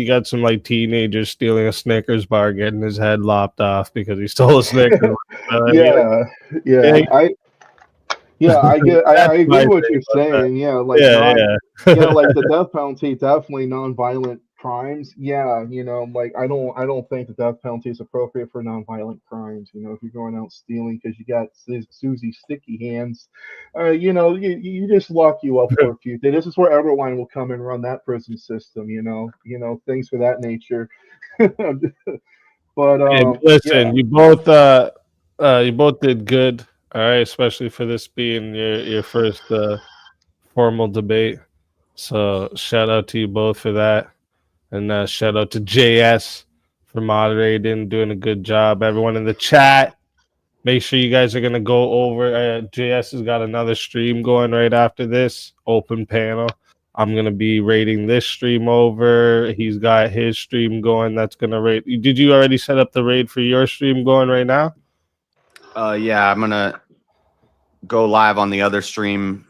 Speaker 10: got some like teenagers stealing a Snickers bar, getting his head lopped off because he stole a Snickers. I mean,
Speaker 9: Yeah, yeah. I
Speaker 10: that's my
Speaker 9: agree with what
Speaker 10: thing
Speaker 9: you're
Speaker 10: about that.
Speaker 9: saying. Yeah, like the death penalty, definitely non-violent crimes. Yeah, like I don't think the death penalty is appropriate for non-violent crimes. If you're going out stealing because you got Susie sticky hands, you just lock you up for a few days. This is where Elderlyon will come and run that prison system. Things for that nature. But
Speaker 10: Hey,
Speaker 9: yeah.
Speaker 10: listen, you both did good. All right, especially for this being your first formal debate. So shout out to you both for that, and shout out to JS for moderating, doing a good job. Everyone in the chat, make sure you guys are gonna go over. JS has got another stream going right after this open panel. I'm gonna be rating this stream over. He's got his stream going. That's gonna rate. Did you already set up the raid for your stream going right now?
Speaker 2: Yeah, I'm gonna go live on the other stream.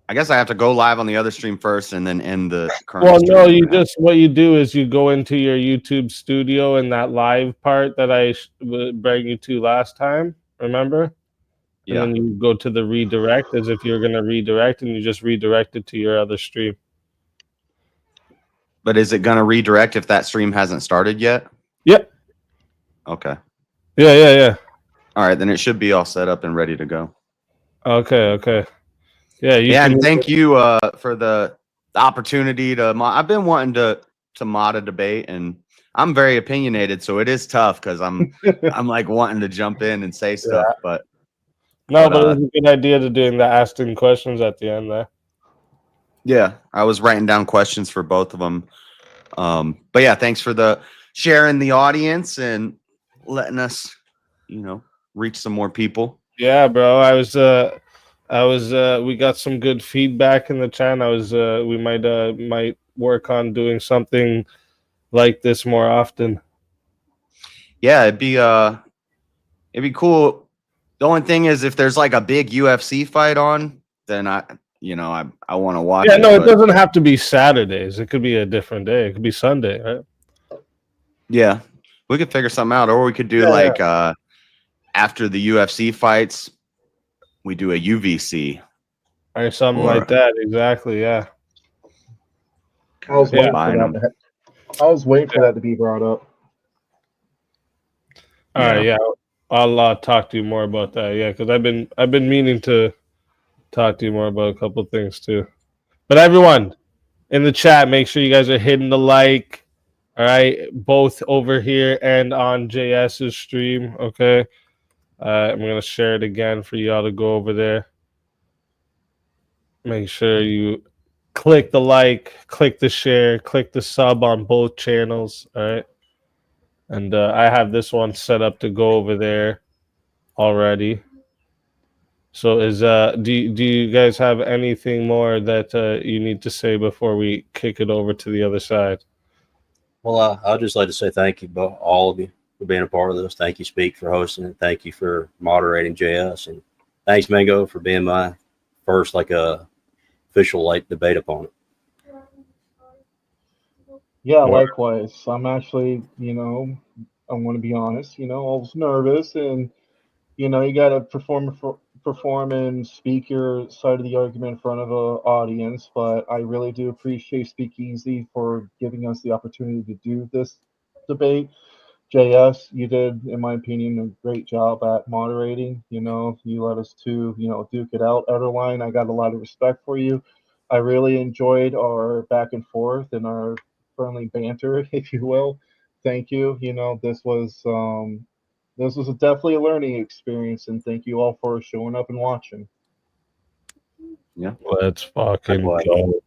Speaker 2: I guess I have to go live on the other stream first and then end the current
Speaker 10: Well,
Speaker 2: stream.
Speaker 10: no, what you do is you go into your YouTube studio and that live part that I brought you to last time. Remember?
Speaker 2: Yeah.
Speaker 10: And then you go to the redirect as if you're gonna redirect, and you just redirect it to your other stream.
Speaker 2: But is it gonna redirect if that stream hasn't started yet?
Speaker 10: Yep.
Speaker 2: Okay.
Speaker 10: Yeah.
Speaker 2: All right, then it should be all set up and ready to go.
Speaker 10: Okay. Yeah,
Speaker 2: and thank you for the opportunity to I've been wanting to mod a debate, and I'm very opinionated, so it is tough because I'm like wanting to jump in and say stuff, but
Speaker 10: it was a good idea to doing the asking questions at the end there.
Speaker 2: Yeah, I was writing down questions for both of them. But yeah, thanks for the sharing the audience and letting us, reach some more people.
Speaker 10: Yeah, bro. We got some good feedback in the chat. We might work on doing something like this more often.
Speaker 2: Yeah, it'd be cool. The only thing is if there's like a big UFC fight on, then I want to watch it.
Speaker 10: Yeah, no, it doesn't have to be Saturdays. It could be a different day. It could be Sunday, right?
Speaker 2: Yeah. We could figure something out, or we could do after the UFC fights, we do a UVC.
Speaker 10: Or something like that, exactly, yeah.
Speaker 9: I was waiting for that to be brought up.
Speaker 10: All right, yeah. I'll talk to you more about that, yeah, because I've been meaning to talk to you more about a couple of things too. But everyone in the chat, make sure you guys are hitting the like. All right, both over here and on JS's stream. Okay, I'm gonna share it again for y'all to go over there. Make sure you click the like, click the share, click the sub on both channels. All right, and I have this one set up to go over there already. So do you guys have anything more that you need to say before we kick it over to the other side?
Speaker 8: Well, I'd just like to say thank you, all of you, for being a part of this. Thank you, Speak, for hosting it. Thank you for moderating JS, and thanks, Mango, for being my first official debate opponent.
Speaker 9: Yeah,
Speaker 10: Or
Speaker 9: likewise. I'm actually, I'm going to be honest, I was nervous, and you got to perform and speak your side of the argument in front of an audience. But I really do appreciate Speakeasy for giving us the opportunity to do this debate. JS, you did, in my opinion, a great job at moderating. You let us to, duke it out. Elderlyon, I got a lot of respect for you. I really enjoyed our back and forth and our friendly banter, if you will. Thank you. This was definitely a learning experience, and thank you all for showing up and watching.
Speaker 2: Yeah.
Speaker 10: let's fucking
Speaker 8: Likewise.
Speaker 10: go.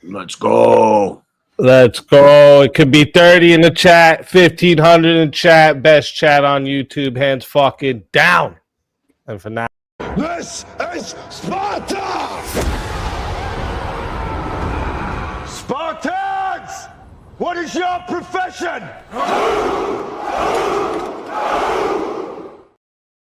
Speaker 2: Let's go.
Speaker 10: Let's go. It could be 30 in the chat, 1,500 in chat, best chat on YouTube, hands fucking down. And for now.
Speaker 11: This is Sparta! Spartans! What is your profession?